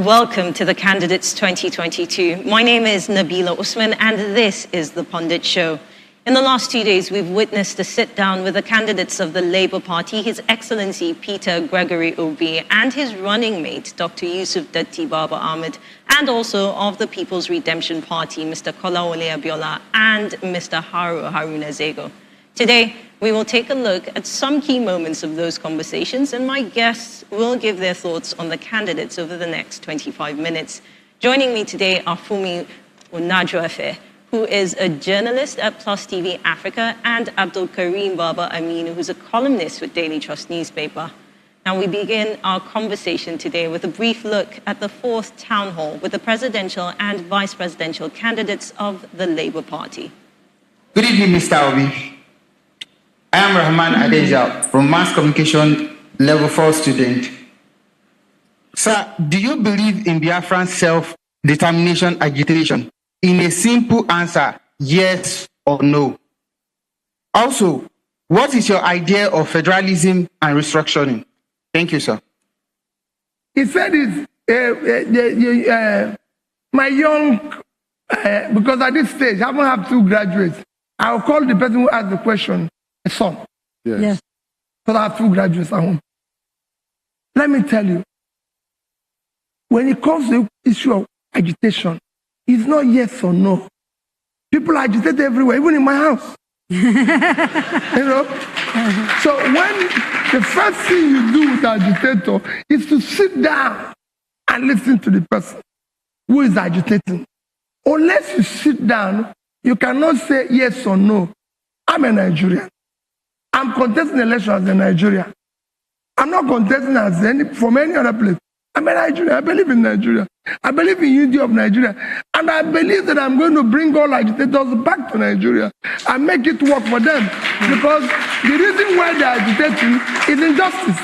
welcome to the Candidates 2022. My name is Nabila Usman, and this is The Pundit Show. In the last 2 days, we've witnessed a sit-down with the candidates of the Labour Party, His Excellency Peter Gregory Obi, and his running mate, Dr. Yusuf Datti Baba Ahmed, and also of the People's Redemption Party, Mr. Kolawole Abiola, and Mr. Haruna Zego. Today, we will take a look at some key moments of those conversations, and my guests will give their thoughts on the candidates over the next 25 minutes. Joining me today are Fumi Onajuefe, who is a journalist at Plus TV Africa, and Abdul Karim Baba Aminu, who's a columnist with Daily Trust newspaper. Now, we begin our conversation today with a brief look at the fourth town hall with the presidential and vice presidential candidates of the Labour Party. Good evening, Mr. Obi. I am Rahman Adeja from Mass Communication Level 4 student. Sir, do you believe in Biafran self-determination agitation? In a simple answer, yes or no. Also, what is your idea of federalism and restructuring? Thank you, sir. He said my young, because at this stage, I haven't had 2 graduates. I'll call the person who asked the question a son. Yes. Because I have 2 graduates at home. Let me tell you, when it comes to the issue of agitation, it's not yes or no. People agitate everywhere, even in my house. You know? So when the first thing you do with an agitator is to sit down and listen to the person who is agitating. Unless you sit down, you cannot say yes or no. I'm a Nigerian. I'm contesting election as a Nigerian. I'm not contesting from any other place. I'm a Nigerian. I believe in Nigeria. I believe in unity of Nigeria. And I believe that I'm going to bring all agitators back to Nigeria and make it work for them. Because the reason why they're agitating is injustice.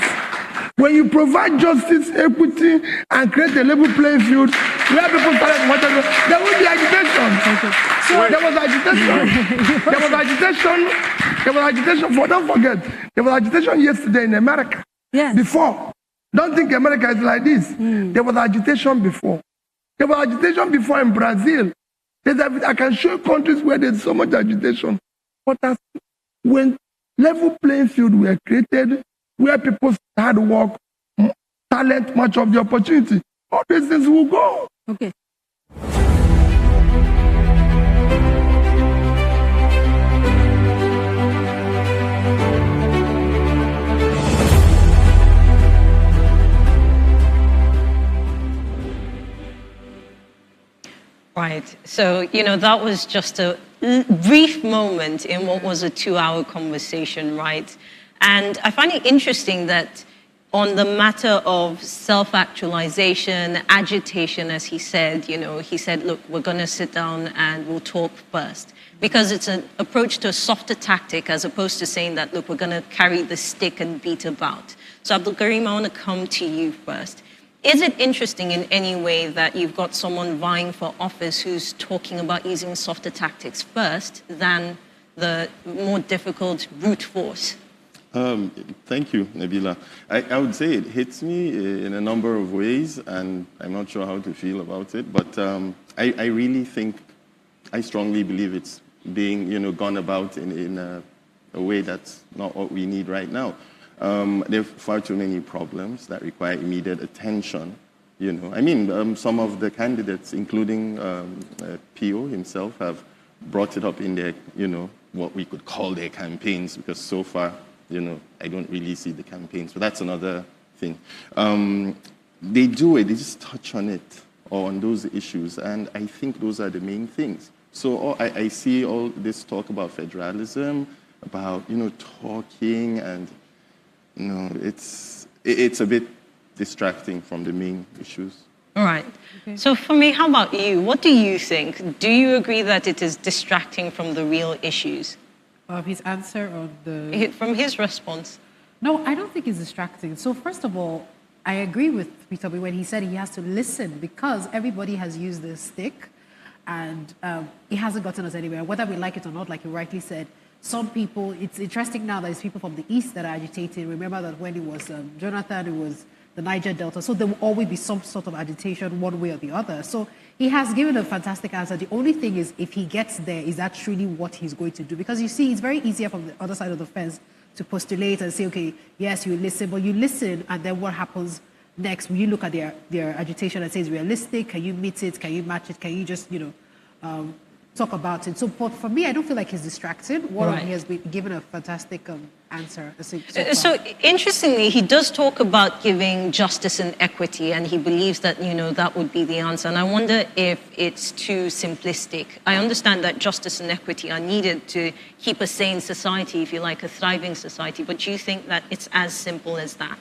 When you provide justice, equity, and create a level playing field where people start whatever, there will be agitation. So there was agitation. There was agitation. There was agitation for, don't forget, there was agitation yesterday in America. Yes. Before. Don't think America is like this. There was agitation before. There was agitation before in Brazil. I can show you countries where there's so much agitation. But when level playing field were created, where people had work, talent, much of the opportunity, all these things will go. Okay. Right. So, that was just a brief moment in what was a 2-hour conversation, right? And I find it interesting that on the matter of self-actualization, agitation, as he said, he said, look, we're going to sit down and we'll talk first. Because it's an approach to a softer tactic as opposed to saying that, look, we're going to carry the stick and beat about. So, Abdul Karim, I want to come to you first. Is it interesting in any way that you've got someone vying for office who's talking about using softer tactics first than the more difficult brute force? Thank you, Nabila. I would say it hits me in a number of ways, and I'm not sure how to feel about it, but I really think, I strongly believe it's being gone about in a way that's not what we need right now. There are far too many problems that require immediate attention. Some of the candidates, including Pio himself, have brought it up in their, what we could call their campaigns, because so far, I don't really see the campaigns, but that's another thing. They do it, they just touch on it, or on those issues, and I think those are the main things. So I see all this talk about federalism, about, talking, and it's a bit distracting from the main issues. All right. Okay. So for me, how about you? What do you think? Do you agree that it is distracting from the real issues? His answer or the... From his response. No, I don't think it's distracting. So first of all, I agree with Peter when he said he has to listen because everybody has used the stick and it hasn't gotten us anywhere. Whether we like it or not, like you rightly said, some people, it's interesting now that it's people from the East that are agitating. Remember that when it was Jonathan, it was the Niger Delta. So there will always be some sort of agitation one way or the other. So he has given a fantastic answer. The only thing is, if he gets there, is that truly what he's going to do? Because you see, it's very easier from the other side of the fence to postulate and say, okay, yes, you listen, but you listen, and then what happens next? Will you look at their agitation and say, it's realistic? Can you meet it? Can you match it? Can you just, talk about it? So for me, I don't feel like he's distracted. Right. He has been given a fantastic answer. So interestingly, he does talk about giving justice and equity, and he believes that, that would be the answer. And I wonder if it's too simplistic. I understand that justice and equity are needed to keep a sane society, if you like, a thriving society. But do you think that it's as simple as that?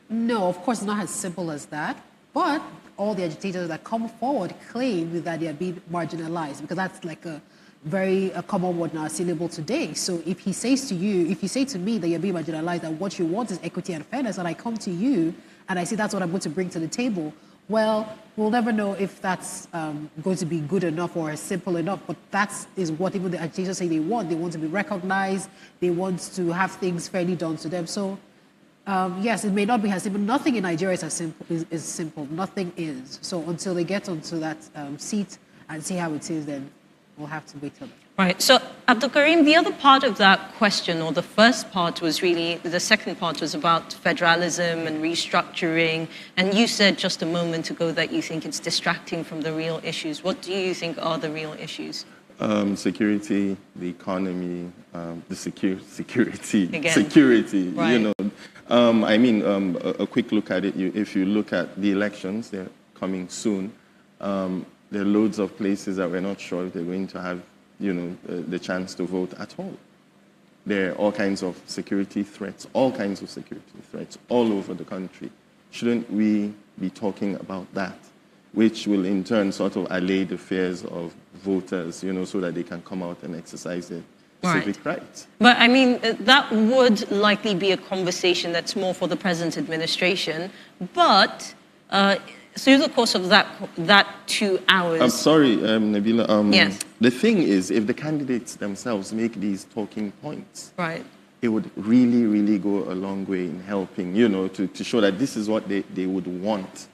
No, of course, not as simple as that. But all the agitators that come forward claim that they are being marginalized, because that's like a common word in our syllable today. So if he says to you, if you say to me that you're being marginalized and what you want is equity and fairness, and I come to you and I say that's what I'm going to bring to the table, well, we'll never know if that's going to be good enough or simple enough, but that is what even the agitators say they want. They want to be recognized. They want to have things fairly done to them. So yes, it may not be as simple. Nothing in Nigeria is as simple. Is simple. Nothing is. So until they get onto that seat and see how it is, then we'll have to wait till then. Right. So, Abdul Karim, the other part of that question, or the first part was really, the second part was about federalism and restructuring. And you said just a moment ago that you think it's distracting from the real issues. What do you think are the real issues? Security, the economy, the security, Again. security. Right. A quick look at it. If you look at the elections, they're coming soon. There are loads of places that we're not sure if they're going to have, the chance to vote at all. There are all kinds of security threats, all over the country. Shouldn't we be talking about that, which will in turn sort of allay the fears of voters, so that they can come out and exercise their civic rights? But I mean, that would likely be a conversation that's more for the present administration. But through the course of that 2 hours... I'm sorry, Nabila. Yes. The thing is, if the candidates themselves make these talking points, Right. it would really, really go a long way in helping, to show that this is what they would want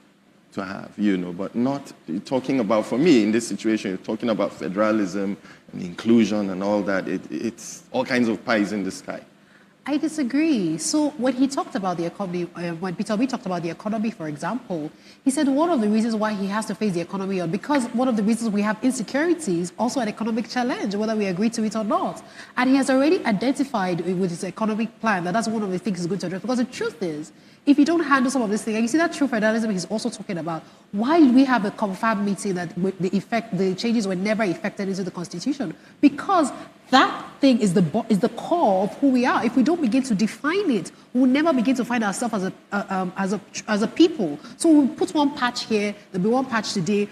to have, but not talking about, for me, in this situation, you're talking about federalism and inclusion and all that. It's all kinds of pies in the sky. I disagree. So when he talked about the economy, when Peter Obi talked about the economy, for example, he said one of the reasons why he has to face the economy, because one of the reasons we have insecurity is also an economic challenge, whether we agree to it or not. And he has already identified with his economic plan that that's one of the things he's going to address. Because the truth is, if you don't handle some of these things, and you see that true federalism he's also talking about, why did we have a confirmed meeting that the changes were never effected into the Constitution? Because that thing is the core of who we are. If we don't begin to define it, we'll never begin to find ourselves as a people. So we'll put one patch here, there'll be one patch today,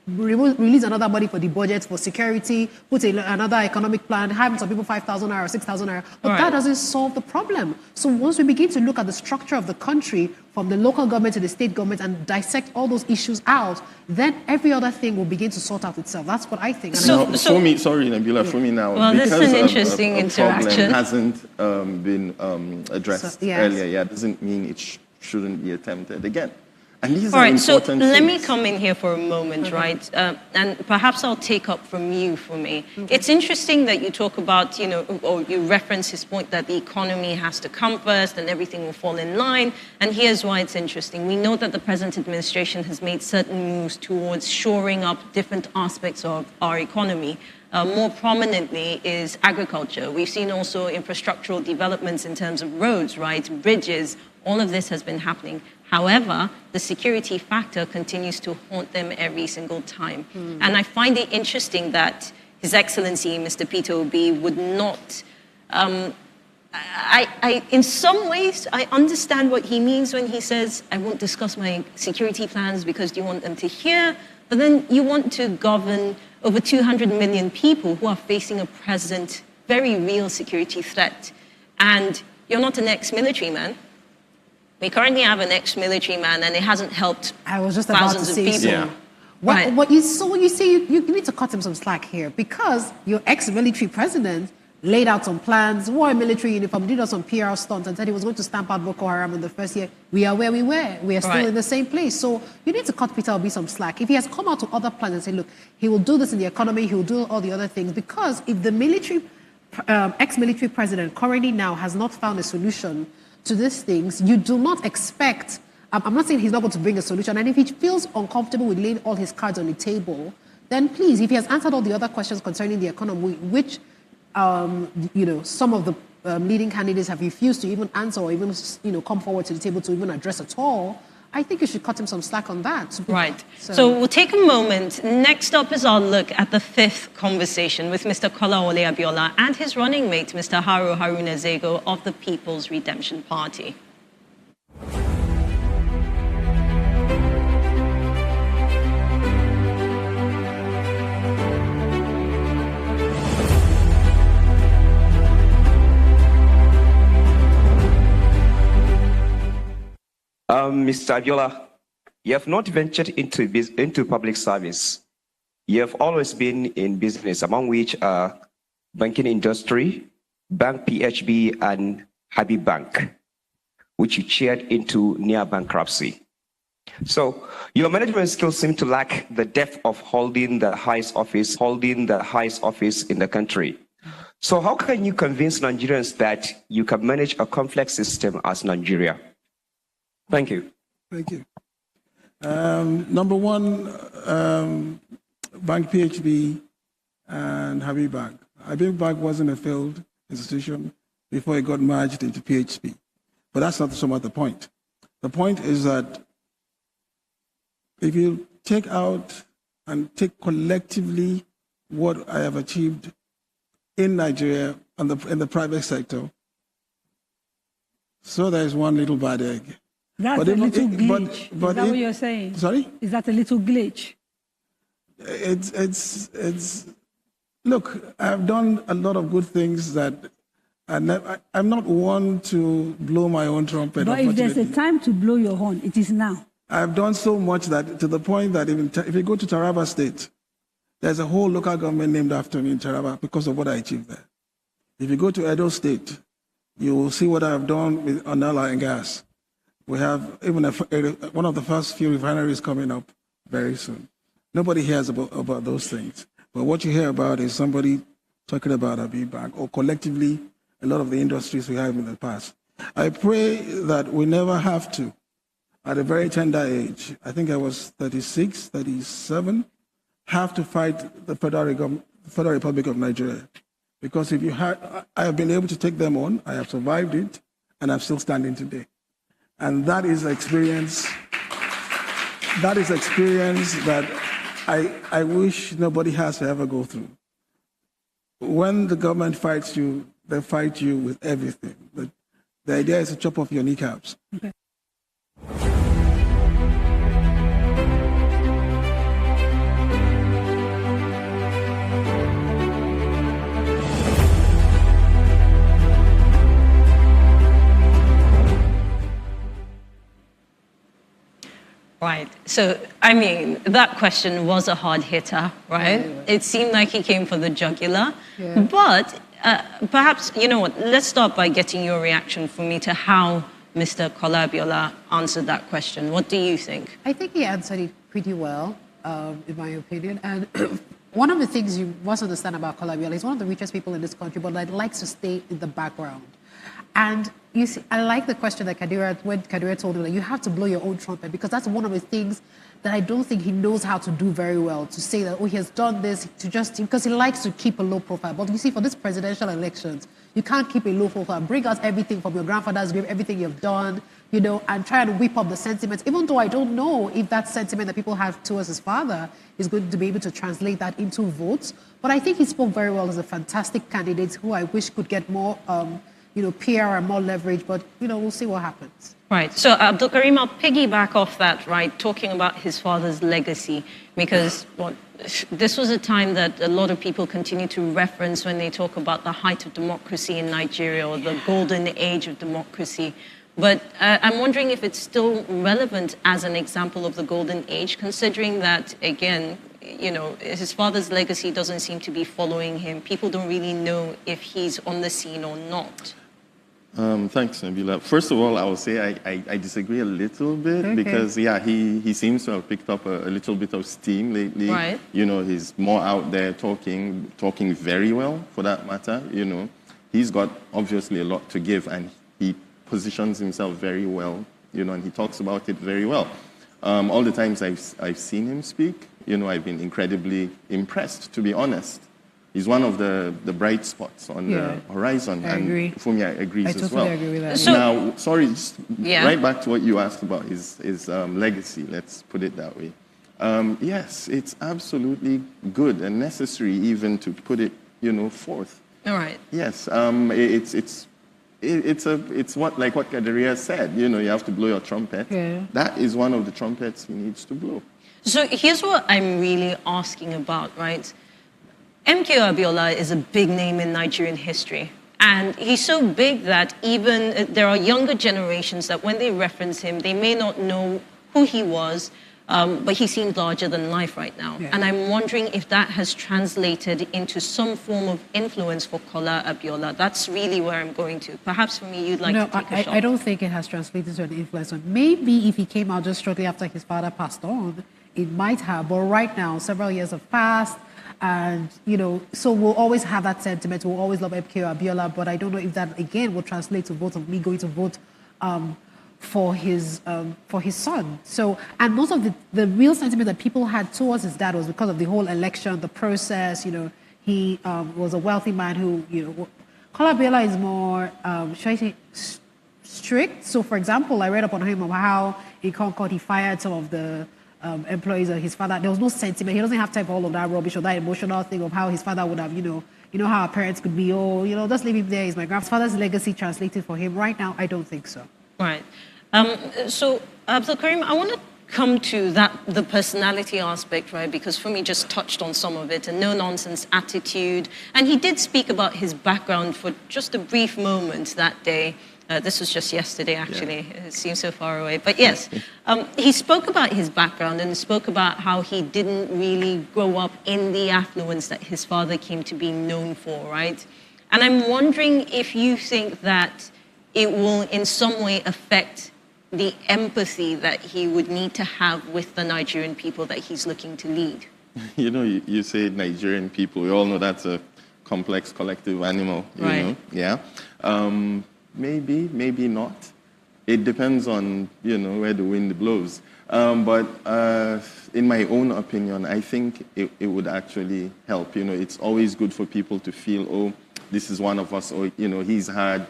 we'll release another money for the budget, for security, put another economic plan, have some people 5,000 naira or 6,000 naira. But Right. that doesn't solve the problem. So once we begin to look at the structure of the country, from the local government to the state government, and dissect all those issues out, then every other thing will begin to sort out itself. That's what I think. And So- Now, for me, sorry, Nabila, for me now, Well, this is because an interesting a interaction. problem hasn't been addressed So, yes. earlier, doesn't mean it shouldn't be attempted again. And these All are right, so important let me things. come in here for a moment, right? And perhaps I'll take up from you for me. It's interesting that you talk about, or you reference his point that the economy has to come first and everything will fall in line. And here's why it's interesting. We know that the present administration has made certain moves towards shoring up different aspects of our economy. More prominently is agriculture. We've seen also infrastructural developments in terms of roads, right? Bridges. All of this has been happening. However, the security factor continues to haunt them every single time. And I find it interesting that His Excellency, Mr. Peter Obi, would not... in some ways, I understand what he means when he says, I won't discuss my security plans because you want them to hear, but then you want to govern over 200 million people who are facing a present, very real security threat. And you're not an ex-military man. We currently have an ex-military man, and it hasn't helped I was just about to thousands of say people. so. Yeah. When you say you need to cut him some slack here, because your ex-military president laid out some plans, wore a military uniform, did us some PR stunts, and said he was going to stamp out Boko Haram in the first year. We are where we were. We are still in the same place. So you need to cut Peter Obi some slack. If he has come out to other plans and say, look, he will do this in the economy, he will do all the other things, because if the military, ex-military president currently now has not found a solution to these things, you do not expect, I'm not saying he's not going to bring a solution, and if he feels uncomfortable with laying all his cards on the table, then please, if he has answered all the other questions concerning the economy, which some of the leading candidates have refused to even answer or even, come forward to the table to even address at all, I think you should cut him some slack on that. Right. So we'll take a moment. Next up is our look at the fifth conversation with Mr. Kolawole Abiola and his running mate, Mr. Haru Haruna Zego of the People's Redemption Party. Mr. Abiola, you have not ventured into public service. You have always been in business, among which are banking industry, Bank PHB, and Habib Bank, which you chaired into near bankruptcy. So your management skills seem to lack the depth of holding the highest office in the country. So how can you convince Nigerians that you can manage a complex system as Nigeria? Thank you. Thank you. Number one, Bank PHB and Habib Bank. Habib Bank wasn't a failed institution before it got merged into PHB. But that's not somewhat the point. The point is that if you take out and take collectively what I have achieved in Nigeria and in the private sector, so there is one little bad egg. That's a little glitch. Is that what you're saying? Sorry? Is that a little glitch? Look, I've done a lot of good things that I'm not one to blow my own trumpet. But if there's a time to blow your horn, it is now. I've done so much that to the point that even if you go to Taraba State, there's a whole local government named after me in Taraba because of what I achieved there. If you go to Edo State, you will see what I've done on oil and gas. We have even one of the first few refineries coming up very soon. Nobody hears about those things. But what you hear about is somebody talking about Habib Bank or collectively a lot of the industries we have in the past. I pray that we never have to, at a very tender age, I think I was 36, 37, have to fight the Federal Republic of Nigeria. Because I have been able to take them on, I have survived it, and I'm still standing today. And that is experience that I wish nobody has to ever go through. When the government fights you, they fight you with everything. But the idea is to chop off your kneecaps. Okay. Right. So, I mean, that question was a hard hitter, right? It seemed like he came for the jugular. Yeah. But perhaps, you know what, let's start by getting your reaction for me to how Mr. Kola Abiola answered that question. What do you think? I think he answered it pretty well, in my opinion. And one of the things you must understand about Kola Abiola, he's one of the richest people in this country, but likes to stay in the background. And you see, I like the question that when Kadira told him that you have to blow your own trumpet, because that's one of the things that I don't think he knows how to do very well, to say that, oh, he has done this, because he likes to keep a low profile. But you see, for this presidential elections, you can't keep a low profile. Bring out everything from your grandfather's grave, everything you've done, and try and whip up the sentiments, even though I don't know if that sentiment that people have towards his father is going to be able to translate that into votes. But I think he spoke very well as a fantastic candidate who I wish could get more PR and more leverage, but, we'll see what happens. Right. So, Abdul Karim, I'll piggyback off that, right, talking about his father's legacy, because this was a time that a lot of people continue to reference when they talk about the height of democracy in Nigeria or the golden age of democracy. But I'm wondering if it's still relevant as an example of the golden age, considering that, again, his father's legacy doesn't seem to be following him. People don't really know if he's on the scene or not. Thanks, Nabila. First of all, I will say I disagree a little bit because, he seems to have picked up a little bit of steam lately. Right. He's more out there talking very well, for that matter. He's got obviously a lot to give, and he positions himself very well, and he talks about it very well. All the times I've seen him speak, I've been incredibly impressed, to be honest. He's one of the bright spots on the horizon. I agree. Fumi agrees as well. I totally agree with that. So- Now, sorry, just right back to what you asked about his legacy, let's put it that way. Yes, it's absolutely good and necessary even to put it, forth. All right. Yes, it's what Kadaria said, you have to blow your trumpet. Yeah. That is one of the trumpets he needs to blow. So here's what I'm really asking about, right? MK Abiola is a big name in Nigerian history. And he's so big that even there are younger generations that when they reference him, they may not know who he was, but he seems larger than life right now. Yeah. And I'm wondering if that has translated into some form of influence for Kola Abiola. That's really where I'm going to. Perhaps for me, you'd like to take a shot. I don't think it has translated to an influence. Maybe if he came out just shortly after his father passed on, it might have. But right now, several years have passed. And, so we'll always have that sentiment. We'll always love MK Abiola, but I don't know if that, again, will translate to vote of me going to vote for his son. So, and most of the real sentiment that people had towards his dad was because of the whole election, the process. He was a wealthy man who, Kola Abiola is more, should I say, strict. So, for example, I read up on him of how in Concord he fired some of the employees of his father. There was no sentiment. He doesn't have time for all of that rubbish or that emotional thing of how his father would have, how our parents could be, just leave him there. He's my grandfather's legacy translated for him. Right now, I don't think so. Right. So, Abdul Karim, I want to come to the personality aspect, right? Because Fumi just touched on some of it, a no-nonsense attitude. And he did speak about his background for just a brief moment that day. This was just yesterday, actually. Yeah. It seems so far away. But yes, he spoke about his background and spoke about how he didn't really grow up in the affluence that his father came to be known for, right? And I'm wondering if you think that it will in some way affect the empathy that he would need to have with the Nigerian people that he's looking to lead. You say Nigerian people. We all know that's a complex collective animal, right. Yeah. Maybe, maybe not. It depends on, where the wind blows. But in my own opinion, I think it would actually help. It's always good for people to feel, oh, this is one of us, or, he's had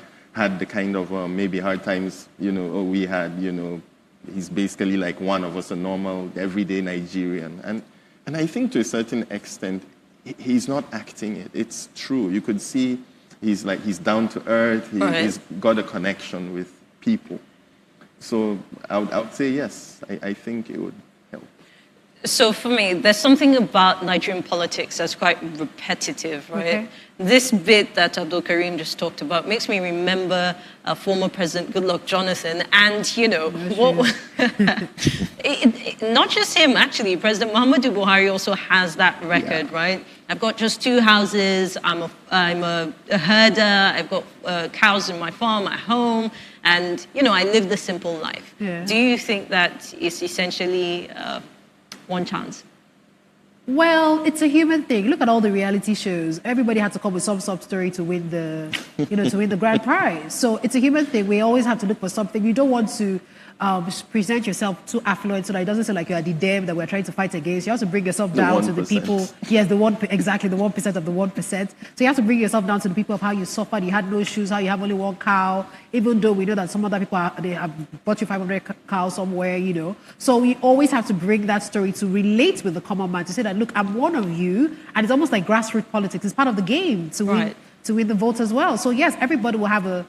the kind of maybe hard times, we had, he's basically like one of us, a normal, everyday Nigerian. And I think to a certain extent, he's not acting it. It's true. You could see he's down to earth. He's got a connection with people. So I would say yes. I think it would help. So for me, there's something about Nigerian politics that's quite repetitive, right? Okay. This bit that Abdul Karim just talked about makes me remember former President Goodluck Jonathan, and not just him, actually. President Muhammadu Buhari also has that record, right? I've got just 2 houses. I'm a herder. I've got cows in my farm at home, and I live the simple life. Yeah. Do you think that is essentially one chance? Well, it's a human thing. Look at all the reality shows. Everybody had to come with some sub-story to win the, to win the grand prize. So it's a human thing. We always have to look for something. You don't want to present yourself too affluent so that it doesn't seem like you are the dem that we're trying to fight against. You have to bring yourself down to the people. Yes, the 1% of the 1%. So you have to bring yourself down to the people of how you suffered. You had no shoes, how you have only 1 cow. Even though we know that some other people they have bought you 500 cows somewhere, So we always have to bring that story to relate with the common man, to say that, look, I'm one of you, and it's almost like grassroots politics. It's part of the game to win the votes as well. So yes, everybody will have a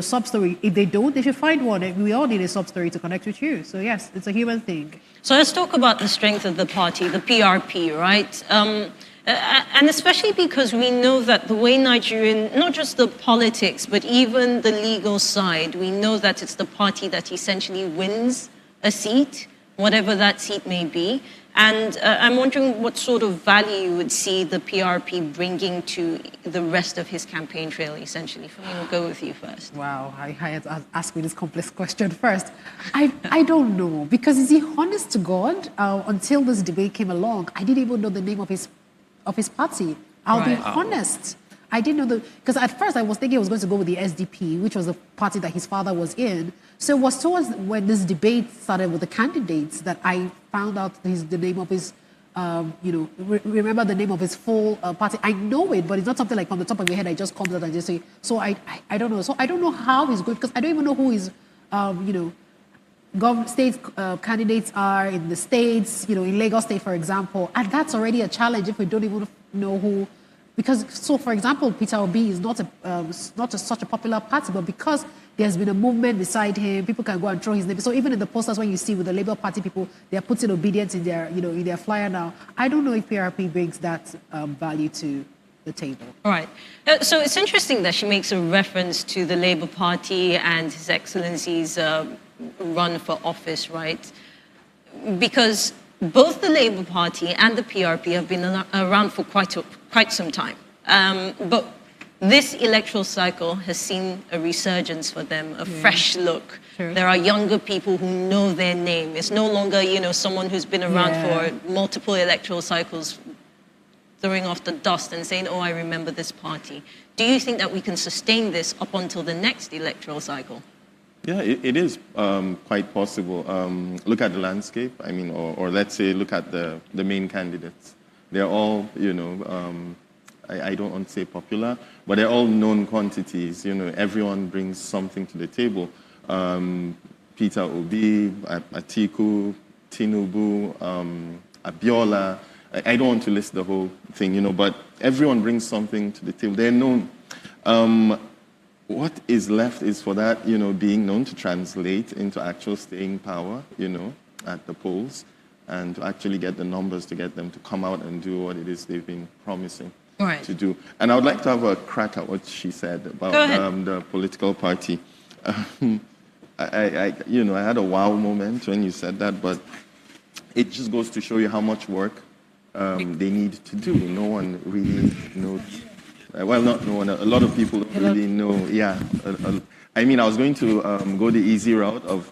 sub-story. If they don't, they should find one. We all need a sub-story to connect with you. So yes, it's a human thing. So let's talk about the strength of the party, the PRP, right? And especially because we know that the way Nigerian, not just the politics, but even the legal side, we know that it's the party that essentially wins a seat whatever that seat may be. And I'm wondering what sort of value you would see the PRP bringing to the rest of his campaign trail, essentially. For me, we'll go with you first. Wow, I had to ask me this complex question first. I don't know, because is he honest to God? Until this debate came along, I didn't even know the name of his party. I'll be honest. I didn't know because at first I was thinking I was going to go with the SDP, which was the party that his father was in. So it was towards when this debate started with the candidates that I found out the name of his, remember the name of his full party. I know it, but it's not something like from the top of your head. I just come out and just say. So I don't know. So I don't know how he's going because I don't even know who his, state candidates are in the states. In Lagos State, for example, and that's already a challenge if we don't even know who. Because, so for example, Peter Obi is not such a popular party, but because there's been a movement beside him, people can go and throw his name. So even in the posters, when you see with the Labour Party people, they are putting obedience in their, in their flyer now. I don't know if PRP brings that value to the table. All right. So it's interesting that she makes a reference to the Labour Party and His Excellency's run for office, right? Because both the Labour Party and the PRP have been around for quite some time. But this electoral cycle has seen a resurgence for them, a fresh look. Sure. There are younger people who know their name. It's no longer, someone who's been around for multiple electoral cycles throwing off the dust and saying, oh, I remember this party. Do you think that we can sustain this up until the next electoral cycle? Yeah, it is quite possible. Look at the landscape, or let's say look at the main candidates. They're all, I don't want to say popular, but they're all known quantities. Everyone brings something to the table. Peter Obi, Atiku, Tinubu, Abiola. I don't want to list the whole thing, but everyone brings something to the table. They're known. What is left is for that, being known to translate into actual staying power, at the polls, and to actually get the numbers to get them to come out and do what it is they've been promising to do. And I would like to have a crack at what she said about the political party. I had a wow moment when you said that, but it just goes to show you how much work they need to do. No one really knows. Well, not no one. A lot of people don't really know. Yeah. I was going to go the easy route of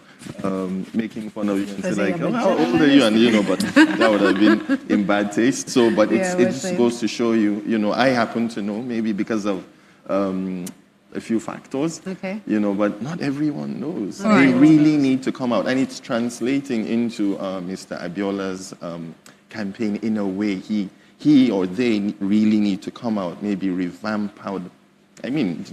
making fun of you and say like, oh, how old are you? And but that would have been in bad taste. So, but it just goes to show you. I happen to know maybe because of a few factors. Okay. But not everyone knows. They really need to come out, and it's translating into Mr. Abiola's campaign in a way. He or they really need to come out, maybe revamp how.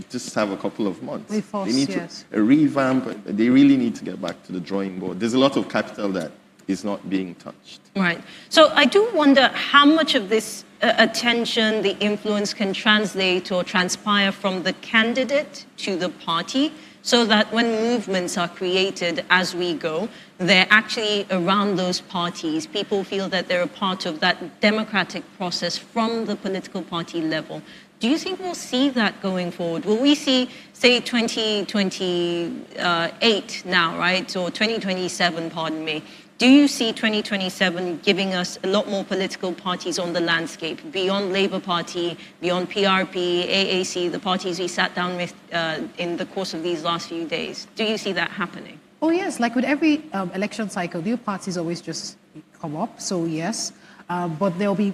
Just have a couple of months. They need to revamp. They really need to get back to the drawing board. There's a lot of capital that is not being touched. Right. So I do wonder how much of this attention, the influence can translate or transpire from the candidate to the party, so that when movements are created as we go, they're actually around those parties. People feel that they're a part of that democratic process from the political party level. Do you think we'll see that going forward? Will we see, say, 2028 now, right? Or 2027, pardon me. Do you see 2027 giving us a lot more political parties on the landscape, beyond Labour Party, beyond PRP, AAC, the parties we sat down with in the course of these last few days? Do you see that happening? Oh, yes. Like with every election cycle, new parties always just come up. So, yes. But there'll be,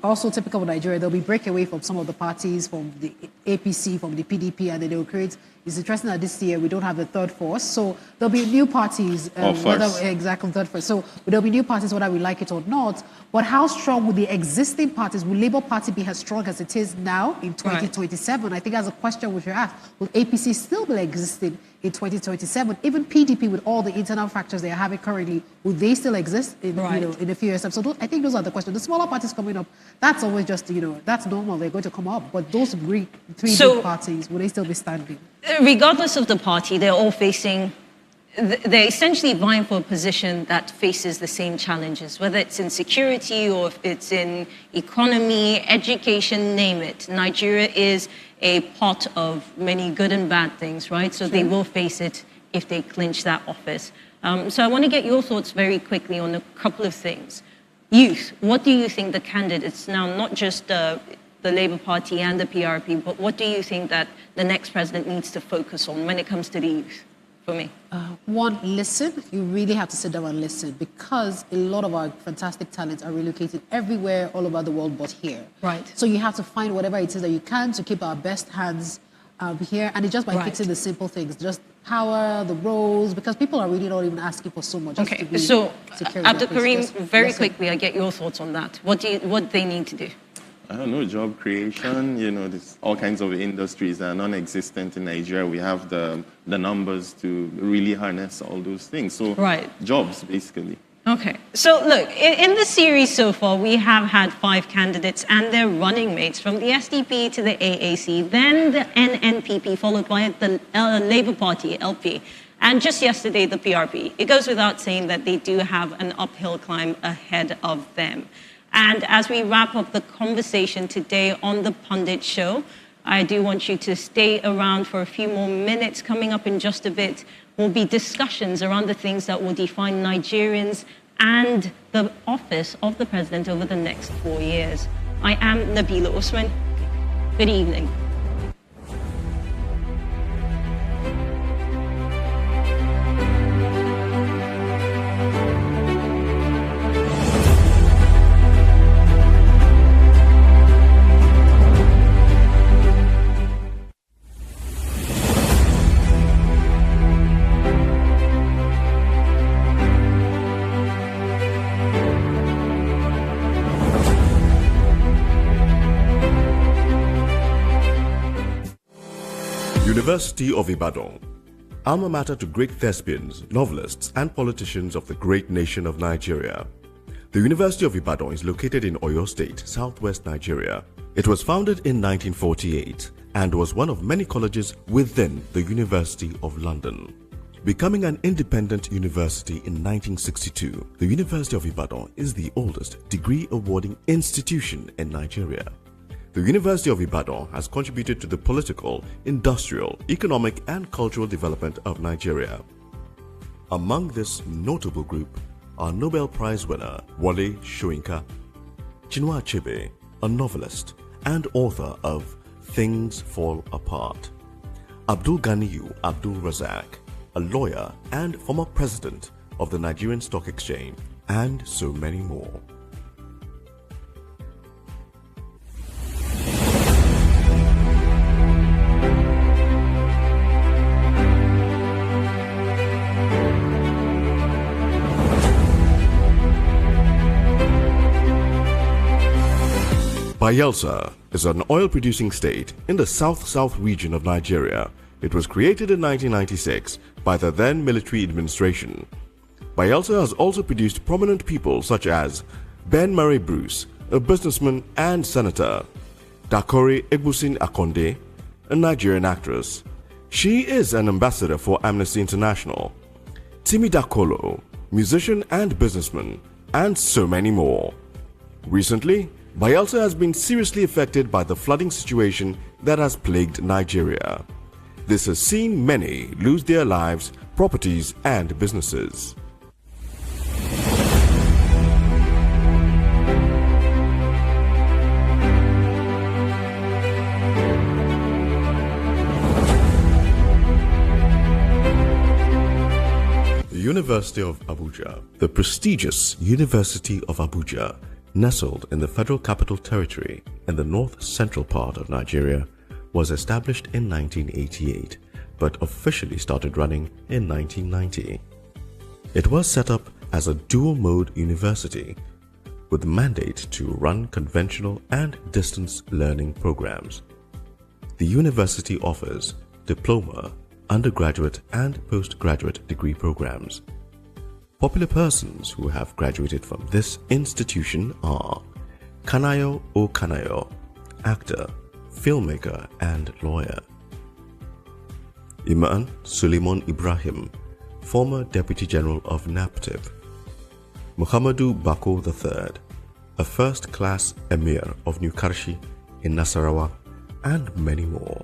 also typical of Nigeria, there'll be breakaway from some of the parties, from the APC, from the PDP, and then they'll create. It's interesting that this year we don't have the third force. So there'll be new parties. Third force. So there'll be new parties whether we like it or not. But how strong will the existing parties, will Labour Party be as strong as it is now in 2027? I think that's a question we should ask. Will APC still be existing in 2027? Even PDP, with all the internal factors they are having currently, will they still exist in a few years' time? So I think those are the questions. The smaller parties coming up, that's always just, that's normal. They're going to come up. But those three big parties, will they still be standing? Regardless of the party, they're all they're essentially vying for a position that faces the same challenges, whether it's in security or if it's in economy, education, name it. Nigeria is a pot of many good and bad things, right? So they will face it if they clinch that office. So I want to get your thoughts very quickly on a couple of things. Youth, what do you think the candidates now, not just the Labour Party and the PRP, but what do you think that the next president needs to focus on when it comes to the youth, for me? One, listen. You really have to sit down and listen, because a lot of our fantastic talents are relocated everywhere, all over the world, but here. Right. So you have to find whatever it is that you can to keep our best hands here, and it's just by Right. fixing the simple things, just power, the roles, because people are really not even asking for so much. just to Okay, be so secure in their Abdul place. Karim, Yes, very yes, sir. quickly, I get your thoughts on that. What they need to do? I don't know, job creation, there's all kinds of industries that are non-existent in Nigeria. We have the numbers to really harness all those things. So Right. jobs, basically. Okay, so look, in the series so far, we have had 5 candidates and their running mates, from the SDP to the AAC, then the NNPP, followed by the Labour Party, LP, and just yesterday, the PRP. It goes without saying that they do have an uphill climb ahead of them. And as we wrap up the conversation today on the Pundit Show, I do want you to stay around for a few more minutes. Coming up in just a bit will be discussions around the things that will define Nigerians and the office of the president over the next 4 years. I am Nabila Usman. Good evening. University of Ibadan, alma mater to great thespians, novelists, and politicians of the great nation of Nigeria. The University of Ibadan is located in Oyo State, southwest Nigeria. It was founded in 1948 and was one of many colleges within the University of London. Becoming an independent university in 1962, the University of Ibadan is the oldest degree-awarding institution in Nigeria. The University of Ibadan has contributed to the political, industrial, economic, and cultural development of Nigeria. Among this notable group are Nobel Prize winner Wole Soyinka, Chinua Achebe, a novelist and author of Things Fall Apart, Abdul Ganiyu Abdul Razak, a lawyer and former president of the Nigerian Stock Exchange, and so many more. Bayelsa is an oil-producing state in the south-south region of Nigeria. It was created in 1996 by the then military administration. Bayelsa has also produced prominent people such as Ben Murray Bruce, a businessman and senator, Dakori Egbusin Akonde, a Nigerian actress. She is an ambassador for Amnesty International, Timi Dakolo, musician and businessman, and so many more. Recently, Bayelsa has been seriously affected by the flooding situation that has plagued Nigeria. This has seen many lose their lives, properties, and businesses. The University of Abuja, the prestigious University of Abuja, nestled in the Federal Capital Territory in the north-central part of Nigeria, was established in 1988 but officially started running in 1990. It was set up as a dual-mode university with the mandate to run conventional and distance learning programs. The university offers diploma, undergraduate and postgraduate degree programs. Popular persons who have graduated from this institution are Kanayo O. Kanayo, actor, filmmaker and lawyer. Iman Suleiman Ibrahim, former Deputy General of NAPTIP. Muhammadu Bako III, a first-class Emir of New Karshi in Nasarawa, and many more.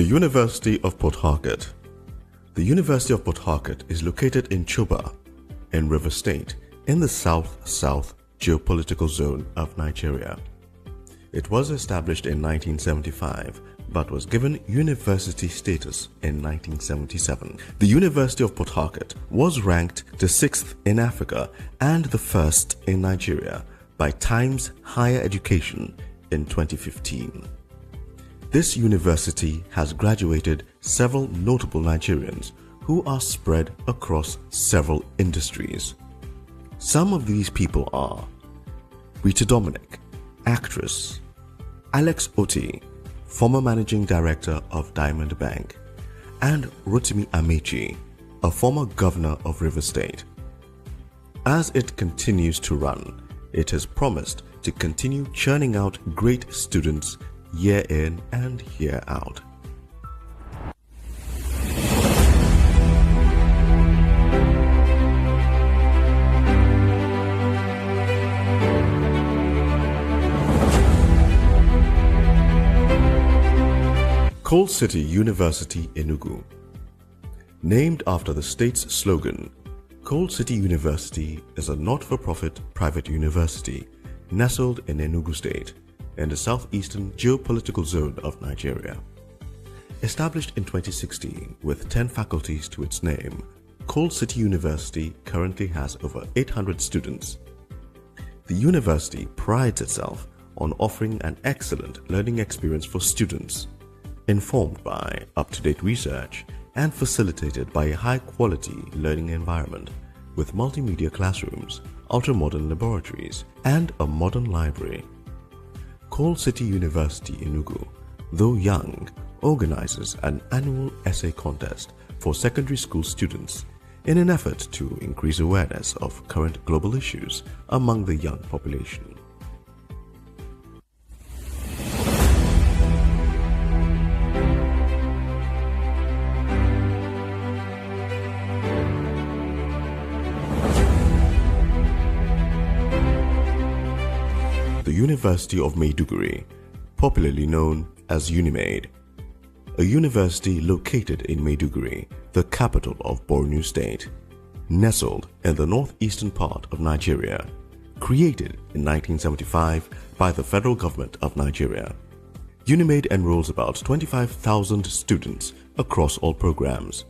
The University of Port Harcourt. The University of Port Harcourt is located in Choba, in Rivers State, in the south-south geopolitical zone of Nigeria. It was established in 1975, but was given university status in 1977. The University of Port Harcourt was ranked the 6th in Africa and the 1st in Nigeria by Times Higher Education in 2015. This university has graduated several notable Nigerians who are spread across several industries. Some of these people are Rita Dominic, actress; Alex Oti, former managing director of Diamond Bank; and Rotimi Amechi, a former governor of Rivers State. As it continues to run, it has promised to continue churning out great students year in and year out. Coal City University, Enugu. Named after the state's slogan, Coal City University is a not-for-profit private university nestled in Enugu State in the southeastern geopolitical zone of Nigeria. Established in 2016 with 10 faculties to its name, Coal City University currently has over 800 students. The university prides itself on offering an excellent learning experience for students, informed by up-to-date research and facilitated by a high-quality learning environment with multimedia classrooms, ultra-modern laboratories, and a modern library. Coal City University Enugu, though young, organizes an annual essay contest for secondary school students in an effort to increase awareness of current global issues among the young population. The University of Maiduguri, popularly known as UNIMAID, a university located in Maiduguri, the capital of Borno State, nestled in the northeastern part of Nigeria, created in 1975 by the federal government of Nigeria. UNIMAID enrolls about 25,000 students across all programs.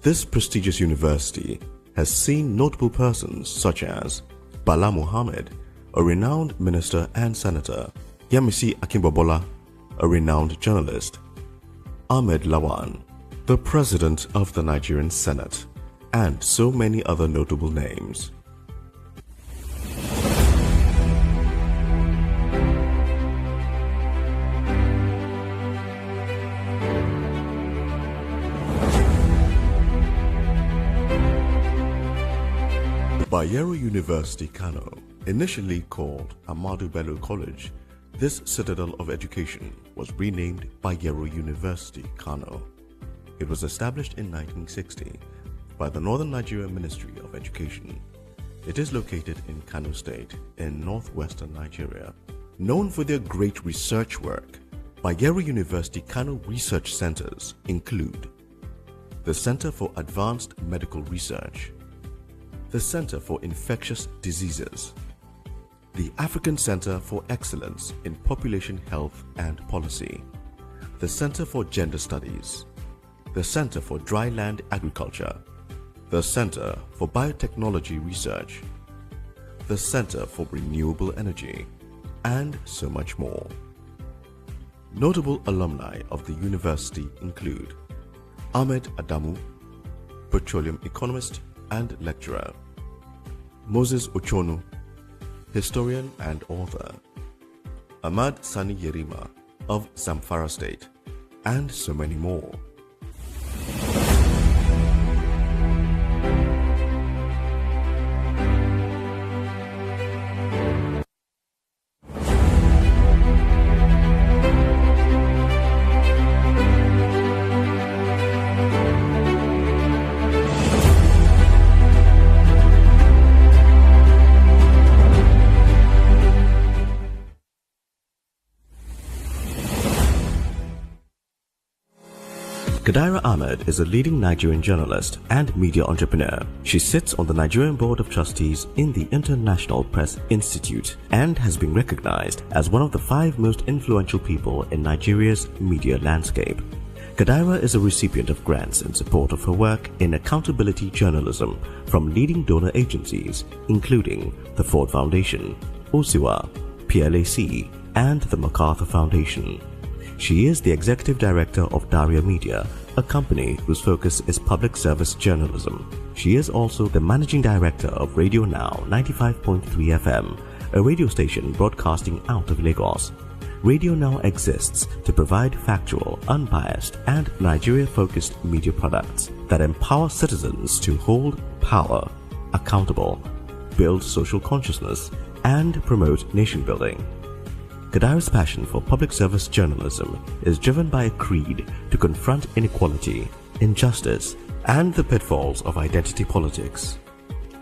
This prestigious university has seen notable persons such as Bala Muhammad, a renowned minister and senator; Yemisi Akinbobola, a renowned journalist; Ahmed Lawan, the president of the Nigerian Senate, and so many other notable names. Bayero University, Kano, initially called Ahmadu Bello College, this citadel of education was renamed Bayero University, Kano. It was established in 1960 by the Northern Nigeria Ministry of Education. It is located in Kano State in northwestern Nigeria. Known for their great research work, Bayero University Kano research centers include the Center for Advanced Medical Research, the Center for Infectious Diseases, the African Center for Excellence in Population Health and Policy, the Center for Gender Studies, the Center for Dryland Agriculture, the Center for Biotechnology Research, the Center for Renewable Energy, and so much more. Notable alumni of the university include Ahmed Adamu, petroleum economist and lecturer; Moses Ochonu, historian and author; Ahmad Sani Yerima of Zamfara State, and so many more. Kadaira Ahmed is a leading Nigerian journalist and media entrepreneur. She sits on the Nigerian Board of Trustees in the International Press Institute and has been recognized as one of the 5 most influential people in Nigeria's media landscape. Kadaira is a recipient of grants in support of her work in accountability journalism from leading donor agencies including the Ford Foundation, OSIWA, PLAC, and the MacArthur Foundation. She is the executive director of Daria Media, a company whose focus is public service journalism. She is also the managing director of Radio Now 95.3 FM, a radio station broadcasting out of Lagos. Radio Now exists to provide factual, unbiased, and Nigeria-focused media products that empower citizens to hold power accountable, build social consciousness, and promote nation building. Kadaira's passion for public service journalism is driven by a creed to confront inequality, injustice, and the pitfalls of identity politics.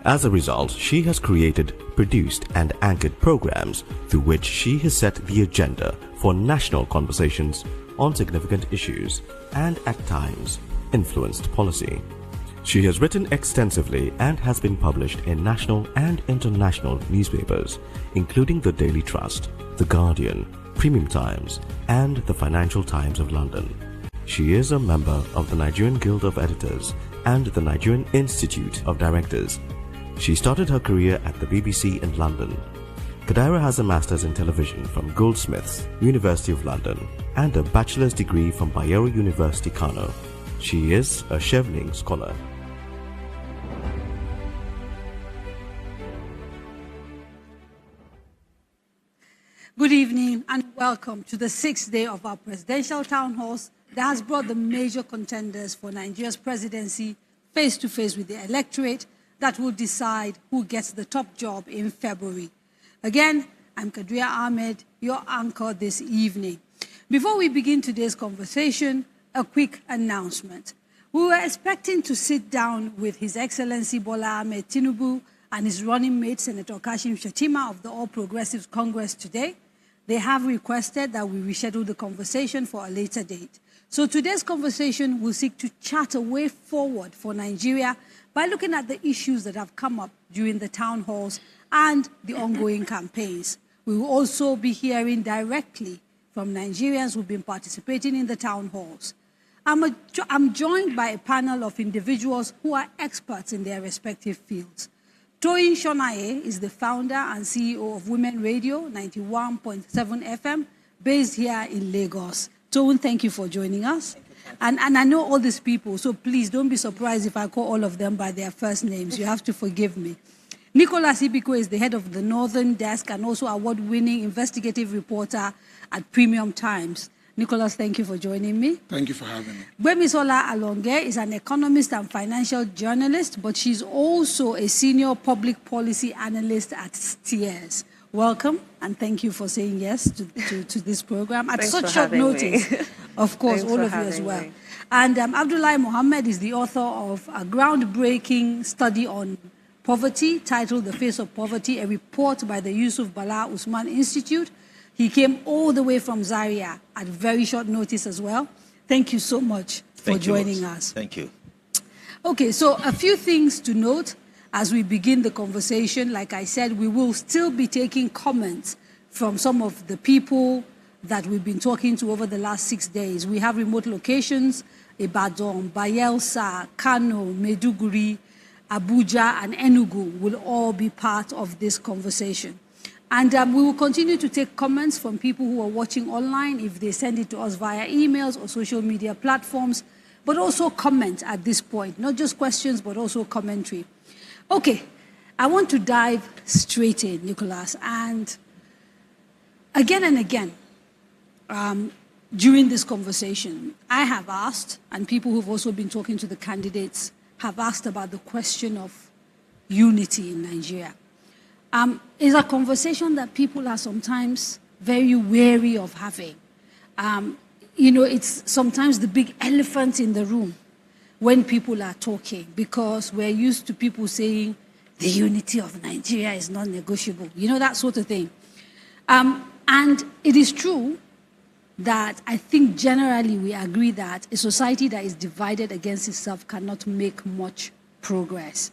As a result, she has created, produced, and anchored programs through which she has set the agenda for national conversations on significant issues and, at times, influenced policy. She has written extensively and has been published in national and international newspapers, including the Daily Trust, The Guardian, Premium Times, and the Financial Times of London. She is a member of the Nigerian Guild of Editors and the Nigerian Institute of Directors. She started her career at the BBC in London. Kadaira has a master's in television from Goldsmiths, University of London, and a bachelor's degree from Bayero University, Kano. She is a Chevening scholar. Good evening and welcome to the 6th day of our presidential town halls that has brought the major contenders for Nigeria's presidency face to face with the electorate that will decide who gets the top job in February. Again, I'm Kadaira Ahmed, your anchor this evening. Before we begin today's conversation, a quick announcement. We were expecting to sit down with His Excellency Bola Ahmed Tinubu and his running mate, Senator Kashim Shettima of the All Progressives Congress today. They have requested that we reschedule the conversation for a later date. So today's conversation will seek to chart a way forward for Nigeria by looking at the issues that have come up during the town halls and the ongoing campaigns. We will also be hearing directly from Nigerians who've been participating in the town halls. I'm joined by a panel of individuals who are experts in their respective fields. Toyin Shonaye is the founder and CEO of Women Radio 91.7 FM, based here in Lagos. Toyin, thank you for joining us. And I know all these people, so please don't be surprised if I call all of them by their first names. You have to forgive me. Nicholas Ibiko is the head of the Northern Desk and also award-winning investigative reporter at Premium Times. Nicholas, thank you for joining me. Thank you for having me. Gbemisola Alonge is an economist and financial journalist, but she's also a senior public policy analyst at Steers. Welcome, and thank you for saying yes to this program at such short notice. Of course, all of you as well. And Abdullahi Mohammed is the author of a groundbreaking study on poverty titled The Face of Poverty, a report by the Yusuf Bala Usman Institute. He came all the way from Zaria at very short notice as well. Thank you so much for joining us. Thank you. Okay, so a few things to note as we begin the conversation. Like I said, we will still be taking comments from some of the people that we've been talking to over the last 6 days. We have remote locations: Ibadan, Bayelsa, Kano, Maiduguri, Abuja, and Enugu will all be part of this conversation. And we will continue to take comments from people who are watching online if they send it to us via emails or social media platforms, but also comment at this point, not just questions, but also commentary. Okay, I want to dive straight in, Nicholas. And again, during this conversation, I have asked, and people who've also been talking to the candidates have asked about the question of unity in Nigeria. It's a conversation that people are sometimes very wary of having. It's sometimes the big elephant in the room when people are talking, because we're used to people saying the unity of Nigeria is non-negotiable, that sort of thing. And it is true that I think generally we agree that a society that is divided against itself cannot make much progress.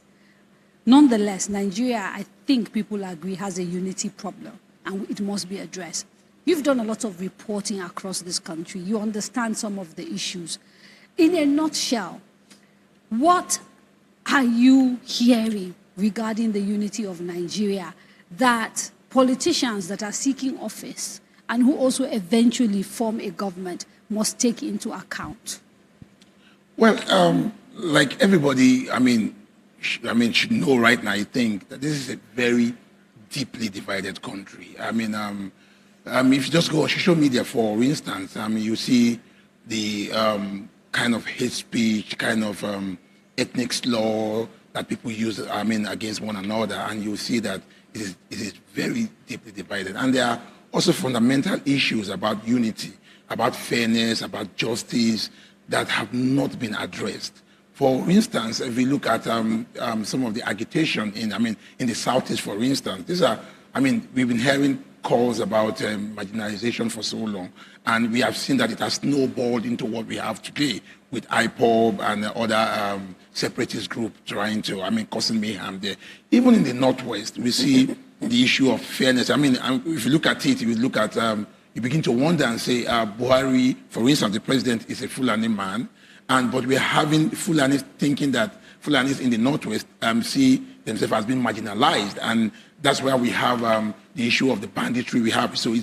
Nonetheless, Nigeria, I think people agree, has a unity problem, and it must be addressed. You've done a lot of reporting across this country. You understand some of the issues. In a nutshell, what are you hearing regarding the unity of Nigeria that politicians that are seeking office and who also eventually form a government must take into account? Well, like everybody, should know right now, I think that this is a very deeply divided country. If you just go on social media, for instance, you see the kind of hate speech, kind of ethnic slur that people use, against one another, and you see that it is very deeply divided. And there are also fundamental issues about unity, about fairness, about justice that have not been addressed. For instance, if we look at some of the agitation in the Southeast, for instance, we've been hearing calls about marginalization for so long, and we have seen that it has snowballed into what we have today with IPOB and other separatist groups trying to, causing mayhem there. Even in the Northwest, we see the issue of fairness. If you look at it, you begin to wonder and say, Buhari, for instance, the president is a Fulani man, but we're having Fulanis thinking that Fulanis in the Northwest see themselves as being marginalized, and that's where we have the issue of the banditry we have. So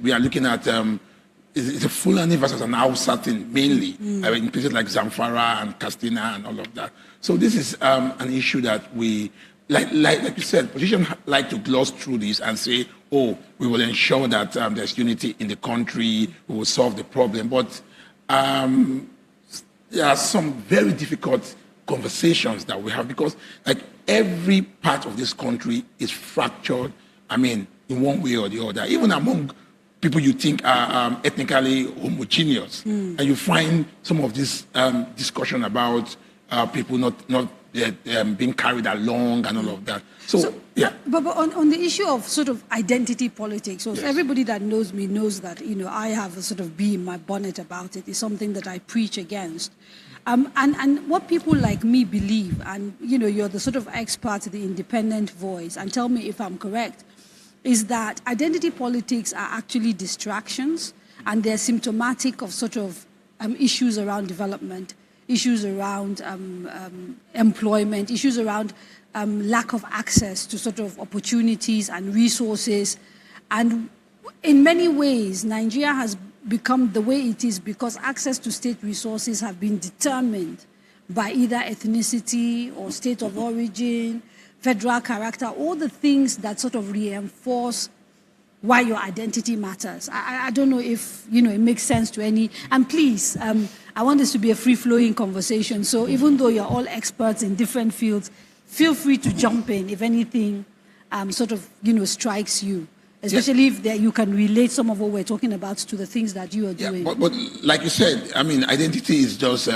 we are looking at it's a Fulani versus an Hausa thing mainly, in places like Zamfara and Katsina and all of that. So this is an issue that we, like you said, politicians like to gloss through this and say, oh, we will ensure that there's unity in the country, we will solve the problem. But there are some very difficult conversations that we have because every part of this country is fractured, in one way or the other, even among people you think are ethnically homogeneous. And you find some of this discussion about people not being carried along and all of that. So yeah. But on the issue of sort of identity politics, so everybody that knows me knows that, I have a sort of bee in my bonnet about it. It's something that I preach against. And what people like me believe, and you're the sort of expert, the independent voice, and tell me if I'm correct, is that identity politics are actually distractions, and they're symptomatic of sort of issues around development, issues around employment, issues around lack of access to sort of opportunities and resources. And in many ways, Nigeria has become the way it is because access to state resources have been determined by either ethnicity or state of origin, federal character, all the things that sort of reinforce why your identity matters. I don't know if, it makes sense to any, and please, I want this to be a free-flowing conversation, so even though you're all experts in different fields, feel free to jump in if anything strikes you. Especially if you can relate some of what we're talking about to the things that you are doing. But like you said, identity is just,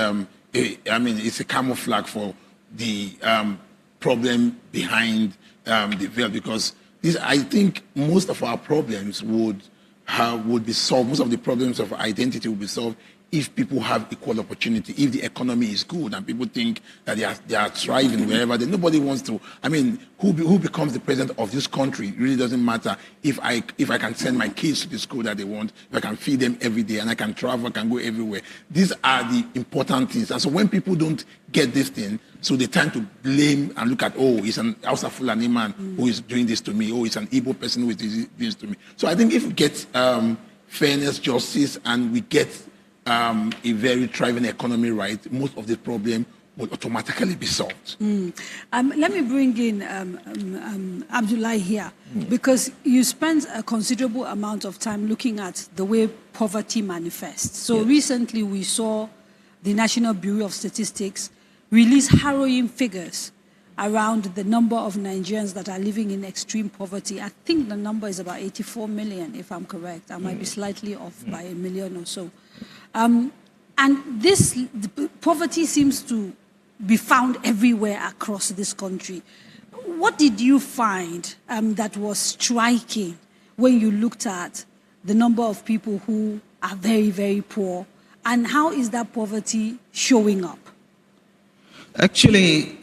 it's a camouflage for the problem behind the veil, because I think most of our problems would be solved, most of the problems of identity would be solved if people have equal opportunity, if the economy is good and people think that they are thriving wherever, then nobody wants to. Who becomes the president of this country, it really doesn't matter if I can send my kids to the school that they want, if I can feed them every day and I can travel, I can go everywhere. These are the important things. And so when people don't get this thing, so they tend to blame and look at, it's an Hausa Fulani man who is doing this to me, it's an Igbo person who is doing this to me. So I think if we get fairness, justice, and we get a very thriving economy right, most of the problem will automatically be solved. Let me bring in Abdullahi here, because you spent a considerable amount of time looking at the way poverty manifests. So recently we saw the National Bureau of Statistics release harrowing figures around the number of Nigerians that are living in extreme poverty. I think the number is about 84 million, if I'm correct. I might be slightly off by a million or so. And the poverty seems to be found everywhere across this country. What did you find that was striking when you looked at the number of people who are very, very poor? And how is that poverty showing up? Actually,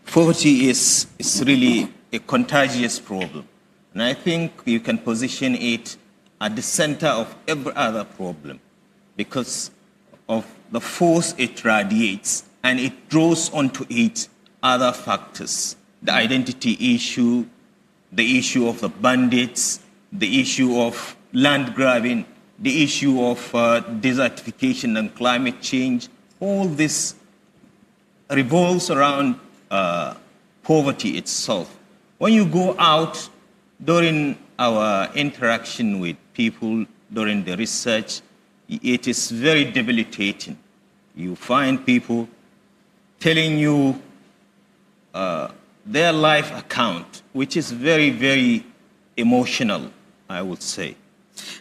poverty is really a contagious problem. And I think you can position it at the center of every other problem because of the force it radiates, and it draws onto it other factors. The identity issue, the issue of the bandits, the issue of land grabbing, the issue of desertification and climate change. All this revolves around poverty itself. When you go out during our interaction with people, during the research, it is very debilitating. You find people telling you their life account, which is very, very emotional, I would say.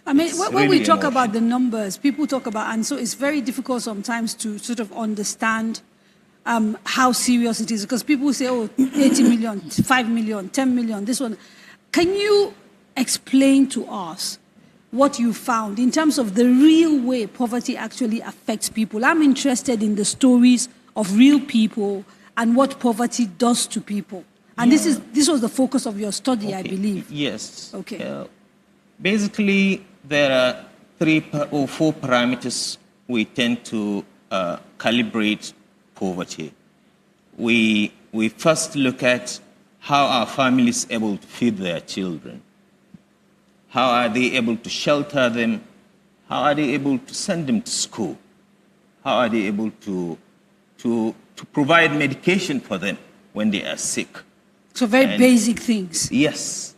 I mean, It's when really we talk emotional. about the numbers, people talk about, and so it's very difficult sometimes to sort of understand how serious it is, because people say, oh, 80 million, 5 million, 10 million, this one. Can you explain to us what you found in terms of the real way poverty actually affects people? I'm interested in the stories of real people and what poverty does to people. And this was the focus of your study, I believe. Yes. Okay. Basically, there are 3 or 4 parameters we tend to calibrate poverty. We first look at how are families able to feed their children? How are they able to shelter them? How are they able to send them to school? How are they able to provide medication for them when they are sick? So very basic things. Yes,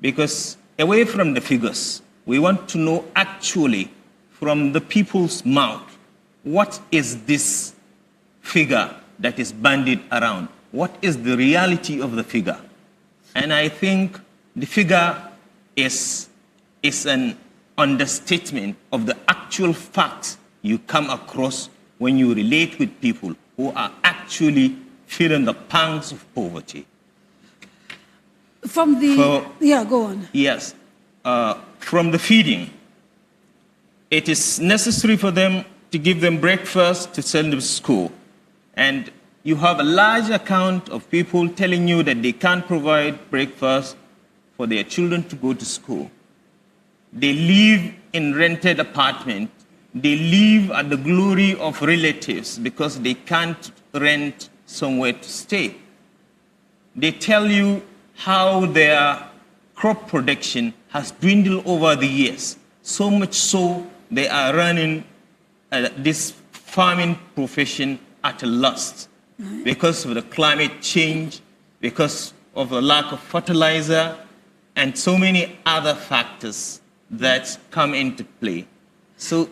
because away from the figures, we want to know actually from the people's mouth, what is this figure that is bandied around? What is the reality of the figure? And I think the figure is an understatement of the actual facts you come across when you relate with people who are actually feeling the pangs of poverty. From the... yeah, go on. Yes. From the feeding, it is necessary for them to give them breakfast to send them to school. And you have a large account of people telling you that they can't provide breakfast for their children to go to school. They live in rented apartments. They live at the glory of relatives because they can't rent somewhere to stay. They tell you how their crop production has dwindled over the years. So much so, they are running this farming profession at a loss because of the climate change, because of the lack of fertilizer, and so many other factors that come into play. So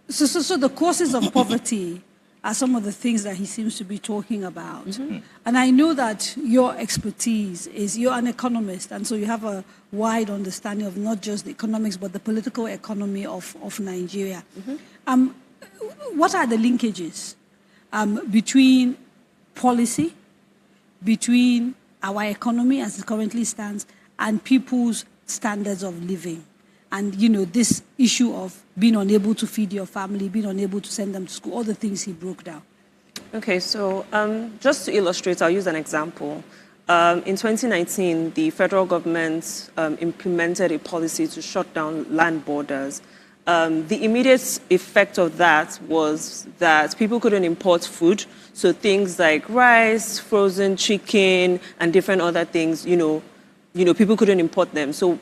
the causes of poverty are some of the things that he seems to be talking about. And I know that your expertise is, you're an economist, and so you have a wide understanding of not just the economics, but the political economy of Nigeria. What are the linkages between policy, between our economy as it currently stands, and people's standards of living? And, you know, this issue of being unable to feed your family, being unable to send them to school, all the things he broke down. Okay, so just to illustrate, I'll use an example. In 2019, the federal government implemented a policy to shut down land borders. The immediate effect of that was that people couldn't import food. So things like rice, frozen chicken, and different other things, you know, people couldn't import them. So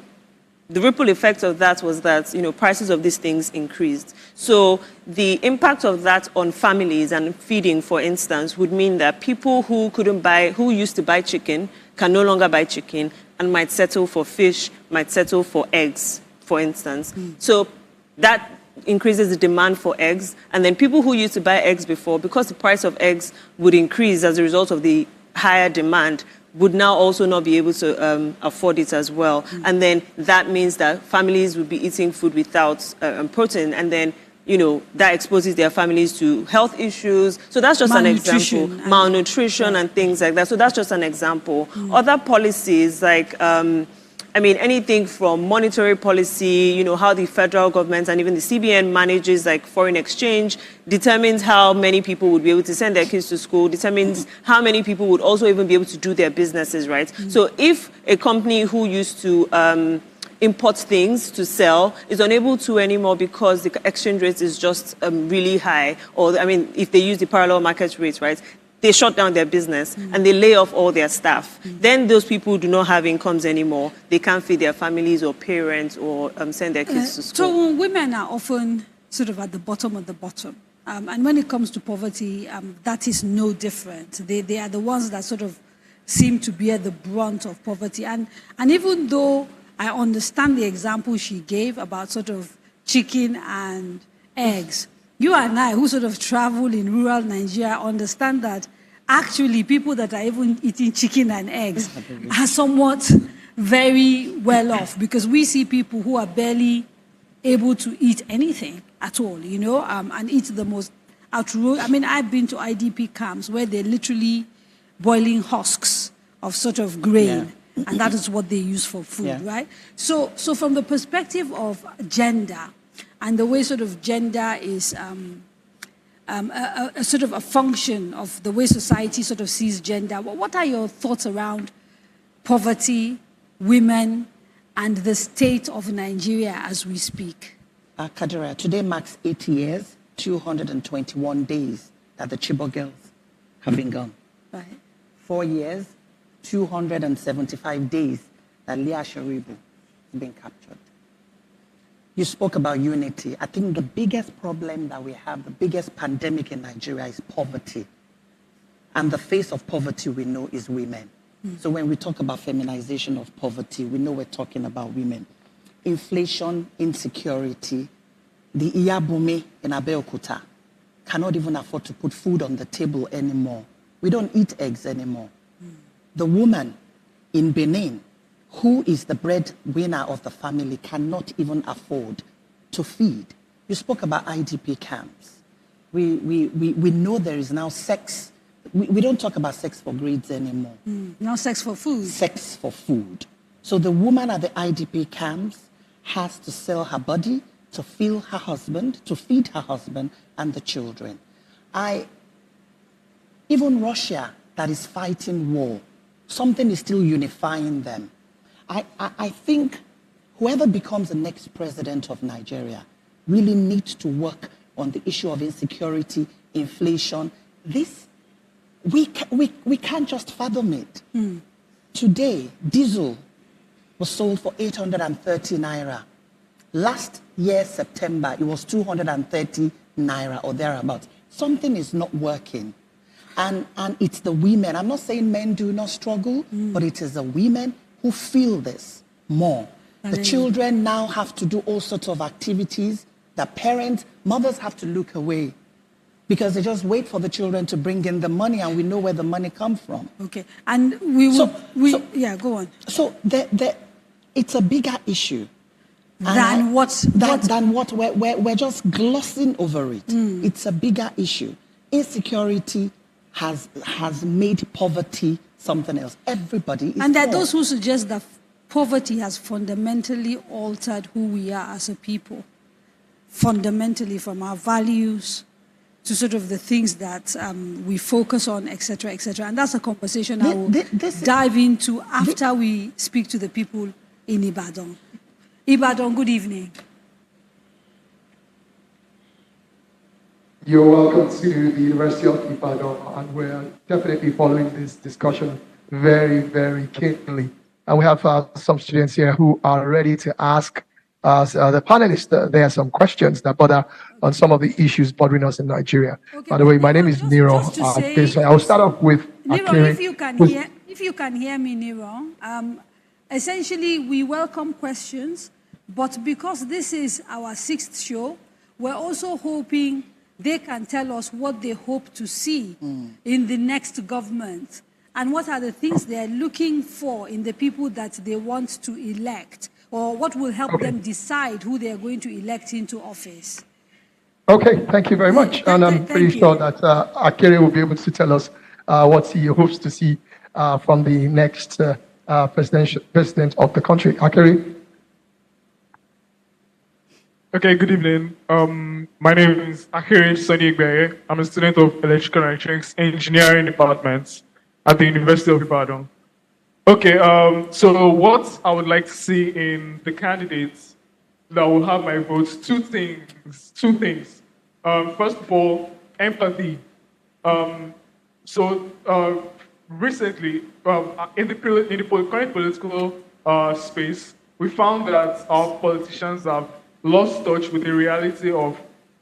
the ripple effect of that was that, you know, prices of these things increased. So the impact of that on families and feeding, for instance, would mean that people who used to buy chicken can no longer buy chicken and might settle for fish, might settle for eggs, for instance. So that increases the demand for eggs. And then people who used to buy eggs before, because the price of eggs would increase as a result of the higher demand, would now also not be able to afford it as well. And then that means that families would be eating food without protein. And then, you know, that exposes their families to health issues. So that's just an example. Malnutrition and things like that. So that's just an example. Other policies like I mean, anything from monetary policy, you know, how the federal government and even the CBN manages like foreign exchange, determines how many people would be able to send their kids to school, determines how many people would also even be able to do their businesses, right? So if a company who used to import things to sell is unable to anymore because the exchange rate is just really high, or I mean, if they use the parallel market rate, right? They shut down their business and they lay off all their staff. Then those people do not have incomes anymore. They can't feed their families or parents or send their kids to school. So women are often sort of at the bottom of the bottom. And when it comes to poverty, that is no different. They are the ones that sort of seem to bear the brunt of poverty. And even though I understand the example she gave about sort of chicken and eggs, you and I, who sort of travel in rural Nigeria, understand that actually people that are even eating chicken and eggs are somewhat very well off, because we see people who are barely able to eat anything at all, you know, and eat the most outrageous. I mean, I've been to IDP camps where they're literally boiling husks of sort of grain, and that is what they use for food, right? So from the perspective of gender, and the way sort of gender is a sort of a function of the way society sort of sees gender. What are your thoughts around poverty, women, and the state of Nigeria as we speak? Kadira, today marks 8 years, 221 days that the Chibok girls have been gone. Right. 4 years, 275 days that Leah Sharibu has been captured. You spoke about unity. I think the biggest problem that we have, the biggest pandemic in Nigeria is poverty. And the face of poverty we know is women. So when we talk about feminization of poverty, we know we're talking about women. Inflation, insecurity. The Iyabume in Abeokuta cannot even afford to put food on the table anymore. We don't eat eggs anymore. The woman in Benin, who is the breadwinner of the family, cannot even afford to feed. You spoke about IDP camps. We know there is now sex. We don't talk about sex for grades anymore. Now sex for food. Sex for food. So the woman at the IDP camps has to sell her body to feed her husband, and the children. Even Russia, that is fighting war, something is still unifying them. I think whoever becomes the next president of Nigeria really needs to work on the issue of insecurity, inflation. We can't just fathom it. Today, diesel was sold for 830 naira. Last year, September, it was 230 naira or thereabouts. Something is not working. And it's the women. I'm not saying men do not struggle, but it is the women who feel this more. The children now have to do all sorts of activities. The parents, mothers have to look away because they just wait for the children to bring in the money, and we know where the money comes from. Okay, and go on. So it's a bigger issue than what we're just glossing over it. It's a bigger issue. Insecurity has made poverty something else. Everybody is And there are poor. those who suggest that poverty has fundamentally altered who we are as a people. Fundamentally, from our values to sort of the things that we focus on, etc., etc. And that's a conversation I will dive into after we speak to the people in Ibadan. Ibadan, good evening. You're welcome to the University of Ibadan, and we're definitely following this discussion very, very keenly. And we have some students here who are ready to ask us, the panelists, there are some questions that bother on some of the issues bothering us in Nigeria. Okay, by the way, my name is Nero. I'll start off with Nero, if you can hear me, Nero. Essentially, we welcome questions, but because this is our 6th show, we're also hoping they can tell us what they hope to see in the next government and what are the things they're looking for in the people that they want to elect, or what will help them decide who they're going to elect into office. Okay, thank you very much. And I'm pretty sure that Akere will be able to tell us what he hopes to see from the next president of the country. Akere. Okay, good evening. My name is Akere Sonny Igbeye. I'm a student of Electrical and Electronics Engineering Department at the University of Ibadan. Okay, so what I would like to see in the candidates that will have my votes, two things. First of all, empathy. Recently, in the current political space, we found that our politicians have lost touch with the reality of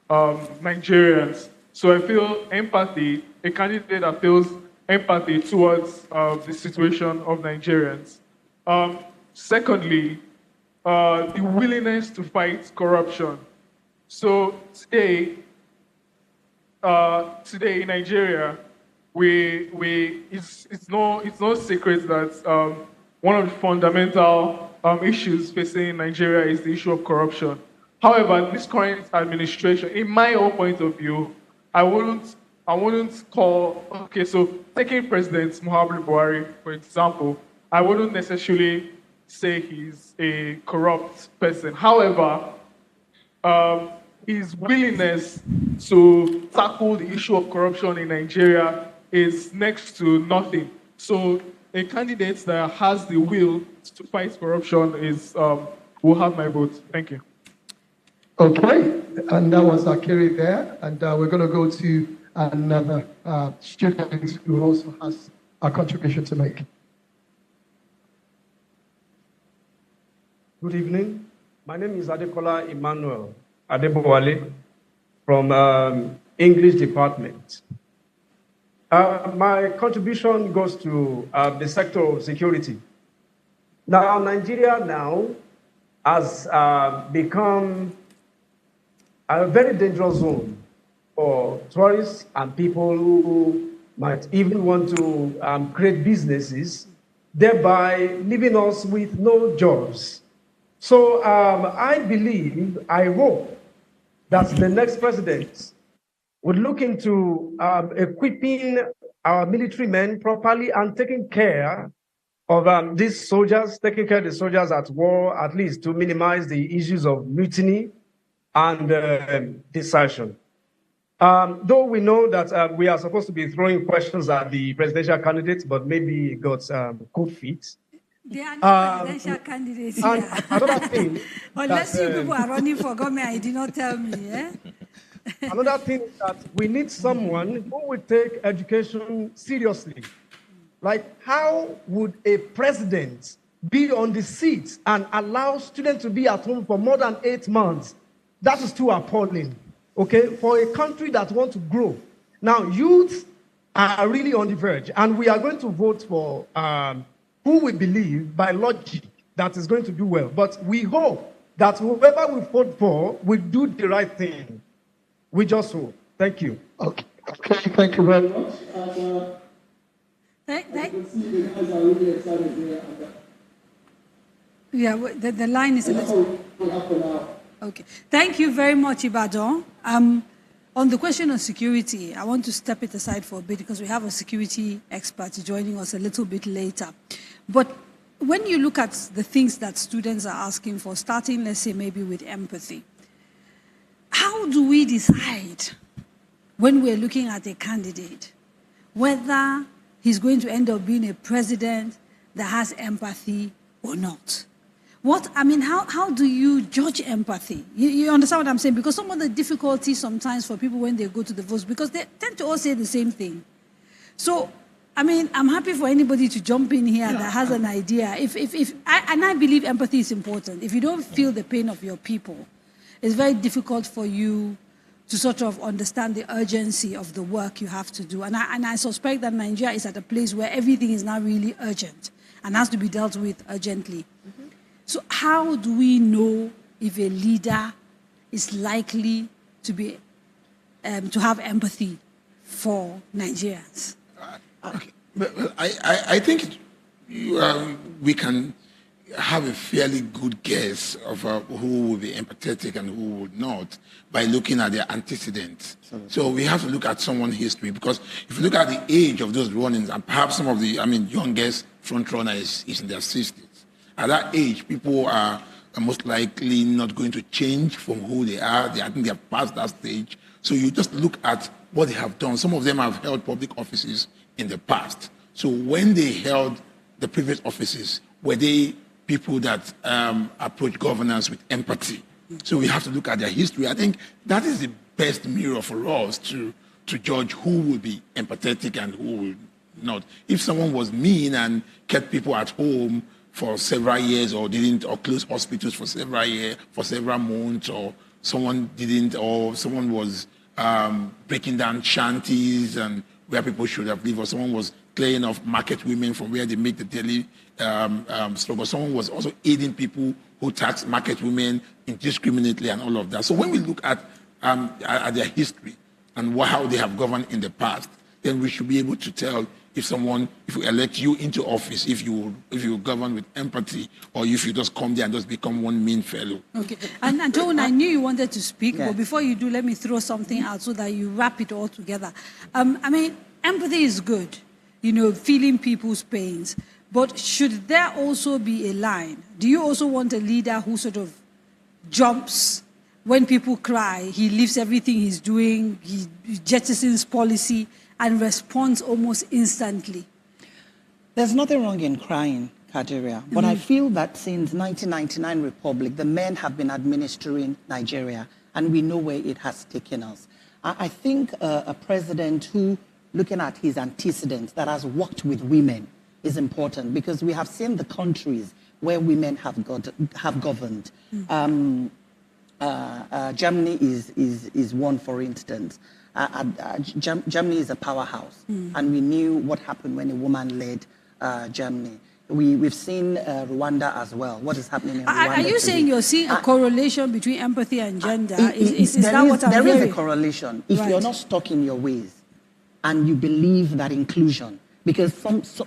Nigerians. So I feel empathy, a candidate that feels empathy towards the situation of Nigerians. Secondly, the willingness to fight corruption. So today in Nigeria, it's no secret that one of the fundamental issues facing Nigeria is the issue of corruption. However, this current administration, in my own point of view, I wouldn't call, okay, so taking President Muhammadu Buhari, for example, I wouldn't necessarily say he's a corrupt person. However, his willingness to tackle the issue of corruption in Nigeria is next to nothing. So a candidate that has the will to fight corruption will have my vote. Thank you. Okay, and that was Akere there, and we're going to go to another student who also has a contribution to make. Good evening. My name is Adekola Emmanuel Adebowale from English department. My contribution goes to the sector of security. Now, Nigeria now has become a very dangerous zone for tourists and people who might even want to create businesses, thereby leaving us with no jobs. So I hope that the next president would look into equipping our military men properly and taking care of these soldiers, taking care of the soldiers at war, at least to minimize the issues of mutiny and desertion. Though we know that we are supposed to be throwing questions at the presidential candidates, but maybe it got cold feet. They are not presidential candidates here. Another thing Unless you people are running for government, I did not tell me. Eh? Another thing is that we need someone who will take education seriously. Like, how would a president be on the seat and allow students to be at home for more than 8 months? That is too appalling, okay, for a country that wants to grow. Now, youth are really on the verge, and we are going to vote for who we believe, by logic, that is going to do well. But we hope that whoever we vote for will do the right thing. We just hope. Thank you. Okay, thank you very much. Yeah, the line is a little... Okay. Thank you very much, Ibadan. On the question of security, I want to step it aside for a bit because we have a security expert joining us a little bit later. But when you look at the things that students are asking for, starting, let's say, maybe with empathy, how do we decide when we're looking at a candidate whether he's going to end up being a president that has empathy or not? How do you judge empathy? You understand what I'm saying? Because some of the difficulties sometimes for people when they go to the votes, because they tend to all say the same thing. So, I'm happy for anybody to jump in here that has an idea. I believe empathy is important. If you don't feel the pain of your people, it's very difficult for you to sort of understand the urgency of the work you have to do. And I suspect that Nigeria is at a place where everything is now really urgent and has to be dealt with urgently. Mm-hmm. So how do we know if a leader is likely to be to have empathy for Nigerians? Okay. Well, I think we can have a fairly good guess of who will be empathetic and who would not by looking at their antecedents. So we have to look at someone's history, because if you look at the age of those run-ins, and perhaps some of the, youngest front runner is in their 60s. At that age, people are most likely not going to change from who they are. I think they have passed that stage. So you just look at what they have done. Some of them have held public offices in the past. So when they held the previous offices, were they people that approach governance with empathy? So we have to look at their history. I think that is the best mirror for us to judge who will be empathetic and who will not. If someone was mean and kept people at home for several years, or closed hospitals for several years, for several months, or someone was breaking down shanties and where people should have lived, or someone was clearing off market women from where they make the daily struggle. Someone was also aiding people who tax market women indiscriminately and all of that. So when we look at their history and how they have governed in the past, then we should be able to tell if we elect you into office, if you govern with empathy, or if you just come there and just become one mean fellow. Okay. And Joan, I knew you wanted to speak, but before you do, let me throw something out so that you wrap it all together. Empathy is good, feeling people's pains. But should there also be a line? Do you also want a leader who sort of jumps when people cry, he leaves everything he's doing, he jettisons policy, and responds almost instantly? There's nothing wrong in crying, Kaderia, but I feel that since 1999 Republic, the men have been administering Nigeria, and we know where it has taken us. I think a president who, looking at his antecedents, that has worked with women is important, because we have seen the countries where women have governed. Germany is one, for instance. Germany is a powerhouse, and we knew what happened when a woman led Germany. We've seen Rwanda as well. What is happening in Rwanda? Are you saying you're seeing a correlation between empathy and gender? Is that what I'm hearing? There is a correlation. If you're not stuck in your ways and you believe that inclusion, because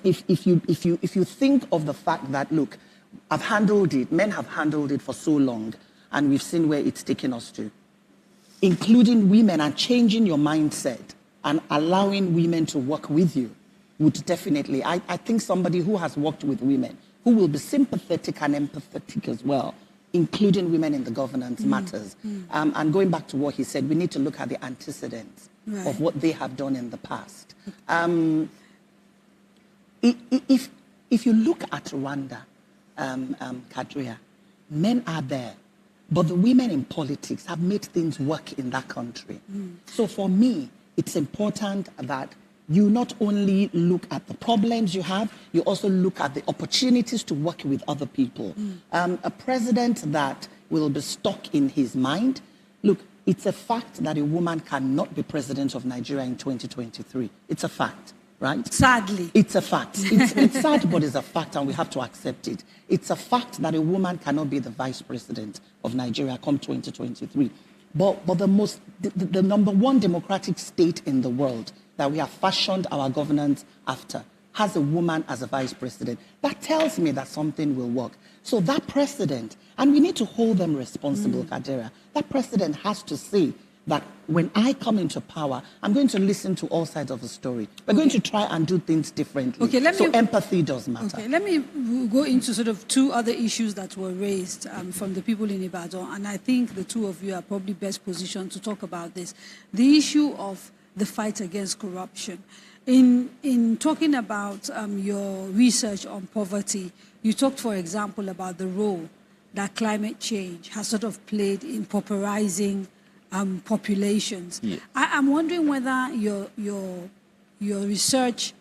if you think of the fact that, look, I've handled it, men have handled it for so long, and we've seen where it's taken us to, including women, and changing your mindset and allowing women to work with you would definitely, I think somebody who has worked with women, who will be sympathetic and empathetic as well, including women in the governance matters. And going back to what he said, we need to look at the antecedents of what they have done in the past. If you look at Rwanda, Kadria, men are there, but the women in politics have made things work in that country. So for me, it's important that you not only look at the problems you have, you also look at the opportunities to work with other people. A president that will be stuck in his mind, look, it's a fact that a woman cannot be president of Nigeria in 2023. It's a fact, right? Sadly. It's a fact. It's sad, but it's a fact, and we have to accept it. It's a fact that a woman cannot be the vice president of Nigeria come 2023. But the number one democratic state in the world that we have fashioned our governance after has a woman as a vice president. That tells me that something will work. So that president, and we need to hold them responsible, Kadera, that president has to say that when I come into power, I'm going to listen to all sides of the story. We're going to try and do things differently. So empathy does matter. Okay, let me go into sort of two other issues that were raised from the people in Ibadan, and I think the two of you are probably best positioned to talk about this. The issue of the fight against corruption. In talking about your research on poverty, you talked, for example, about the role that climate change has sort of played in pauperizing populations. Yeah. I'm wondering whether your research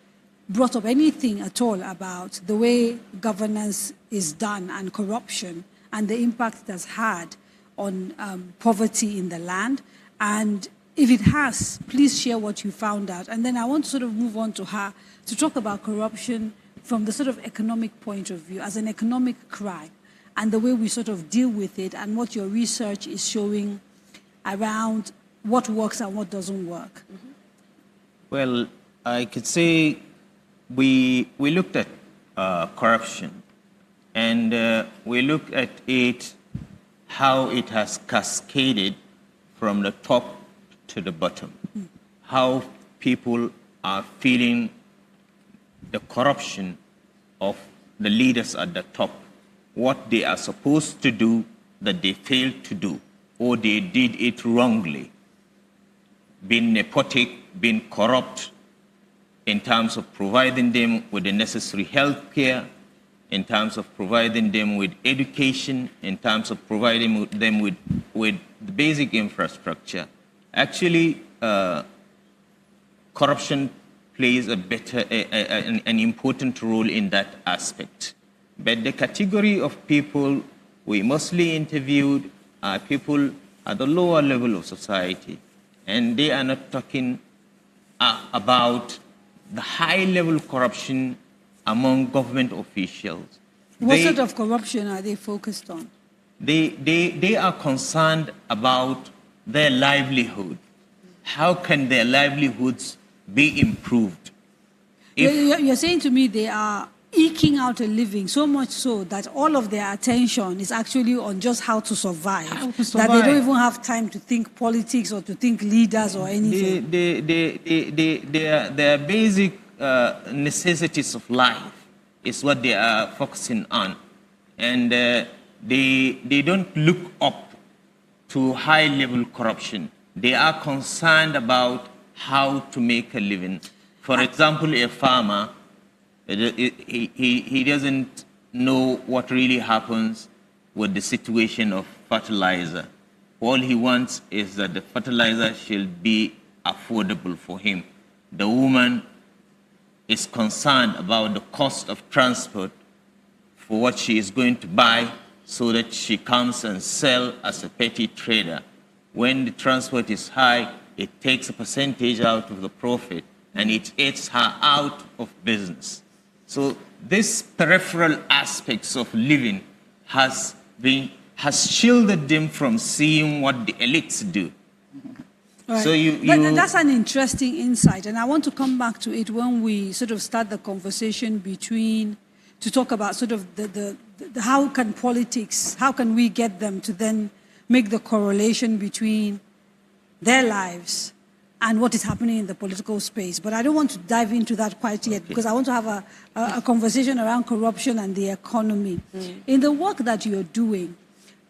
brought up anything at all about the way governance is done and corruption and the impact it has had on poverty in the land. And if it has, please share what you found out. And then I want to sort of move on to her to talk about corruption from the sort of economic point of view, as an economic crime, and the way we sort of deal with it, and what your research is showing around what works and what doesn't work. Well, I could say we looked at corruption and we look at it, how it has cascaded from the top to the bottom, how people are feeling the corruption of the leaders at the top, what they are supposed to do that they failed to do, or they did it wrongly, being nepotic, being corrupt in terms of providing them with the necessary health care, in terms of providing them with education, in terms of providing them with the basic infrastructure. Actually, corruption plays an important role in that aspect. But the category of people we mostly interviewed are people at the lower level of society, and they are not talking about the high-level corruption among government officials. What sort of corruption are they focused on? They are concerned about their livelihood. How can their livelihoods be improved? You're saying to me they are eking out a living, so much so that all of their attention is actually on just how to survive. That they don't even have time to think politics or to think leaders or anything. Their basic necessities of life is what they are focusing on. And they don't look up to high-level corruption. They are concerned about how to make a living. For example, a farmer, he doesn't know what really happens with the situation of fertilizer. All he wants is that the fertilizer should be affordable for him. The woman is concerned about the cost of transport for what she is going to buy so that she comes and sell as a petty trader. When the transport is high, it takes a percentage out of the profit and it eats her out of business. So this peripheral aspects of living has shielded them from seeing what the elites do. Right. So that's an interesting insight, and I want to come back to it when we sort of start the conversation to talk about sort of the how can politics, how can we get them to then make the correlation between their lives and what is happening in the political space. But I don't want to dive into that quite yet because I want to have a conversation around corruption and the economy. In the work that you're doing,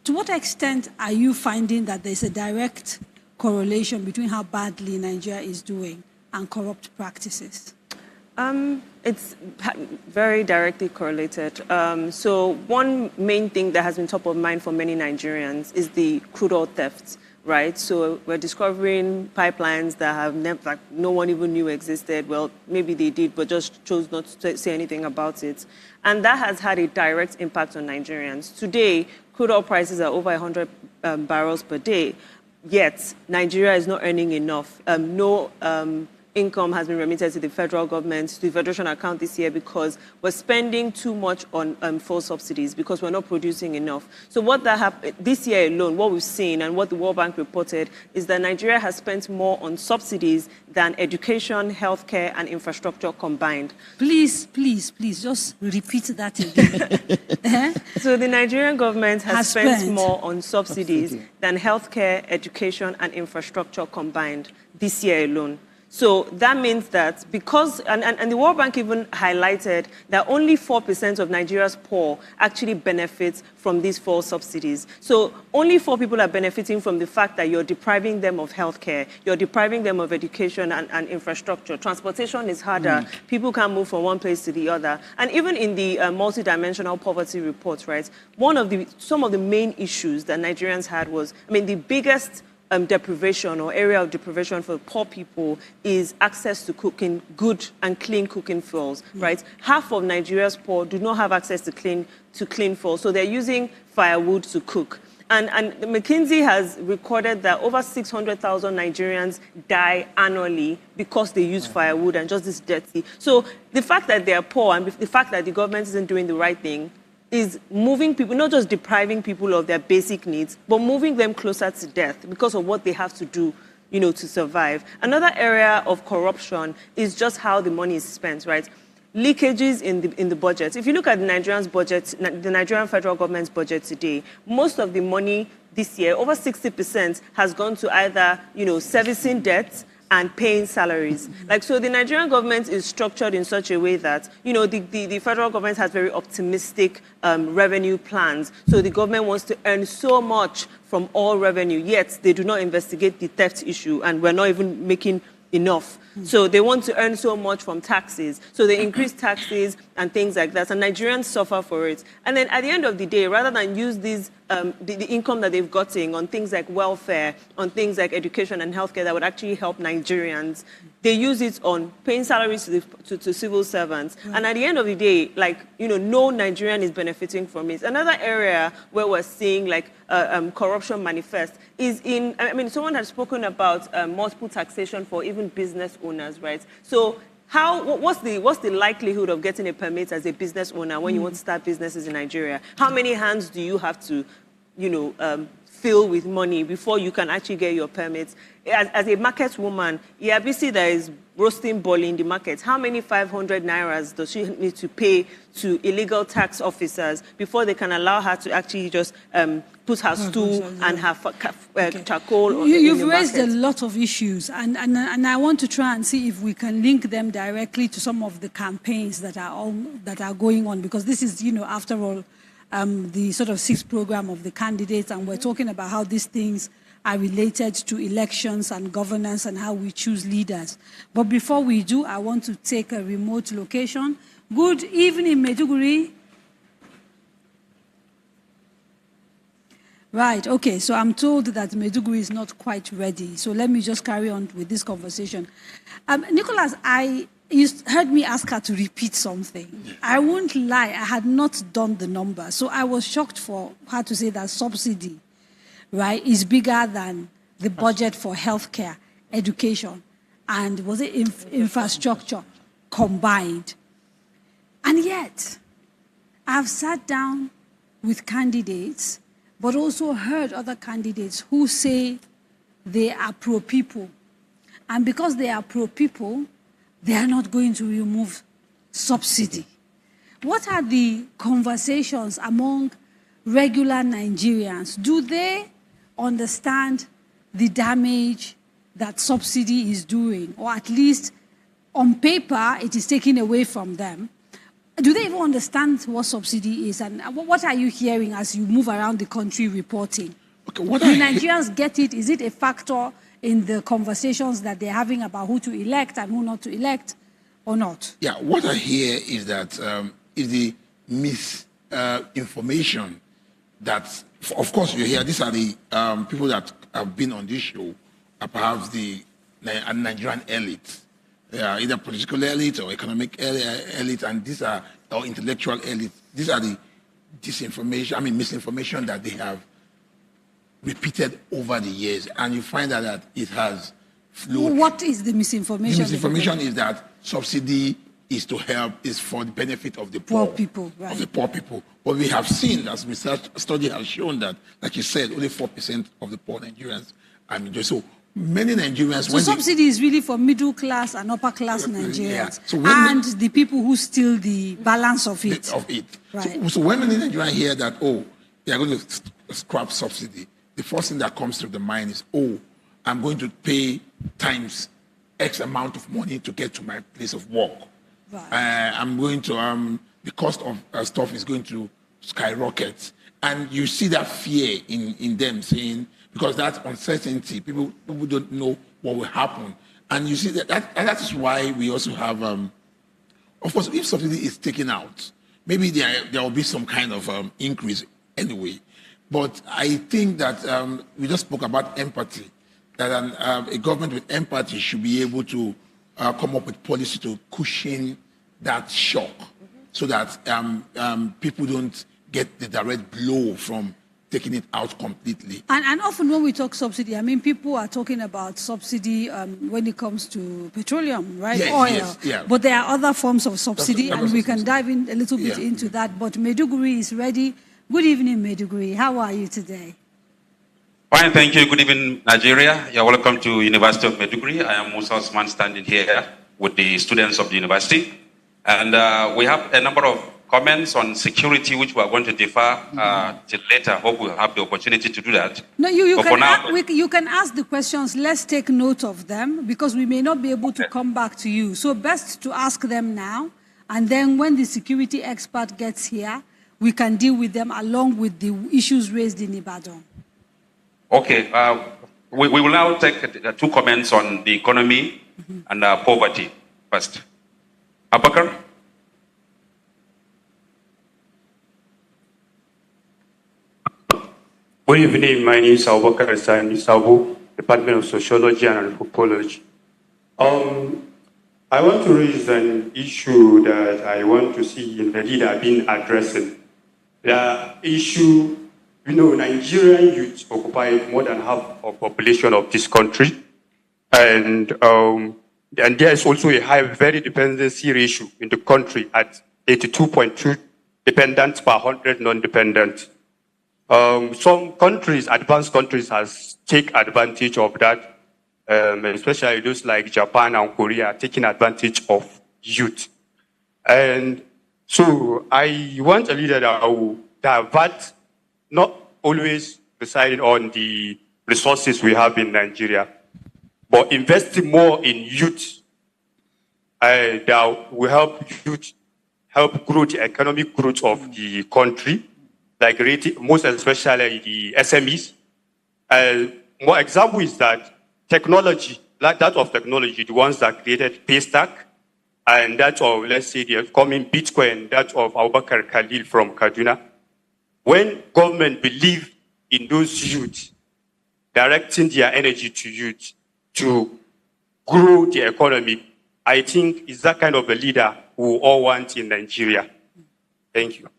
to what extent are you finding that there's a direct correlation between how badly Nigeria is doing and corrupt practices? It's very directly correlated. So one main thing that has been top of mind for many Nigerians is the crude oil theft, right? So we're discovering pipelines that have never, like, no one even knew existed. Well, maybe they did, but just chose not to say anything about it. And that has had a direct impact on Nigerians. Today, crude oil prices are over 100 barrels per day. Yet, Nigeria is not earning enough. No income has been remitted to the federal government, to the federation account this year because we're spending too much on fuel subsidies because we're not producing enough. So what that happened this year alone, what we've seen and what the World Bank reported is that Nigeria has spent more on subsidies than education, healthcare, and infrastructure combined. Please, just repeat that again. So the Nigerian government has spent more on subsidies than healthcare, education, and infrastructure combined this year alone. So that means that because, and the World Bank even highlighted that only 4% of Nigeria's poor actually benefits from these fuel subsidies. So only 4 people are benefiting from the fact that you're depriving them of healthcare, you're depriving them of education and infrastructure. Transportation is harder. People can't move from one place to the other. And even in the multidimensional poverty report, right, some of the main issues that Nigerians had was, the biggest deprivation or area of deprivation for poor people is access to cooking, good and clean cooking fuels, right? Half of Nigeria's poor do not have access to clean fuels, so they're using firewood to cook. And McKinsey has recorded that over 600,000 Nigerians die annually because they use firewood and just this dirty. So the fact that they're poor and the fact that the government isn't doing the right thing is moving people, not just depriving people of their basic needs, but moving them closer to death because of what they have to do, to survive. Another area of corruption is just how the money is spent, right? leakages in the budget. If you look at the Nigerian federal government's budget today, most of the money this year, over 60%, has gone to either, servicing debts and paying salaries. So the Nigerian government is structured in such a way that, the federal government has very optimistic revenue plans. So the government wants to earn so much from all revenue, yet they do not investigate the theft issue, and we're not even making enough. So they want to earn so much from taxes. So they increase taxes and things like that. And Nigerians suffer for it. And then at the end of the day, rather than use these, the income that they've gotten on things like welfare, on things like education and healthcare that would actually help Nigerians, they use it on paying salaries to civil servants. And at the end of the day, no Nigerian is benefiting from it. Another area where we're seeing corruption manifest is in, someone has spoken about multiple taxation for even business owners, right? So what's the likelihood of getting a permit as a business owner when you want to start businesses in Nigeria? How many hands do you have to, fill with money before you can actually get your permits? As a market woman, Iyabisi that is roasting ball in the market, how many 500 nairas does she need to pay to illegal tax officers before they can allow her to actually just put her stool and her charcoal? You've raised a lot of issues, and I want to try and see if we can link them directly to some of the campaigns that are going on, because this is, after all, the sort of sixth program of the candidates, and we're talking about how these things are related to elections and governance and how we choose leaders. But before we do, I want to take a remote location. Good evening, Maiduguri. Right, okay, so I'm told that Maiduguri is not quite ready. So let me just carry on with this conversation. Nicholas, you heard me ask her to repeat something. I won't lie, I had not done the number. So I was shocked for her to say that subsidy, right, is bigger than the budget for healthcare, education, and was it infrastructure combined. And yet, I've sat down with candidates, but also heard other candidates who say they are pro-people. And because they are pro-people, they are not going to remove subsidy. What are the conversations among regular Nigerians? Do they understand the damage that subsidy is doing, or at least on paper it is taken away from them? Do they even understand what subsidy is? And what are you hearing as you move around the country reporting? Okay, do Nigerians get it? Is it a factor in the conversations that they're having about who to elect and who not to elect, or not? Yeah, what I hear is that is the misinformation that, of course, you hear, these are the people that have been on this show, perhaps the Nigerian elite, either political elite or economic elite, and these are or intellectual elite. These are the misinformation that they have repeated over the years, and you find that it has flowed. What is the misinformation? The misinformation is that subsidy is to help, is for the benefit of the poor people, right? Of the poor people. But we have seen, as research study has shown, that, like you said, only 4% of the poor Nigerians are enjoying. So many Nigerians. So subsidy is really for middle class and upper class Nigerians, yeah. And the people who steal the balance of it. Right. So when many Nigerians hear that, they are going to scrap subsidy, the first thing that comes to the mind is, I'm going to pay times X amount of money to get to my place of work. Right. I'm going to, the cost of stuff is going to skyrocket. And you see that fear in them saying, because that uncertainty, people don't know what will happen. And you see that is why we also have, of course, if subsidy is taken out, maybe there will be some kind of increase anyway. But I think that we just spoke about empathy, that a government with empathy should be able to come up with policy to cushion that shock, so that people don't get the direct blow from taking it out completely. And often when we talk subsidy, people are talking about subsidy when it comes to petroleum, right? Yes, oil. Yes, yeah. But there are other forms of subsidy, and we can dive in a little bit into that. But Maiduguri is ready. Good evening, Maiduguri. How are you today? Fine, thank you. Good evening, Nigeria. You're welcome to University of Maiduguri. I am Musa Osman, standing here with the students of the university. And we have a number of comments on security, which we are going to defer till later. Hope we'll have the opportunity to do that. No, you But for now, you can ask the questions. Let's take note of them because we may not be able to come back to you. So best to ask them now. And then when the security expert gets here, we can deal with them along with the issues raised in Ibadan. okay, we will now take two comments on the economy and poverty first. Abakar? Good evening, my name is Abubakar Sani Sabu, Department of Sociology and Anthropology. I want to raise an issue that I want to see in the leader being addressing. The issue, Nigerian youth occupy more than half of the population of this country. And there is also a high very dependency ratio in the country at 82.2 dependents per 100 non-dependent. Some countries, advanced countries, has take advantage of that, especially those like Japan and Korea, taking advantage of youth. And so I want a leader that will divert, not always deciding on the resources we have in Nigeria, but investing more in youth that will help grow the economic growth of the country, like most especially the SMEs. More example is that technology, like that of technology, the ones that created Paystack, and that of, let's say, the upcoming Bitcoin, that of Abubakar Khalil from Kaduna. When government believe in those youth, directing their energy to youth to grow the economy, I think is that kind of a leader we all want in Nigeria. Thank you.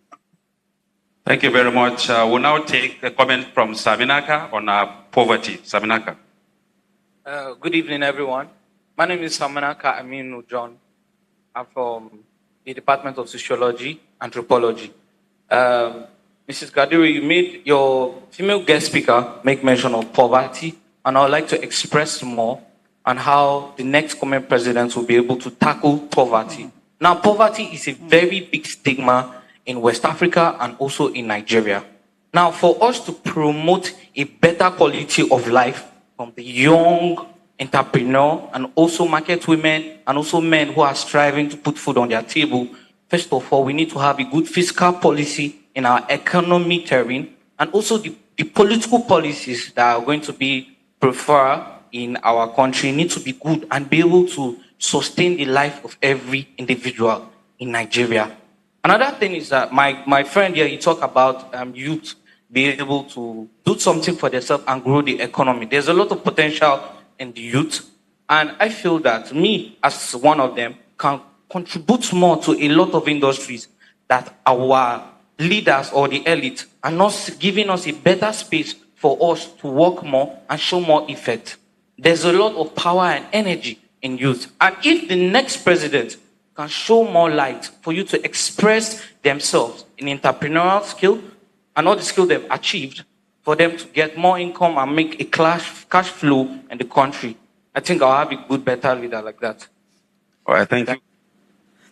Thank you very much. We'll now take a comment from Saminaka on poverty. Saminaka. Good evening, everyone. My name is Saminaka Aminu John. I'm from the Department of Sociology, Anthropology. Mrs. Gadiri, you made your female guest speaker make mention of poverty, and I would like to express more on how the next coming president will be able to tackle poverty. Now, poverty is a very big stigma in West Africa and also in Nigeria. Now, for us to promote a better quality of life from the young entrepreneur and also market women and also men who are striving to put food on their table, first of all, we need to have a good fiscal policy in our economy terrain, and also the political policies that are going to be preferred in our country need to be good and be able to sustain the life of every individual in Nigeria. Another thing is that my friend here, he talked about youth being able to do something for themselves and grow the economy. There's a lot of potential in the youth, and I feel that me, as one of them, can contribute more to a lot of industries that our leaders or the elite are not giving us a better space for us to work more and show more effect. There's a lot of power and energy in youth. And if the next president can show more light for you to express themselves in entrepreneurial skill and all the skill they've achieved for them to get more income and make a cash flow in the country, I think I'll have a good, better leader like that. All right, thank you.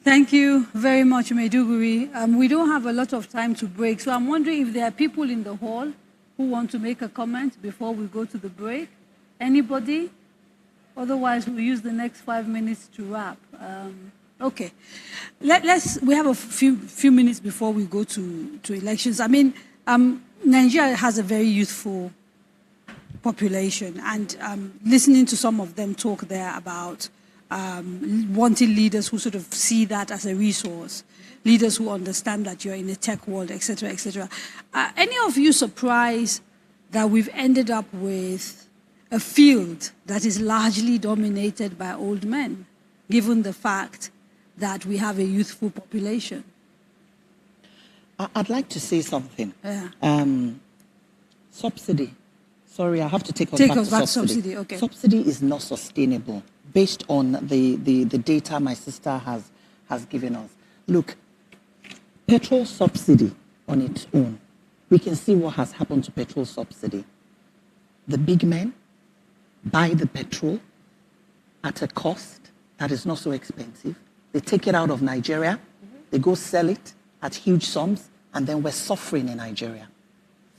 Thank you very much, Maiduguri. We don't have a lot of time to break, so I'm wondering if there are people in the hall who want to make a comment before we go to the break. Anybody? Otherwise, we'll use the next 5 minutes to wrap. Okay. We have a few minutes before we go to elections. I mean, Nigeria has a very youthful population, and listening to some of them talk there about wanting leaders who sort of see that as a resource, leaders who understand that you're in a tech world, et cetera, et cetera. Any of you surprised that we've ended up with a field that is largely dominated by old men, given the fact that we have a youthful population? I'd like to say something. Yeah. Subsidy. Sorry, I have to take us back to subsidy. Okay. Subsidy is not sustainable based on the data my sister has given us. Look, petrol subsidy on its own, we can see what has happened to petrol subsidy. The big men buy the petrol at a cost that is not so expensive. They take it out of Nigeria, they go sell it at huge sums, and then we're suffering in Nigeria.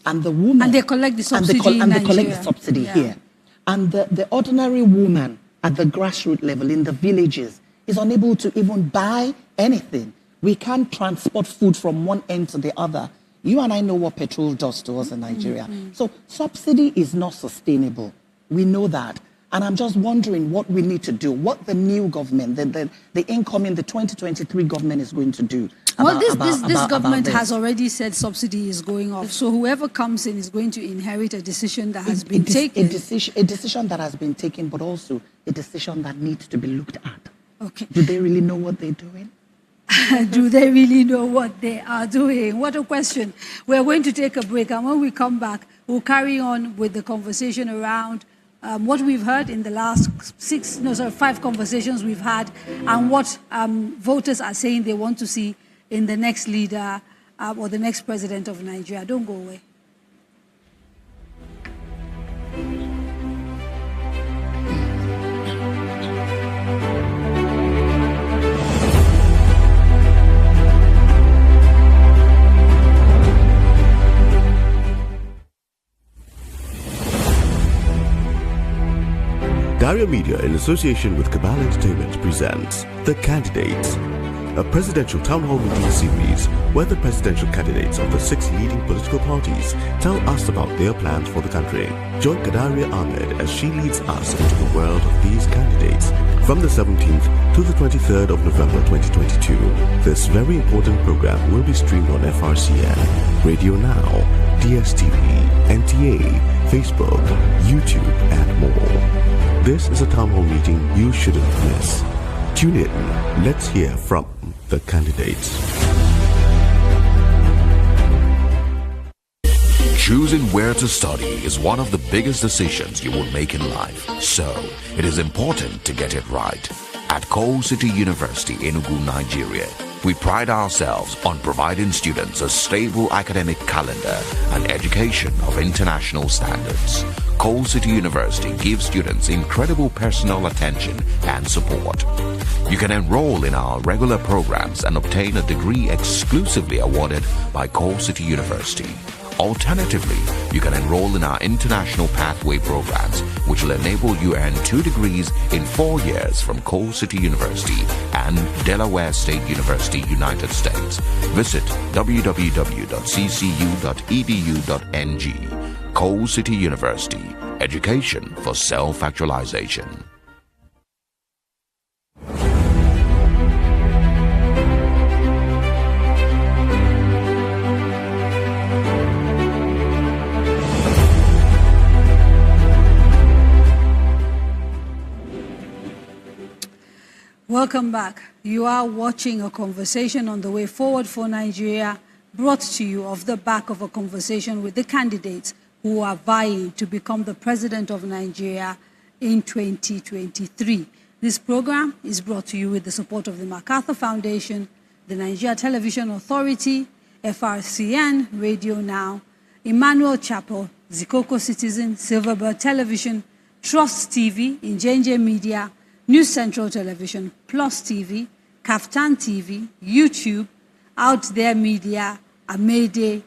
And the woman... And they collect the subsidy and they collect the subsidy here. And the ordinary woman at the grassroots level in the villages is unable to even buy anything. We can't transport food from one end to the other. You and I know what petrol does to us in Nigeria. So subsidy is not sustainable. We know that. And I'm just wondering what we need to do, what the new government, the incoming, the 2023 government is going to do. Well, this government has already said subsidy is going off. So whoever comes in is going to inherit a decision that has been taken. A decision that has been taken, but also a decision that needs to be looked at. Okay. Do they really know what they're doing? Do they really know what they are doing? What a question. We're going to take a break, and when we come back, we'll carry on with the conversation around what we've heard in the last 5 conversations we've had, and what voters are saying they want to see in the next leader or the next president of Nigeria. Don't go away. Daria Media, in association with Cabal Entertainment, presents The Candidates, a presidential town hall meeting series where the presidential candidates of the 6 leading political parties tell us about their plans for the country. Join Kadaria Ahmed as she leads us into the world of these candidates from the 17th to the 23rd of November 2022. This very important program will be streamed on FRCN, Radio Now, DSTV, NTA, Facebook, YouTube, and more. This is a town hall meeting you shouldn't miss. Tune in. Let's hear from the candidates. Choosing where to study is one of the biggest decisions you will make in life. So, it is important to get it right. At Coal City University, Enugu, Nigeria, we pride ourselves on providing students a stable academic calendar and education of international standards. Coal City University gives students incredible personal attention and support. You can enroll in our regular programs and obtain a degree exclusively awarded by Coal City University. Alternatively, you can enroll in our international pathway programs, which will enable you earn 2 degrees in 4 years from Coal City University and Delaware State University, United States. Visit www.ccu.edu.ng. Coal City University, education for self-actualization. Welcome back. You are watching a conversation on the way forward for Nigeria, brought to you off the back of a conversation with the candidates who are vying to become the president of Nigeria in 2023. This program is brought to you with the support of the MacArthur Foundation, the Nigeria Television Authority, FRCN, Radio Now, Emmanuel Chapel, Zikoko Citizen, Silverbird Television, Trust TV, Injenje Media, News Central Television, Plus TV, Kaftan TV, YouTube, Out There Media, Amede,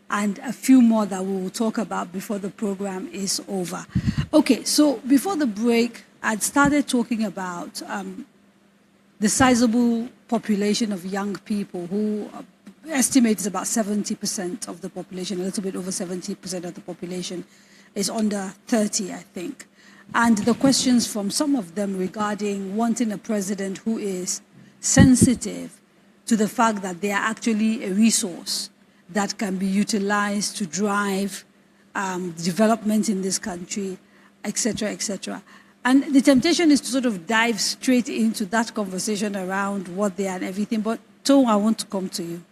and a few more that we will talk about before the program is over. Okay, so before the break, I'd started talking about the sizable population of young people who estimates about 70% of the population, a little bit over 70% of the population is under 30, I think. And the questions from some of them regarding wanting a president who is sensitive to the fact that they are actually a resource that can be utilized to drive development in this country, etc., etc. And the temptation is to sort of dive straight into that conversation around what they are and everything. But Tom, I want to come to you.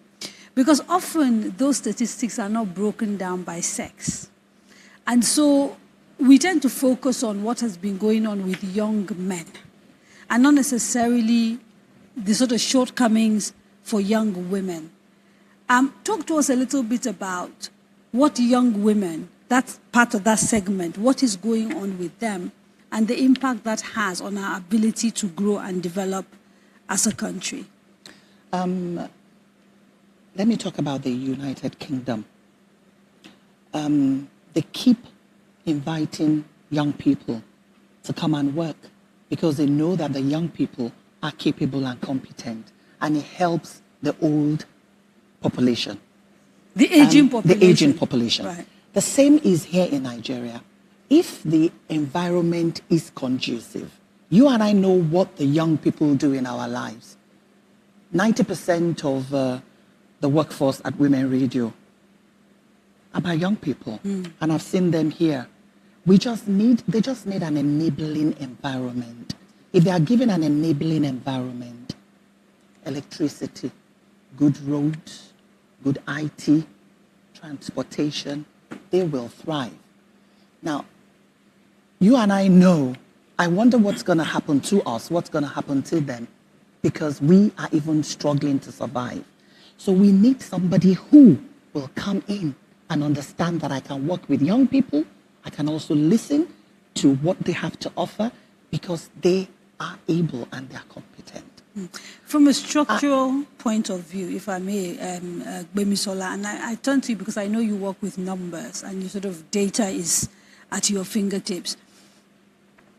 Because often those statistics are not broken down by sex. And so we tend to focus on what has been going on with young men and not necessarily the sort of shortcomings for young women. Talk to us a little bit about what young women, that's part of that segment, what is going on with them and the impact that has on our ability to grow and develop as a country? Let me talk about the United Kingdom. They keep inviting young people to come and work because they know that the young people are capable and competent, and it helps the old population. The aging population. The aging population. Right. The same is here in Nigeria. If the environment is conducive, you and I know what the young people do in our lives. 90% of the workforce at Women Radio are by young people, and I've seen them here. They just need an enabling environment. If they are given an enabling environment, electricity, good roads, good IT, transportation, they will thrive. Now, you and I know, I wonder what's going to happen to us, what's going to happen to them, because we are even struggling to survive. So we need somebody who will come in and understand that I can work with young people. I can also listen to what they have to offer because they are able and they are competent. From a structural point of view, if I may, Gbemisola, and I turn to you because I know you work with numbers and you sort of data is at your fingertips.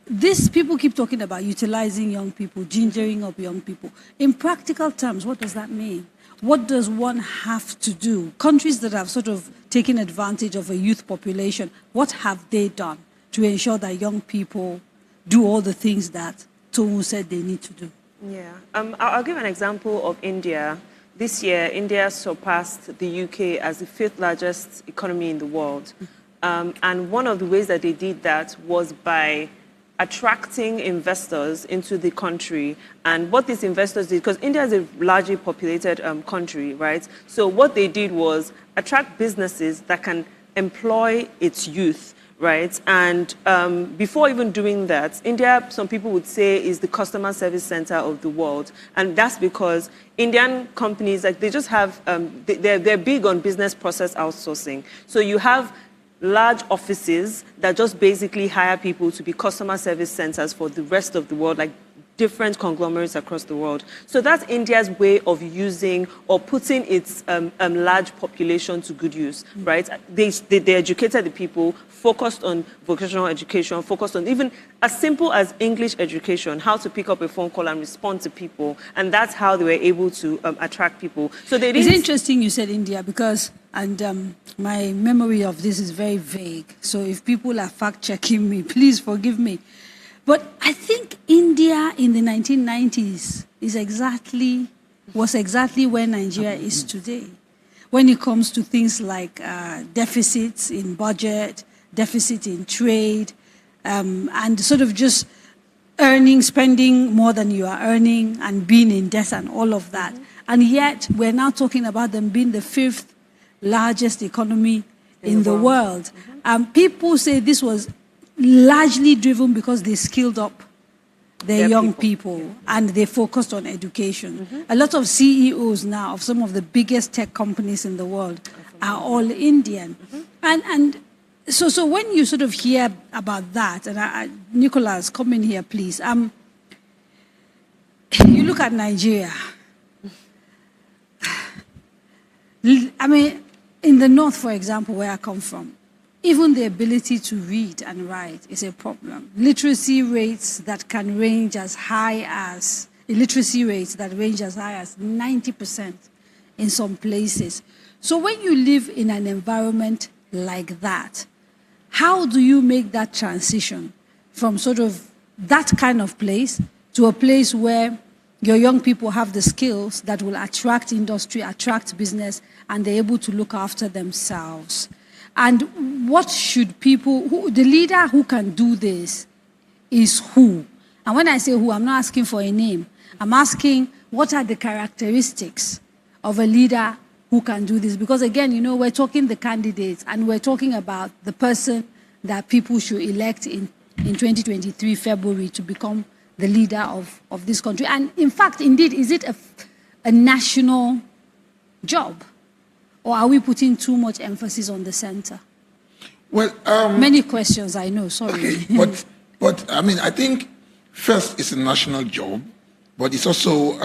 This people keep talking about utilizing young people, gingering up young people. In practical terms, what does that mean? What does one have to do? Countries that have sort of taken advantage of a youth population, what have they done to ensure that young people do all the things that Tomu said they need to do? Yeah, I'll give an example of India. This year, India surpassed the UK as the 5th largest economy in the world. And one of the ways that they did that was by attracting investors into the country. And what these investors did, because India is a largely populated country, right? So what they did was attract businesses that can employ its youth, right? And before even doing that, India, some people would say, is the customer service center of the world. And that's because Indian companies, like they just have, they're big on business process outsourcing. So you have large offices that just basically hire people to be customer service centers for the rest of the world, like different conglomerates across the world. So that's India's way of using or putting its large population to good use, right? They educated the people, focused on vocational education, focused on even as simple as English education, how to pick up a phone call and respond to people. And that's how they were able to attract people. So they didn't... It's interesting you said India because, and my memory of this is very vague. So if people are fact-checking me, please forgive me. But I think India in the 1990s was exactly where Nigeria is today. When it comes to things like deficits in budget, deficit in trade, and sort of just spending more than you are earning and being in debt and all of that. And yet we're now talking about them being the 5th largest economy in the world. People say this was largely driven because they skilled up their young people and they focused on education. A lot of CEOs now of some of the biggest tech companies in the world are all Indian. And so when you sort of hear about that, and Nicholas, come in here, please. You look at Nigeria. I mean, in the north, for example, where I come from, even the ability to read and write is a problem. Literacy rates that can range as high as 90% in some places. So when you live in an environment like that, how do you make that transition from sort of that kind of place to a place where your young people have the skills that will attract industry, attract business, and they're able to look after themselves? And what should people, the leader who can do this is who? And when I say who, I'm not asking for a name. I'm asking what are the characteristics of a leader who can do this? Because again, you know, we're talking the candidates and we're talking about the person that people should elect in 2023 February to become the leader of this country. And in fact, indeed, is it a national job? Or are we putting too much emphasis on the center? Well, many questions, I know, sorry. Okay, but I mean, I think first it's a national job. But it's also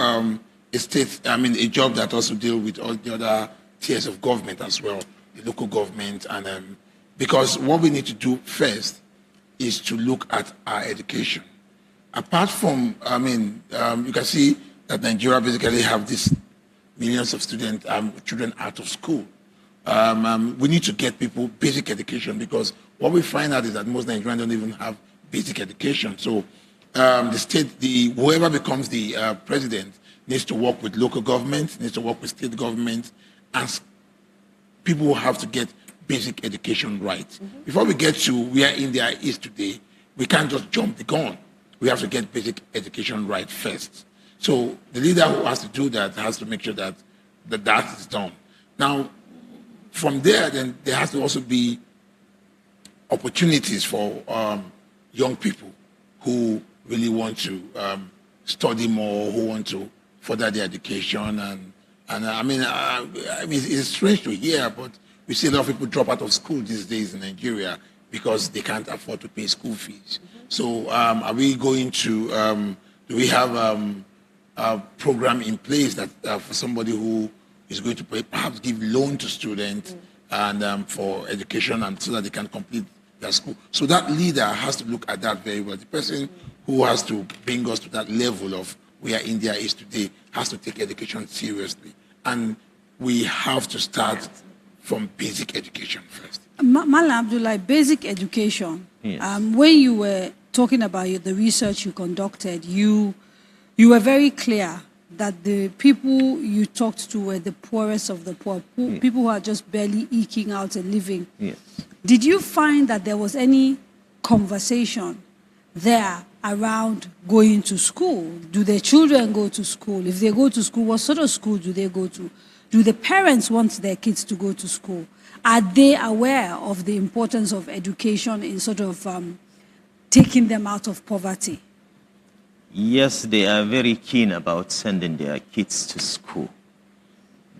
a state, a job that also deals with all the other tiers of government as well, the local government, and because what we need to do first is to look at our education. Apart from, you can see that Nigeria basically have these millions of students, children out of school. We need to get people basic education, because what we find out is that most Nigerians don't even have basic education. So the state, whoever becomes the president needs to work with local government, needs to work with state government, and people will have to get basic education right. Mm-hmm. Before we get to where India is today, we can't just jump the gun. We have to get basic education right first. So the leader who has to do that has to make sure that that is done. Now, from there, then there has to also be opportunities for young people who really want to study more, who want to further their education. And it's strange to hear, but we see a lot of people drop out of school these days in Nigeria because they can't afford to pay school fees. Mm-hmm. So are we going to, do we have a program in place that for somebody who is going to perhaps give loan to students and for education, and so that they can complete their school? So that leader has to look at that very well. The person who has to bring us to that level of where India is today has to take education seriously. And we have to start from basic education first. Malam Abdullah, basic education. Yes. When you were talking about the research you conducted, you were very clear that the people you talked to were the poorest of the poor, people who are just barely eking out a living. Yes. Did you find that there was any conversation there around going to school? Do their children go to school? If they go to school, what sort of school do they go to? Do the parents want their kids to go to school? Are they aware of the importance of education in sort of taking them out of poverty? Yes, they are very keen about sending their kids to school.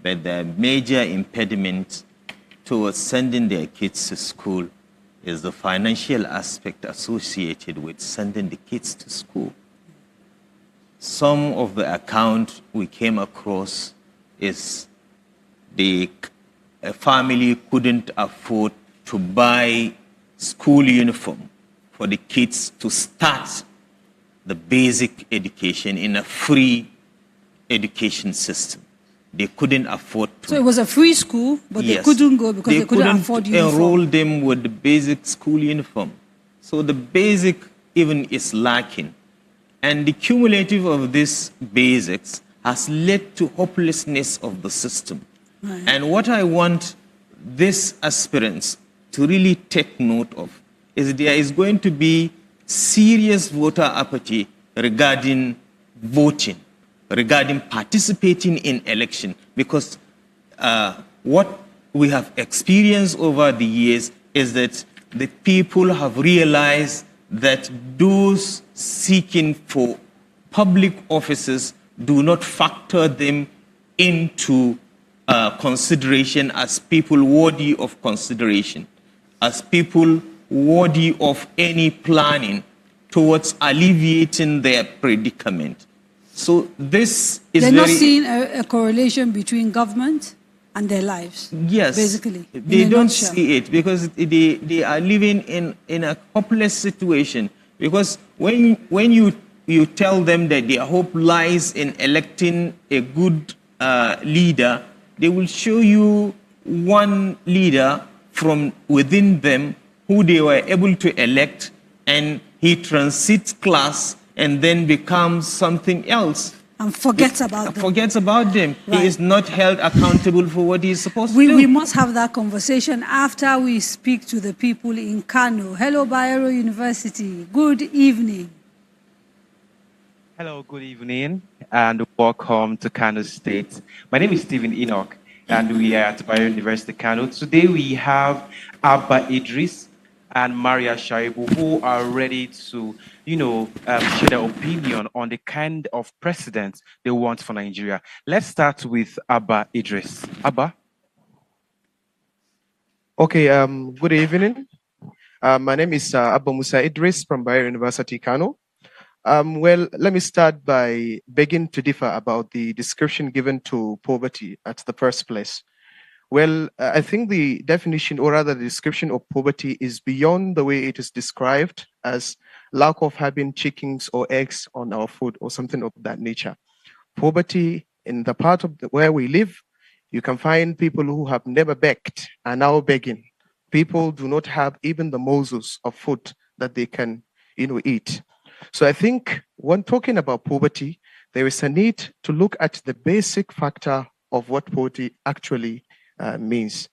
But the major impediment towards sending their kids to school is the financial aspect associated with sending the kids to school. Some of the account we came across is a family couldn't afford to buy school uniform for the kids to start the basic education in a free education system. They couldn't afford to. So it was a free school, but yes, they couldn't go because they couldn't afford uniform. Enroll them with the basic school uniform. So the basic even is lacking. And the cumulative of these basics has led to hopelessness of the system. Right. And what I want these aspirants to really take note of is there is going to be serious voter apathy regarding voting, regarding participating in election, because what we have experienced over the years is that the people have realized that those seeking for public offices do not factor them into consideration as people worthy of consideration, as people worthy of any planning towards alleviating their predicament. So this is They're not seeing a correlation between government and their lives. Yes. Basically. They don't see it because they are living in a hopeless situation. Because when you tell them that their hope lies in electing a good leader, they will show you one leader from within them who they were able to elect, and he transits class and then becomes something else. And forgets about them. Forgets about them. Right. He is not held accountable for what he is supposed to do. We must have that conversation after we speak to the people in Kano. Hello, Bayero University. Good evening. Hello, good evening, and welcome to Kano State. My name is Stephen Enoch, and we are at Bayero University, Kano. Today we have Abba Idris and Maria Shaibu, who are ready to, share their opinion on the kind of president they want for Nigeria. Let's start with Abba Idris. Abba? Okay, good evening. My name is Abba Musa Idris from Bayero University, Kano. Well, let me start by begging to differ about the description given to poverty at the first place. Well, I think the definition, or rather the description of poverty, is beyond the way it is described as lack of having chickens or eggs on our food or something of that nature. Poverty in the part of where we live, you can find people who have never begged are now begging. People do not have even the morsels of food that they can, eat. So I think when talking about poverty, there is a need to look at the basic factor of what poverty actually means.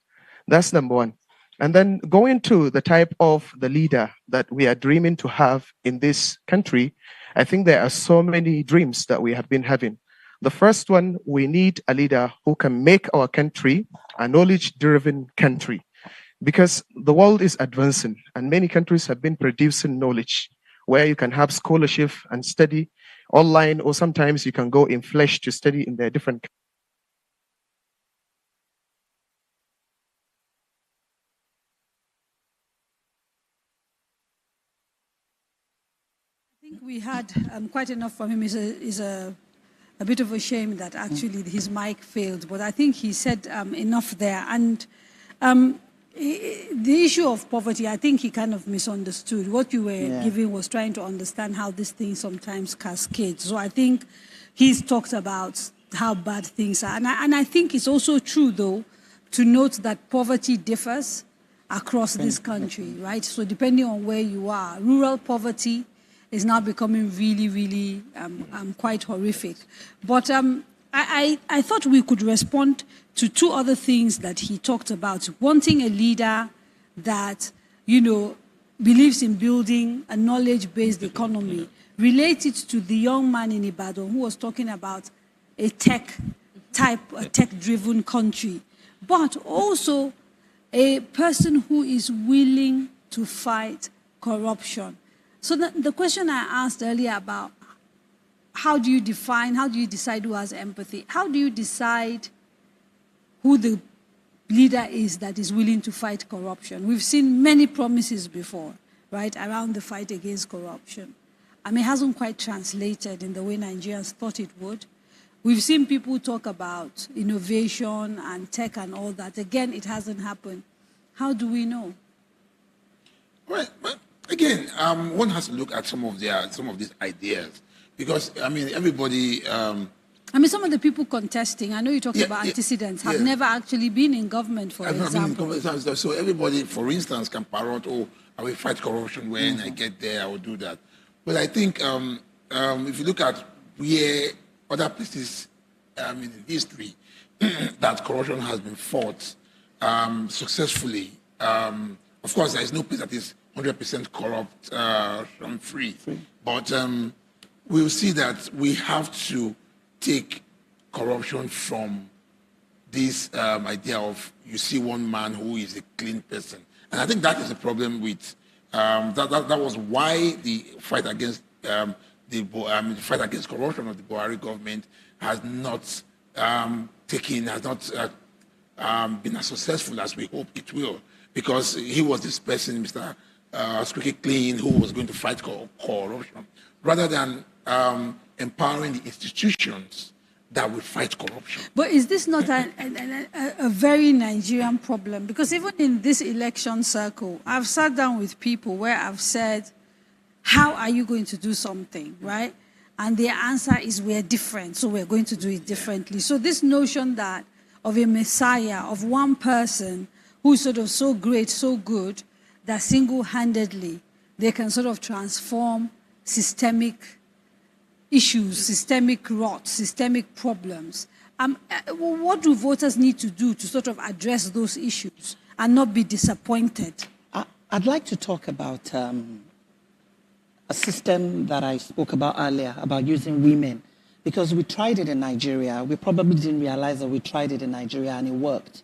That's number one. And then going to the type of the leader that we are dreaming to have in this country, I think there are so many dreams that we have been having. The first one, we need a leader who can make our country a knowledge-driven country, because the world is advancing and many countries have been producing knowledge where you can have scholarship and study online, or sometimes you can go in flesh to study in their different. I think we had quite enough from him. Is a bit of a shame that actually his mic failed, but I think he said enough there. And the issue of poverty, I think he kind of misunderstood. What you were giving was trying to understand how this thing sometimes cascades. So I think he's talked about how bad things are. And I think it's also true, though, to note that poverty differs across this country, right? So depending on where you are, rural poverty is now becoming really, really quite horrific. But I thought we could respond to two other things that he talked about. Wanting a leader that, believes in building a knowledge-based economy, related to the young man in Ibadan who was talking about a tech-driven country, but also a person who is willing to fight corruption. So the question I asked earlier about how do you decide who has empathy? How do you decide who the leader is that is willing to fight corruption? We've seen many promises before, right, around the fight against corruption. I mean, it hasn't quite translated in the way Nigerians thought it would. We've seen people talk about innovation and tech and all that. Again, it hasn't happened. How do we know? Well, again, one has to look at some of these ideas, because everybody. Some of the people contesting, I know you talked about antecedents, have never actually been in government, for example. So everybody, for instance, can parrot, I will fight corruption when I get there, I will do that. But I think if you look at where other places in history that corruption has been fought successfully, of course, there is no place that is 100% corrupt from free. But we'll see that we have to take corruption from this idea of you see one man who is a clean person. And I think that is the problem with, that was why the fight against fight against corruption of the Buhari government has not been as successful as we hope it will, because he was this person, Mr. Squeaky Clean, who was going to fight corruption, rather than empowering the institutions that will fight corruption. But is this not a very Nigerian problem? Because even in this election circle, I've sat down with people where I've said, how are you going to do something, right? And their answer is, we're different, so we're going to do it differently. So this notion that of a messiah, of one person who's sort of so great, so good, that single-handedly they can sort of transform systemic issues, systemic rot, systemic problems. What do voters need to do to sort of address those issues and not be disappointed? I'd like to talk about a system that I spoke about earlier, about using women, because we tried it in Nigeria. We probably didn't realize that we tried it in Nigeria and it worked.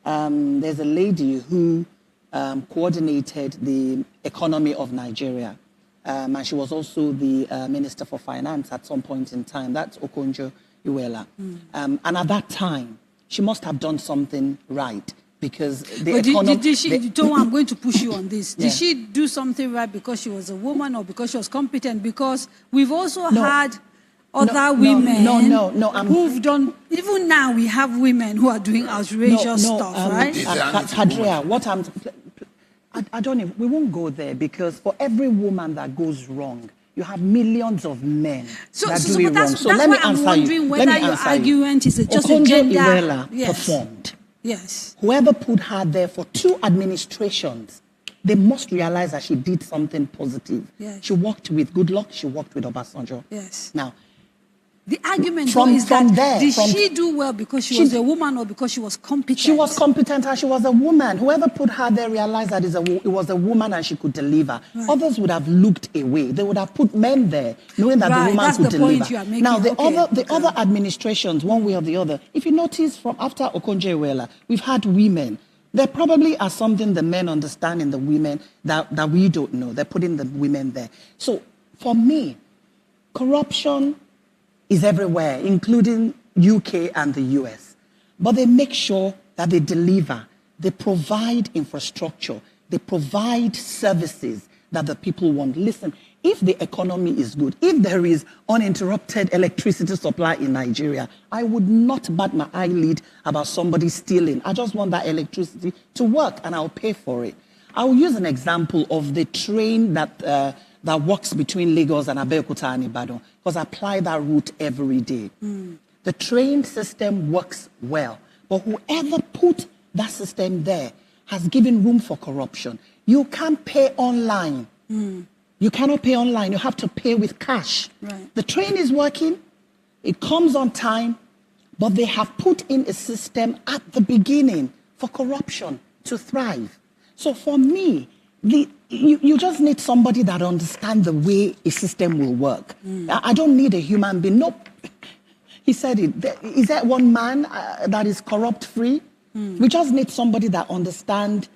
There's a lady who coordinated the economy of Nigeria. And she was also the Minister for Finance at some point in time. That's Okonjo-Iweala. And at that time, she must have done something right, because the But economy... did she, Towa, I'm going to push you on this. Did Yeah. she do something right because she was a woman or because she was competent? Because we've also No. had other No, women who've done... Even now, we have women who are doing outrageous stuff, right? Kadria, what I don't even, we won't go there, because for every woman that goes wrong, you have millions of men that do it but wrong. that's So let why me I'm answer wondering you. whether Let me your answer you. argument is just a Okonjo gender... Iweala Yes. performed. Yes. Whoever put her there for 2 administrations, they must realize that she did something positive. Yes. She worked with Goodluck, she worked with Obasanjo. Yes. Now, The argument From- is from that there, did from- she do well because she She- was a woman or because she was competent? she was competent and she was a woman. Whoever put her there realized that it was a woman and she could deliver. Right. Others would have looked away. They would have put men there, knowing that Right, the woman that's could the point deliver. you are making. Now, the Okay, other administrations, one way or the other, if you notice from after Okonjo Iweala, we've had women. There probably are something the men understand in the women that we don't know. They're putting the women there. So, for me, corruption is everywhere, including UK and the US. But they make sure that they deliver. They provide infrastructure. They provide services that the people want. Listen, if the economy is good, if there is uninterrupted electricity supply in Nigeria, I would not bat my eyelid about somebody stealing. I just want that electricity to work, and I'll pay for it. I'll use an example of the train that works between Lagos and Abeokuta and Ibadan, because I apply that route every day. The train system works well, but whoever put that system there has given room for corruption. You can't pay online. You cannot pay online. You have to pay with cash. Right. The train is working. It comes on time, but they have put in a system at the beginning for corruption to thrive. So for me, you just need somebody that understands the way a system will work. I don't need a human being. Nope. He said it. Is there one man that is corrupt-free? We just need somebody that understands,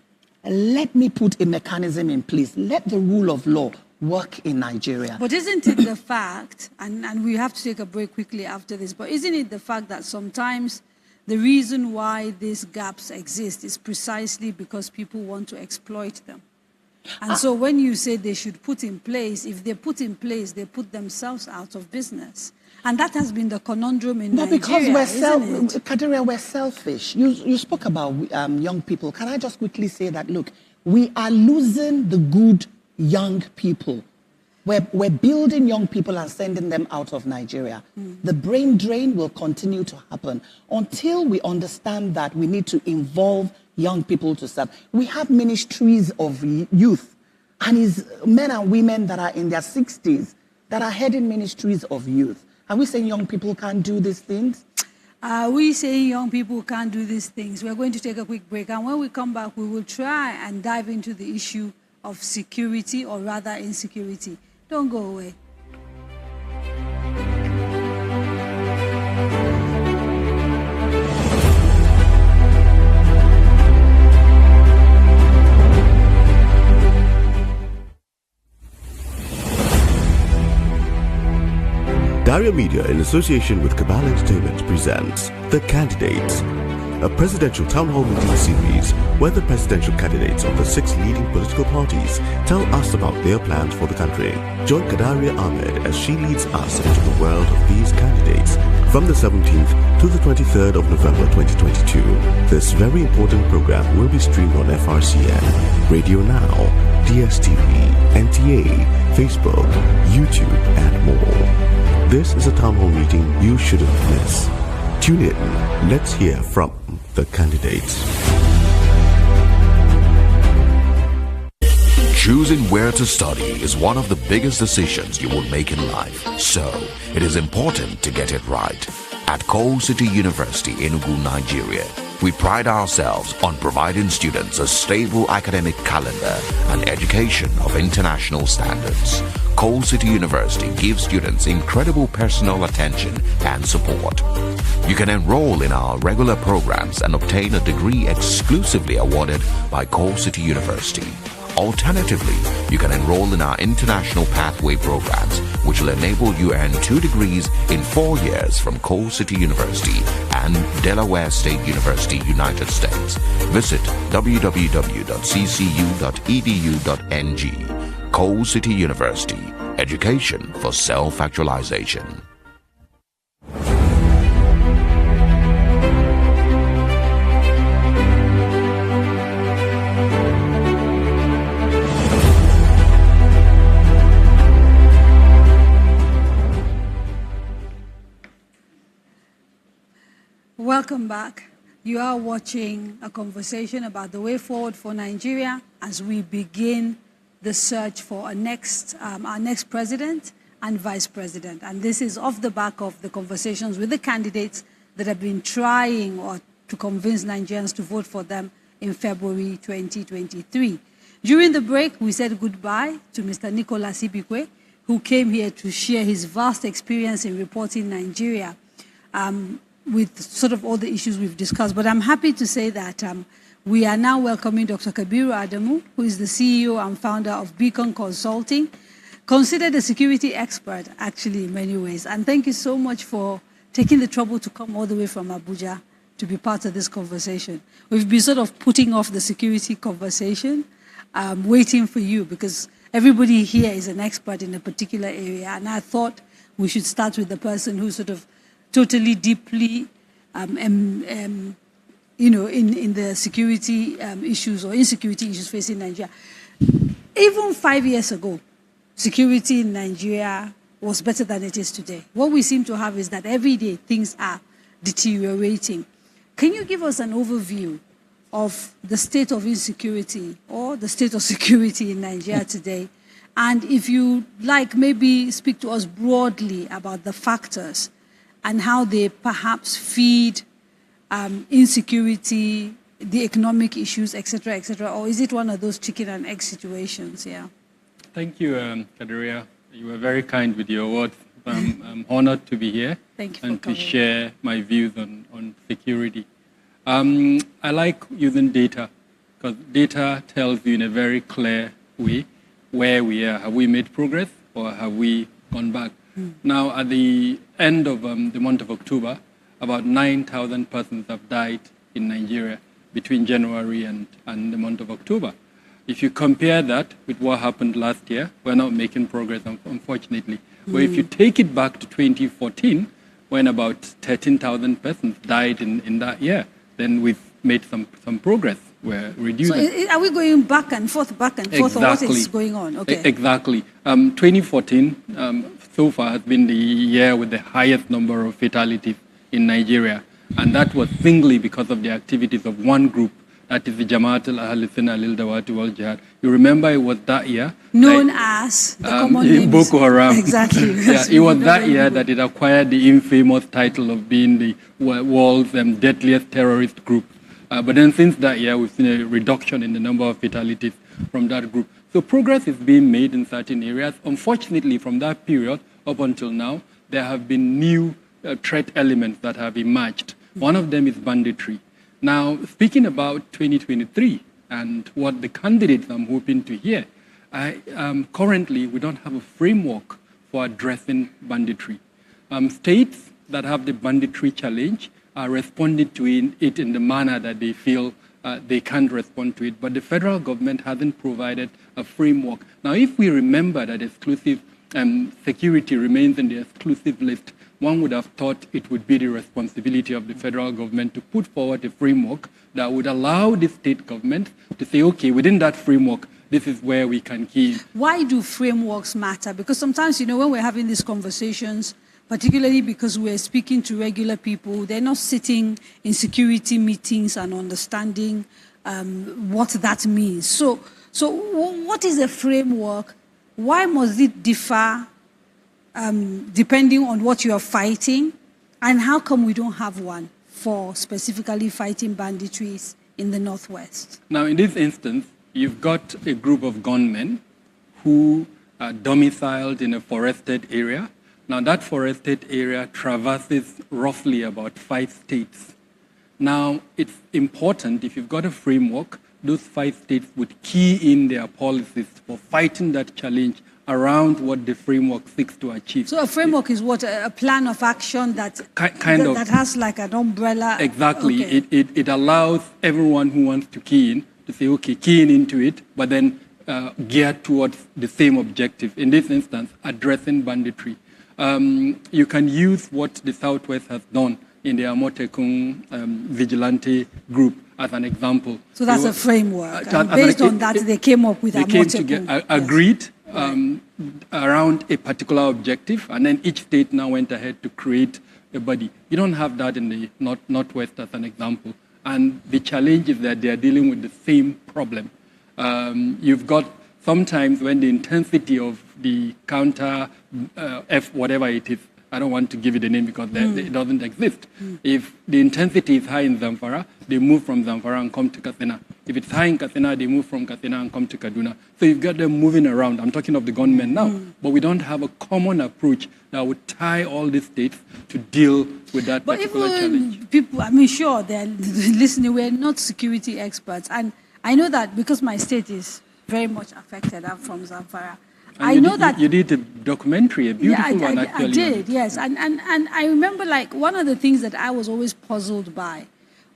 let me put a mechanism in place. Let the rule of law work in Nigeria. But isn't it the fact, and we have to take a break quickly after this, but isn't it the fact that sometimes the reason why these gaps exist is precisely because people want to exploit them? And so when you say they should put in place, if they put in place, they put themselves out of business. And that has been the conundrum in Nigeria, Because we're selfish. You spoke about young people. Can I just quickly say that, look, we are losing the good young people. We're building young people and sending them out of Nigeria. The brain drain will continue to happen until we understand that we need to involve young people to serve. We have ministries of youth, and it's men and women that are in their 60s that are heading ministries of youth. Are we saying young people can't do these things? Are we saying young people can't do these things? We're going to take a quick break, and when we come back, we will try and dive into the issue of security, or rather insecurity. Don't go away. Daria Media, in association with Cabal Entertainment, presents The Candidates, a presidential town hall meeting series where the presidential candidates of the 6 leading political parties tell us about their plans for the country. Join Kadaria Ahmed as she leads us into the world of these candidates from the 17th to the 23rd of November 2022. This very important program will be streamed on FRCN, Radio Now, DSTV, NTA, Facebook, YouTube, and more. This is a town hall meeting you shouldn't miss. Tune in. Let's hear from the candidates. Choosing where to study is one of the biggest decisions you will make in life. So, it is important to get it right. At Coal City University, Enugu, Nigeria, we pride ourselves on providing students a stable academic calendar and education of international standards. Coal City University gives students incredible personal attention and support. You can enroll in our regular programs and obtain a degree exclusively awarded by Coal City University. Alternatively, you can enroll in our International Pathway programs, which will enable you earn 2 degrees in 4 years from Coal City University and Delaware State University, United States. Visit www.ccu.edu.ng. Coal City University, education for self-actualization. Welcome back. You are watching a conversation about the way forward for Nigeria as we begin the search for our next president and vice president. And this is off the back of the conversations with the candidates that have been trying to convince Nigerians to vote for them in February 2023. During the break, we said goodbye to Mr. Nicholas Ibikwe, who came here to share his vast experience in reporting Nigeria with sort of all the issues we've discussed. But I'm happy to say that we are now welcoming Dr. Kabiru Adamu, who is the CEO and founder of Beacon Consulting, considered a security expert, actually, in many ways. And thank you so much for taking the trouble to come all the way from Abuja to be part of this conversation. We've been sort of putting off the security conversation, waiting for you, because everybody here is an expert in a particular area. And I thought we should start with the person who's sort of totally, deeply, in the security issues or insecurity issues facing Nigeria. Even 5 years ago, security in Nigeria was better than it is today. What we seem to have is that every day things are deteriorating. Can you give us an overview of the state of insecurity or the state of security in Nigeria today? And if you like, maybe speak to us broadly about the factors and how they perhaps feed insecurity, the economic issues, et cetera, or is it one of those chicken and egg situations? Yeah. Thank you, Kadiria. You were very kind with your words. I'm honored to be here and to share my views on security. I like using data because data tells you in a very clear way where we are. Have we made progress or have we gone back? Now, at the end of the month of October, about 9,000 persons have died in Nigeria between January and the month of October. If you compare that with what happened last year, we're not making progress, unfortunately. But if you take it back to 2014, when about 13,000 persons died in that year, then we've made some progress. We're reducing. So are we going back and forth, Exactly. or what is going on? Okay. Exactly. 2014 so far has been the year with the highest number of fatalities in Nigeria. And that was singly because of the activities of one group, that is the Jamaat al-Ahl Sunnah al-Dawati wal Jihad. You remember it was that year? Known as the common name Boko Haram. Exactly. Yeah, it was that year that it acquired the infamous title of being the world's deadliest terrorist group. But then since that year, we've seen a reduction in the number of fatalities from that group. So progress is being made in certain areas. Unfortunately, from that period up until now, there have been new threat elements that have emerged. One of them is banditry. Now, speaking about 2023 and what the candidates I'm hoping to hear, currently we don't have a framework for addressing banditry. States that have the banditry challenge are responding to it in the manner that they feel they can't respond to it. But the federal government hasn't provided a framework. Now, if we remember that exclusive security remains in the exclusive list, one would have thought it would be the responsibility of the federal government to put forward a framework that would allow the state government to say, okay, within that framework, this is where we can key in. Why do frameworks matter? Because sometimes, when we're having these conversations, particularly because we're speaking to regular people, they're not sitting in security meetings and understanding what that means. So what is a framework? Why must it differ depending on what you are fighting? And how come we don't have one for specifically fighting banditries in the Northwest? Now, in this instance, you've got a group of gunmen who are domiciled in a forested area. Now, that forested area traverses roughly about 5 states. Now, it's important, if you've got a framework, those 5 states would key in their policies for fighting that challenge around what the framework seeks to achieve. So a framework is what? A plan of action that that has like an umbrella? Exactly. Okay. It allows everyone who wants to key in to say, okay, key into it, but then geared towards the same objective. In this instance, addressing banditry. You can use what the Southwest has done in the Amotekun vigilante group as an example. So that's a framework. And based on that, they came up with a came together, agreed around a particular objective, and then each state now went ahead to create a body. You don't have that in the Northwest as an example. And the challenge is that they are dealing with the same problem. You've got sometimes when the intensity of the counter F, whatever it is, I don't want to give it a name because it doesn't exist. If the intensity is high in Zamfara, they move from Zamfara and come to Katsina. If it's high in Katsina, they move from Katsina and come to Kaduna. So you've got them moving around. I'm talking of the gunmen now. But we don't have a common approach that would tie all these states to deal with that particular challenge. People, I mean, sure, they're listening. We're not security experts. And I know that because my state is very much affected. I'm from Zamfara. And I know that you did a documentary, a beautiful one actually. I did, yes. And I remember like one of the things that I was always puzzled by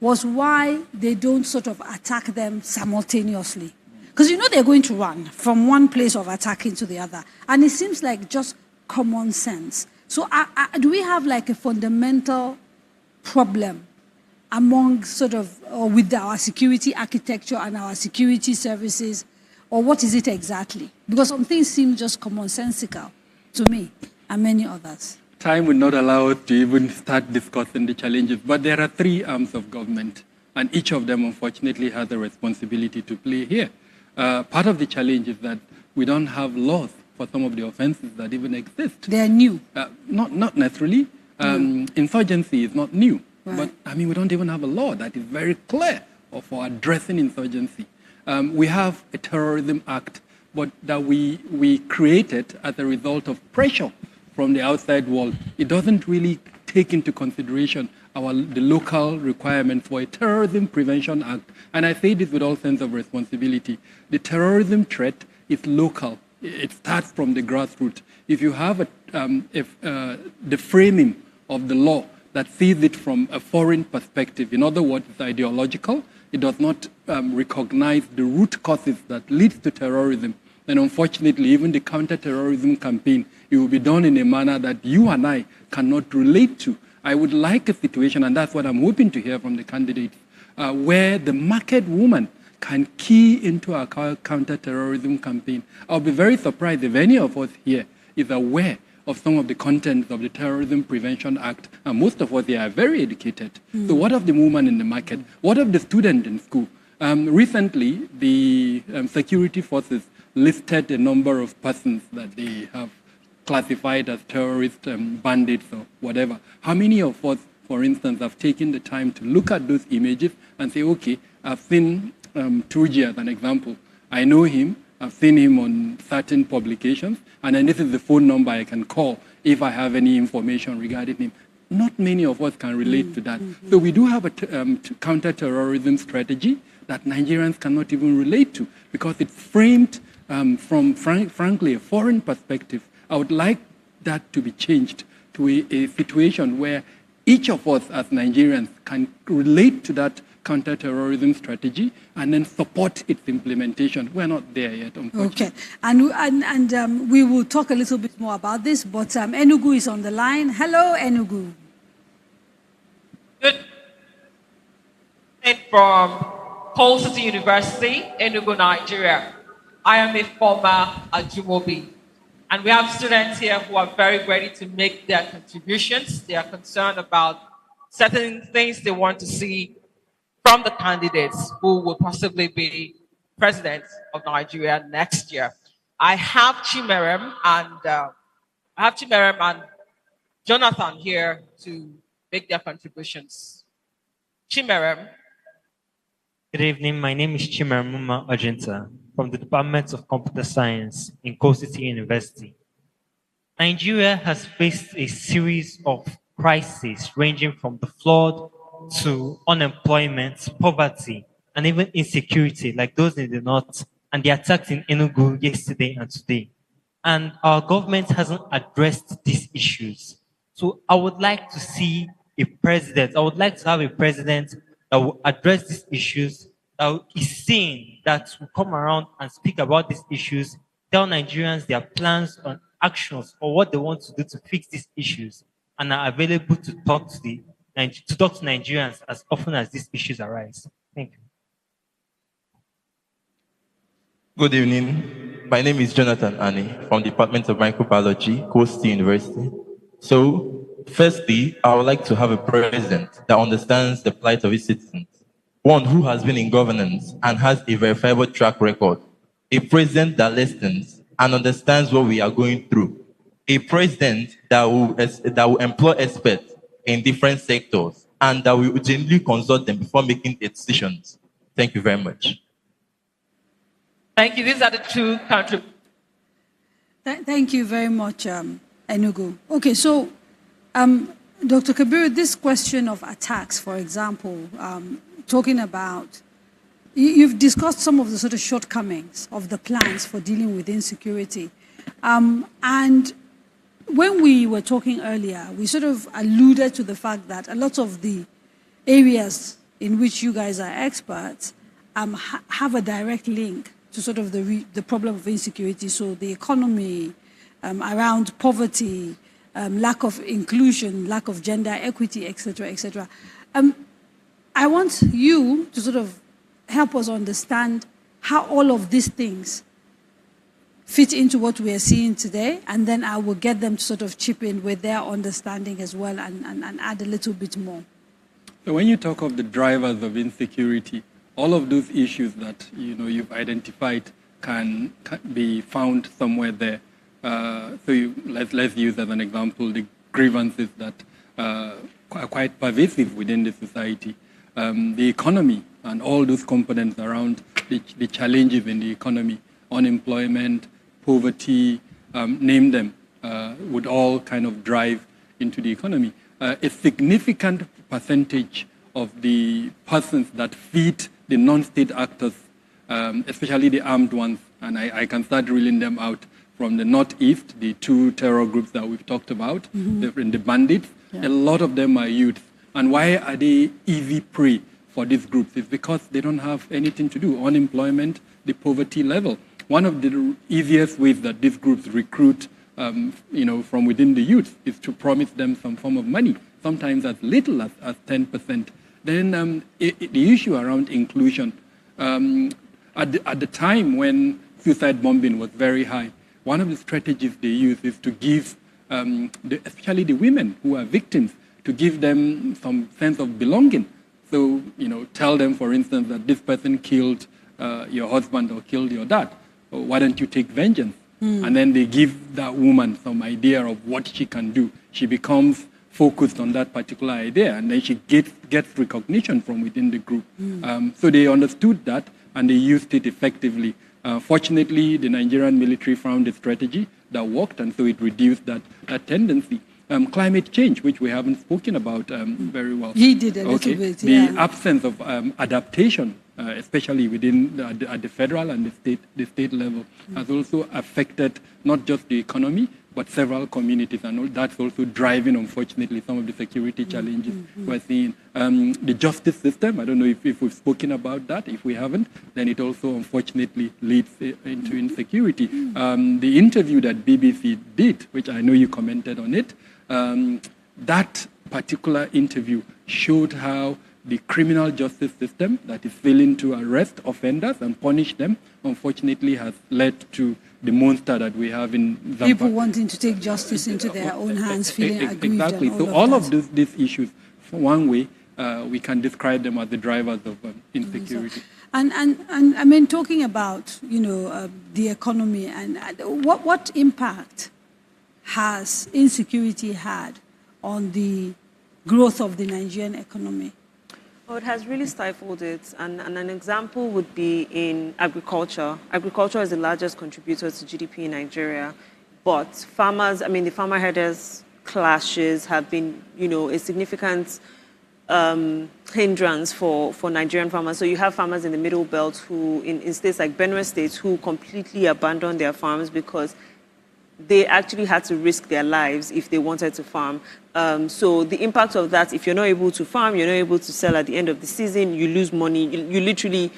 was why they don't sort of attack them simultaneously. Because you know they're going to run from one place of attacking to the other. And it seems like just common sense. So do we have like a fundamental problem among sort of, or with our security architecture and our security services? Or what is it exactly? Because some things seem just commonsensical to me and many others. Time would not allow us to even start discussing the challenges, but there are 3 arms of government, and each of them, unfortunately, has a responsibility to play here. Part of the challenge is that we don't have laws for some of the offenses that even exist. They're new. Not necessarily. Insurgency is not new, but I mean, we don't even have a law that is very clear for addressing insurgency. We have a terrorism act, but that we created as a result of pressure from the outside world. It doesn't really take into consideration the local requirements for a terrorism prevention act. And I say this with all sense of responsibility. The terrorism threat is local. It starts from the grassroots. If you have the framing of the law that sees it from a foreign perspective, in other words, it's ideological, it does not recognize the root causes that lead to terrorism. And unfortunately, even the counter-terrorism campaign, it will be done in a manner that you and I cannot relate to. I would like a situation, and that's what I'm hoping to hear from the candidates, where the market woman can key into our counter-terrorism campaign. I'll be very surprised if any of us here is aware of some of the contents of the Terrorism Prevention Act, and most of us here are very educated. So what of the woman in the market? What of the student in school? Recently, the security forces listed a number of persons that they have classified as terrorist bandits or whatever. How many of us, for instance, have taken the time to look at those images and say, okay, I've seen Turji as an example. I know him. I've seen him on certain publications, and then this is the phone number I can call if I have any information regarding him. Not many of us can relate to that. So we do have a counter-terrorism strategy that Nigerians cannot even relate to because it's framed from, frankly, a foreign perspective. I would like that to be changed to a situation where each of us as Nigerians can relate to that counter-terrorism strategy and then support its implementation. We're not there yet, unfortunately. Okay, and we will talk a little bit more about this, but Enugu is on the line. Hello, Enugu. Good. From Coal City University, Enugu, Nigeria. I am a former Ajumobi. And we have students here who are very ready to make their contributions. They are concerned about certain things they want to see from the candidates who will possibly be president of Nigeria next year. I have Chimerem and Jonathan here to make their contributions. Chimerem. Good evening. My name is Chimerem Muma Ajinta from the Department of Computer Science in Coal City University. Nigeria has faced a series of crises ranging from the flood to unemployment, poverty, and even insecurity, like those in the north, and the attacks in Enugu yesterday and today. And our government hasn't addressed these issues. So I would like to see a president, I would like to have a president that will address these issues, that is seen, that will come around and speak about these issues, tell Nigerians their plans and actions or what they want to do to fix these issues, and are available to talk to Nigerians as often as these issues arise. Thank you. Good evening. My name is Jonathan Ani from the Department of Microbiology, Coast State University. So, firstly, I would like to have a president that understands the plight of his citizens, one who has been in governance and has a verifiable track record, a president that listens and understands what we are going through, a president that will employ experts in different sectors and that will genuinely consult them before making decisions. Thank you very much. Thank you. These are the two countries. Thank you very much, Enugu. Okay, so Dr. Kabiru, this question of attacks, for example, talking about, you've discussed some of the sort of shortcomings of the plans for dealing with insecurity. And when we were talking earlier, we sort of alluded to the fact that a lot of the areas in which you guys are experts have a direct link to sort of the problem of insecurity. So the economy, around poverty, lack of inclusion, lack of gender equity, etc., etc. I want you to sort of help us understand how all of these things fit into what we are seeing today, and then I will get them to sort of chip in with their understanding as well and add a little bit more. So when you talk of the drivers of insecurity, all of those issues that you've identified can be found somewhere there. Let's use as an example the grievances that are quite pervasive within the society. The economy and all those components around the challenges in the economy, unemployment, poverty, name them, would all kind of drive into the economy. A significant percentage of the persons that feed the non-state actors, especially the armed ones, and I can start reeling them out from the northeast, the two terror groups that we've talked about, the bandits, a lot of them are youth. And why are they easy prey for these groups? It's because they don't have anything to do. Unemployment, the poverty level. One of the easiest ways that these groups recruit from within the youth is to promise them some form of money, sometimes as little as 10%. Then the issue around inclusion. At the time when suicide bombing was very high, one of the strategies they use is to give, especially the women who are victims, to give them some sense of belonging. So, tell them, for instance, that this person killed your husband or killed your dad. Why don't you take vengeance? And then they give that woman some idea of what she can do. She becomes focused on that particular idea, and then she gets recognition from within the group. So they understood that, and they used it effectively. Fortunately, the Nigerian military found a strategy that worked, and so it reduced that tendency. Climate change, which we haven't spoken about very well. He did a little bit, yeah. The absence of adaptation, especially within at the federal and the state level, has also affected not just the economy, but several communities, and that's also driving, unfortunately, some of the security challenges we're seeing. The justice system, I don't know if we've spoken about that. If we haven't, then it also, unfortunately, leads into insecurity. The interview that BBC did, which I know you commented on it, that particular interview showed how the criminal justice system that is failing to arrest offenders and punish them, unfortunately, has led to the monster that we have in Zamfara. People wanting to take justice into their own hands, feeling aggrieved. Exactly. And so all of these issues, for one way, we can describe them as the drivers of insecurity. And I mean, talking about the economy and what impact has insecurity had on the growth of the Nigerian economy? Well, it has really stifled it, and an example would be in agriculture. Agriculture is the largest contributor to GDP in Nigeria, but the farmer herders clashes have been, a significant hindrance for Nigerian farmers. So you have farmers in the Middle Belt who, in states like Benue State, who completely abandoned their farms because they actually had to risk their lives if they wanted to farm. So the impact of that, if you're not able to farm, you're not able to sell at the end of the season, you lose money, you literally,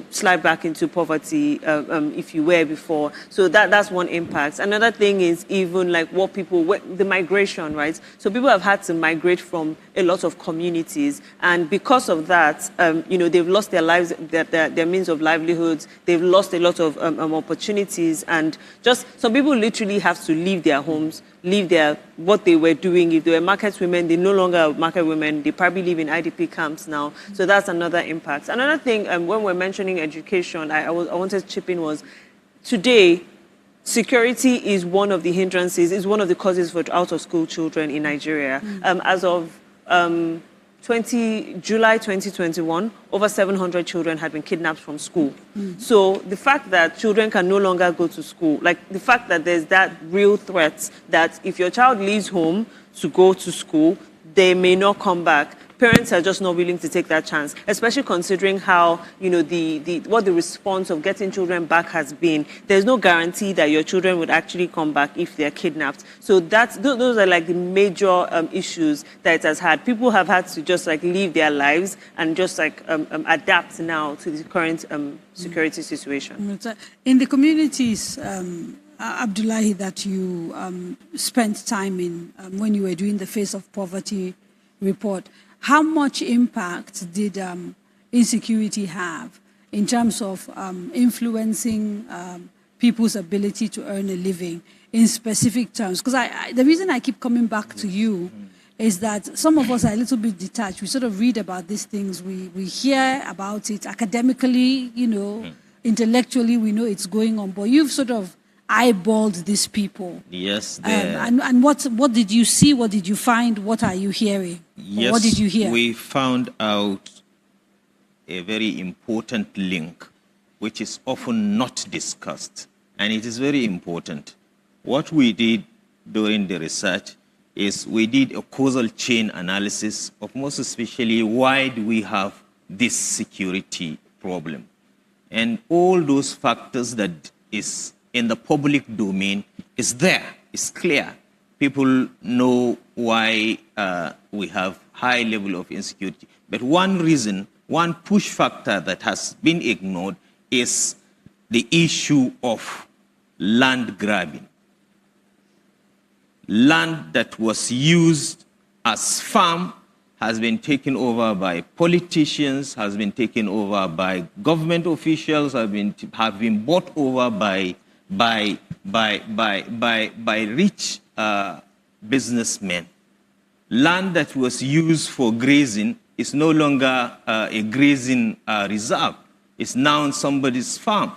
slide back into poverty if you were before. So that's one impact. Another thing is even like the migration, right? So people have had to migrate from a lot of communities, and because of that, they've lost their lives, their means of livelihoods. They've lost a lot of opportunities, and just some people literally have to leave their homes, leave what they were doing. If they were market women, they no longer are market women. They probably live in IDP camps now. So that's another impact. Another thing, when we're mentioning education, I wanted to chip in was, today, security is one of the hindrances, is one of the causes for out-of-school children in Nigeria. As of July 2021, over 700 children had been kidnapped from school. So the fact that children can no longer go to school, like the fact that there's that real threat that if your child leaves home to go to school, they may not come back. Parents are just not willing to take that chance, especially considering how, what the response of getting children back has been. There's no guarantee that your children would actually come back if they're kidnapped. So those are like the major issues that it has had. People have had to just like live their lives and just like adapt now to the current security situation. In the communities, Abdullahi, that you spent time in when you were doing the Face of Poverty report, how much impact did insecurity have in terms of influencing people's ability to earn a living in specific terms? Because the reason I keep coming back to you is that some of us are a little bit detached. We sort of read about these things. We hear about it academically, intellectually, we know it's going on. But you've sort of eyeballed these people. Yes. And what did you see? What did you find? What are you hearing? Yes, what did you hear? We found out a very important link, which is often not discussed, and it is very important. What we did during the research is we did a causal chain analysis of most especially why do we have this security problem. And all those factors that is in the public domain is there, it's clear. People know why we have high level of insecurity. But one reason, one push factor that has been ignored is the issue of land grabbing. Land that was used as farm has been taken over by politicians, has been taken over by government officials, have been bought over by rich businessmen. Land that was used for grazing is no longer a grazing reserve. It's now somebody's farm.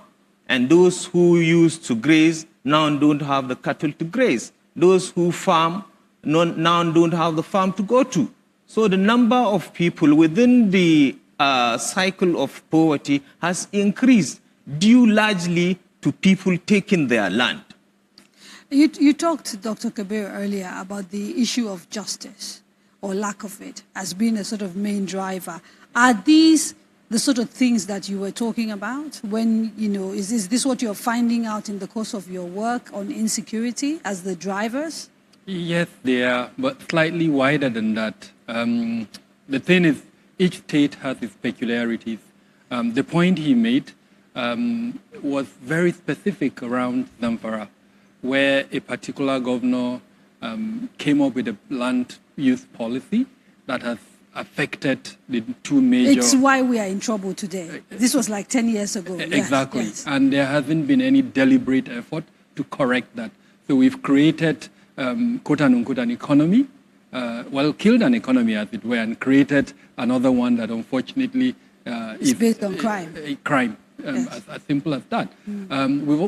And those who used to graze now don't have the cattle to graze. Those who farm now don't have the farm to go to. So the number of people within the cycle of poverty has increased due largely to people taking their land. You talked, Dr. Kabir, earlier about the issue of justice or lack of it as being a sort of main driver. Are these the sort of things that you were talking about when, is this what you're finding out in the course of your work on insecurity as the drivers? Yes, they are, but slightly wider than that. The thing is, each state has its peculiarities. The point he made was very specific around Zamfara, where a particular governor came up with a land use policy that has affected the two major... It's why we are in trouble today. This was like 10 years ago. Exactly. Yes. And there hasn't been any deliberate effort to correct that. So we've created, quote-unquote, an economy, killed an economy, as it were, and created another one that unfortunately is based on crime. Crime. As simple as that.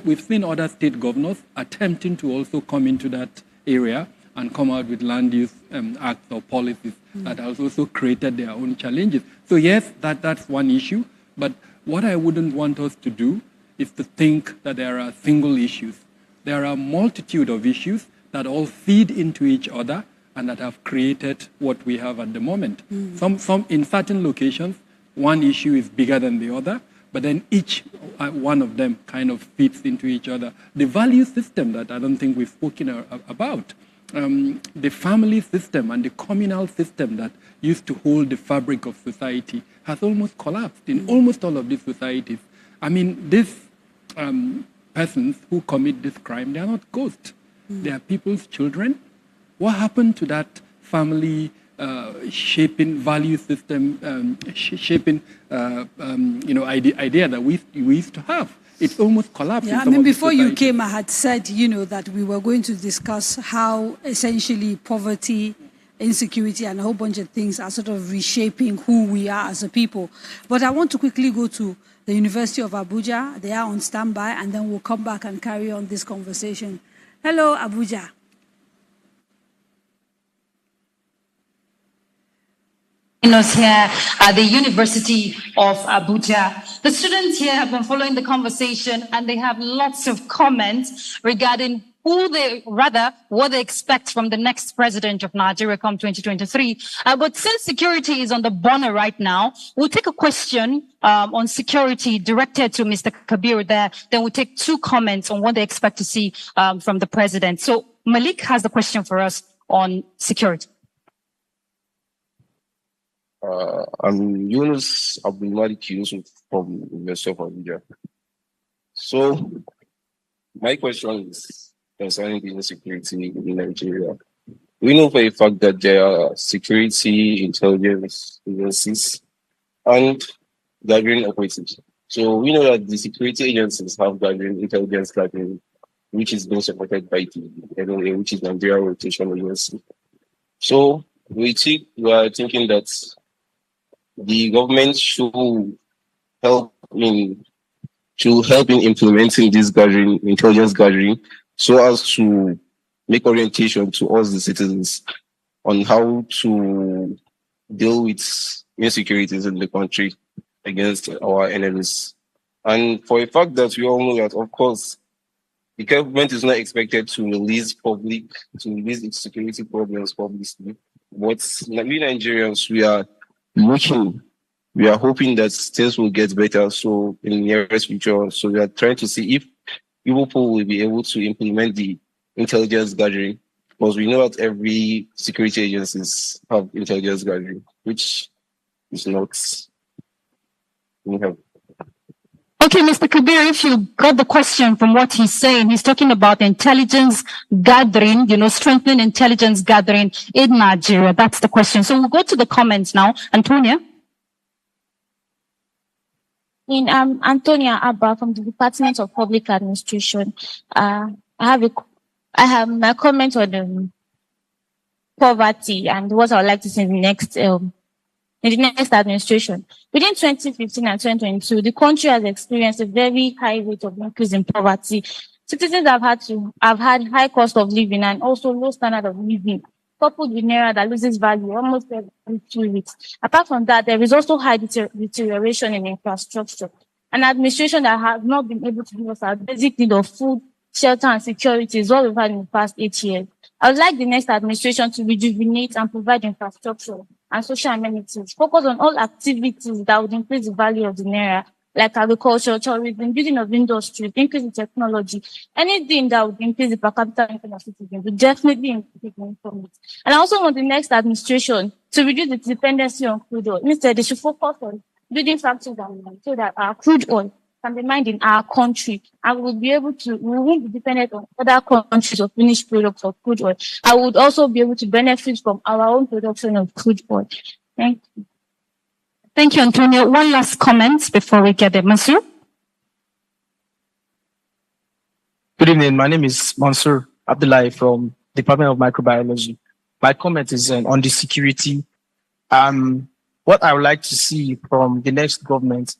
We've seen other state governors attempting to also come into that area and come out with land use acts or policies that have also created their own challenges. So yes, that's one issue. But what I wouldn't want us to do is to think that there are single issues. There are a multitude of issues that all feed into each other and that have created what we have at the moment. Some in certain locations, one issue is bigger than the other, but then each one of them kind of fits into each other. The value system that I don't think we've spoken about, the family system and the communal system that used to hold the fabric of society has almost collapsed in almost all of these societies. I mean, these persons who commit this crime, they are not ghosts. They are people's children. What happened to that family shaping value system, shaping idea that we used to have? It's almost collapsed. Yeah, I mean, before you came, I had said, that we were going to discuss how essentially poverty, insecurity, and a whole bunch of things are sort of reshaping who we are as a people. But I want to quickly go to the University of Abuja. They are on standby, and then we'll come back and carry on this conversation. Hello, Abuja. Us here at the University of Abuja. The students here have been following the conversation, and they have lots of comments regarding what they expect from the next president of Nigeria come 2023. But since security is on the burner right now, we'll take a question on security directed to Mr. Kabir there. Then we'll take 2 comments on what they expect to see from the president. So Malik has the question for us on security. I'm Yunus Abdul Malik Yusuf from University of Abuja. So, my question is concerning the insecurity in Nigeria. We know for a fact that there are security intelligence agencies and gathering operatives. So, we know that the security agencies have intelligence gathering, which is being supported by the NOA, which is Nigeria Rotation Agency. So, we are thinking that the government should help in implementing this intelligence gathering, so as to make orientation to us, the citizens, on how to deal with insecurities in the country against our enemies. And for a fact that we all know that, of course, the government is not expected to release its security problems publicly, but we Nigerians, we are hoping that things will get better so in the nearest future. So we are trying to see if people will be able to implement the intelligence gathering, because we know that every security agencies have intelligence gathering, which is not. Okay, Mr. Kabir, if you got the question from what he's saying, he's talking about intelligence gathering, strengthening intelligence gathering in Nigeria. That's the question. So we'll go to the comments now. Antonia? I'm Antonia Abba from the Department of Public Administration. I have my comment on poverty and what I would like to see in the next administration. Within 2015 and 2022, the country has experienced a very high rate of increase in poverty. Citizens have had high cost of living and also low standard of living, coupled with naira that loses value almost every 2 weeks. Apart from that, there is also high deterioration in infrastructure. An administration that has not been able to give us our basic need of food, shelter, and security is what we've had in the past 8 years. I would like the next administration to rejuvenate and provide infrastructure and social amenities, focus on all activities that would increase the value of the naira, like agriculture, tourism, building of industries, increase in technology, anything that would increase the per capita income of citizens would definitely increase from it. And I also want the next administration to reduce the dependency on crude oil. Instead, they should focus on building factories so that our crude oil can be mined in our country, and we won't be dependent on other countries of finished products of crude oil. I would also be able to benefit from our own production of crude oil. Thank you. Thank you, Antonio. One last comment before we get it. Mansour? Good evening. My name is Mansour Abdullahi from Department of Microbiology. My comment is on the security. What I would like to see from the next government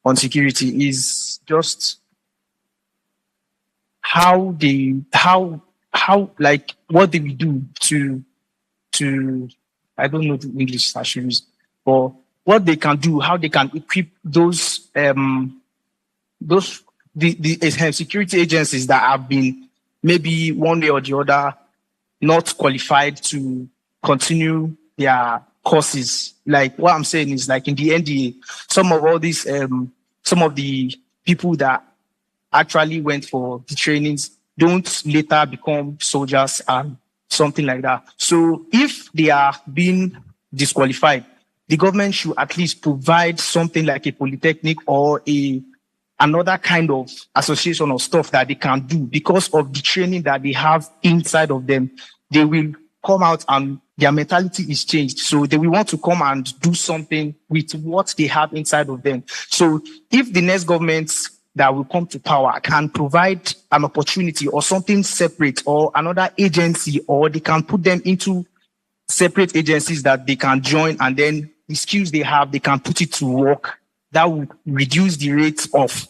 on security is just what do we do to I don't know the English I should use, but what they can do, how they can equip the security agencies that have been maybe one way or the other not qualified to continue their courses. Like what I'm saying is like in the NDA, some of all these, some of the people that actually went for the trainings don't later become soldiers and something like that. So if they are being disqualified, the government should at least provide something like a polytechnic or another kind of association or stuff that they can do because of the training that they have inside of them. They will come out and their mentality is changed. So they will want to come and do something with what they have inside of them. So if the next government that will come to power can provide an opportunity or something separate or another agency, or they can put them into separate agencies that they can join, and then the skills they have, they can put it to work, that would reduce the rate of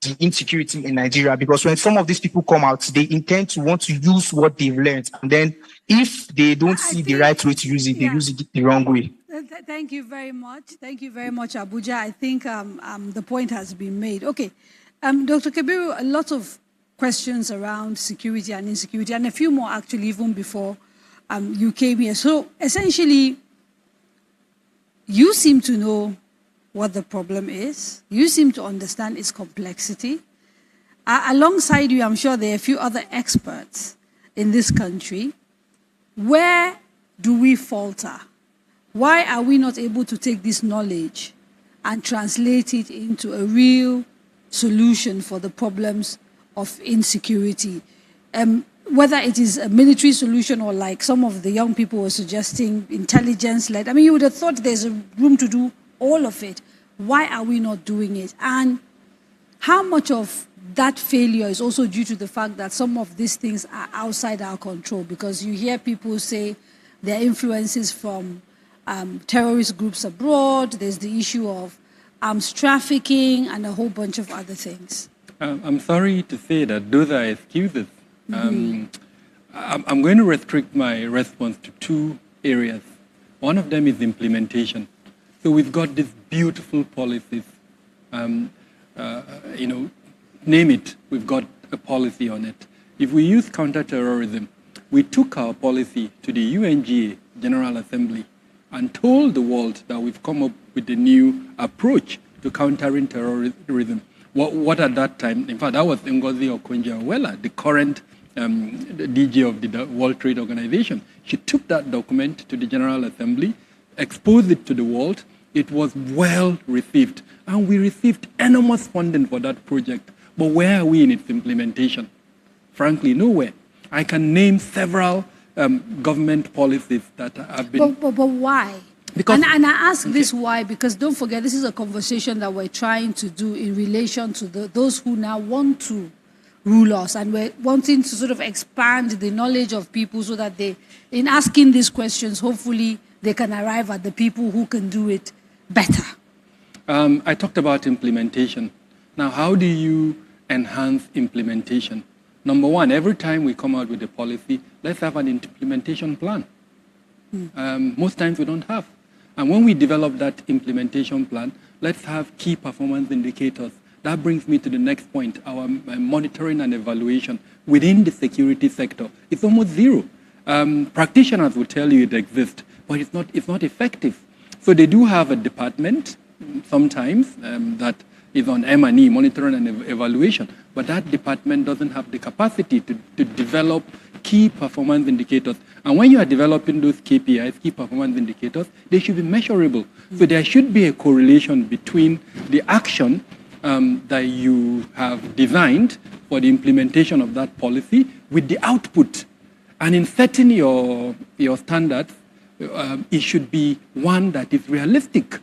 the insecurity in Nigeria. Because when some of these people come out, they intend to want to use what they've learned. And then if they don't see the right way to use it, they use it the wrong way. Thank you very much. Thank you very much, Abuja. I think the point has been made. Okay. Dr. Kabiru, a lot of questions around security and insecurity, and a few more actually even before you came here. So essentially, you seem to know what the problem is. You seem to understand its complexity. Alongside you, I'm sure there are a few other experts in this country. Where do we falter? Why are we not able to take this knowledge and translate it into a real solution for the problems of insecurity? Whether it is a military solution or, like some of the young people were suggesting, intelligence-led. I mean, you would have thought there's a room to do all of it. Why are we not doing it? And how much of that failure is also due to the fact that some of these things are outside our control? Because you hear people say there are influences from terrorist groups abroad. There's the issue of arms trafficking and a whole bunch of other things. I'm sorry to say that those are excuses. I'm going to restrict my response to two areas. One of them is implementation. So we've got these beautiful policies, name it, we've got a policy on it. If we use counterterrorism, we took our policy to the UNGA General Assembly and told the world that we've come up with a new approach to countering terrorism. What at that time, in fact, that was Ngozi Okonjo-Iweala, the current DG of the World Trade Organization. She took that document to the General Assembly, exposed it to the world. It was well received, and we received enormous funding for that project. But where are we in its implementation? Frankly, nowhere. I can name several government policies that have been... But why? Because, and I ask this why, because don't forget, this is a conversation that we're trying to do in relation to those who now want to rule us, and we're wanting to sort of expand the knowledge of people so that they, in asking these questions, hopefully they can arrive at the people who can do it better. I talked about implementation. Now, how do you enhance implementation? Number one, every time we come out with a policy, let's have an implementation plan. Most times we don't have. And when we develop that implementation plan, let's have key performance indicators. That brings me to the next point, our monitoring and evaluation within the security sector. It's almost zero. Practitioners will tell you it exists, but it's not effective. So they do have a department sometimes that is on M&E, monitoring and evaluation, but that department doesn't have the capacity to develop key performance indicators. And when you are developing those KPIs, key performance indicators, they should be measurable. So there should be a correlation between the action that you have designed for the implementation of that policy with the output. And in setting your standards, it should be one that is realistic.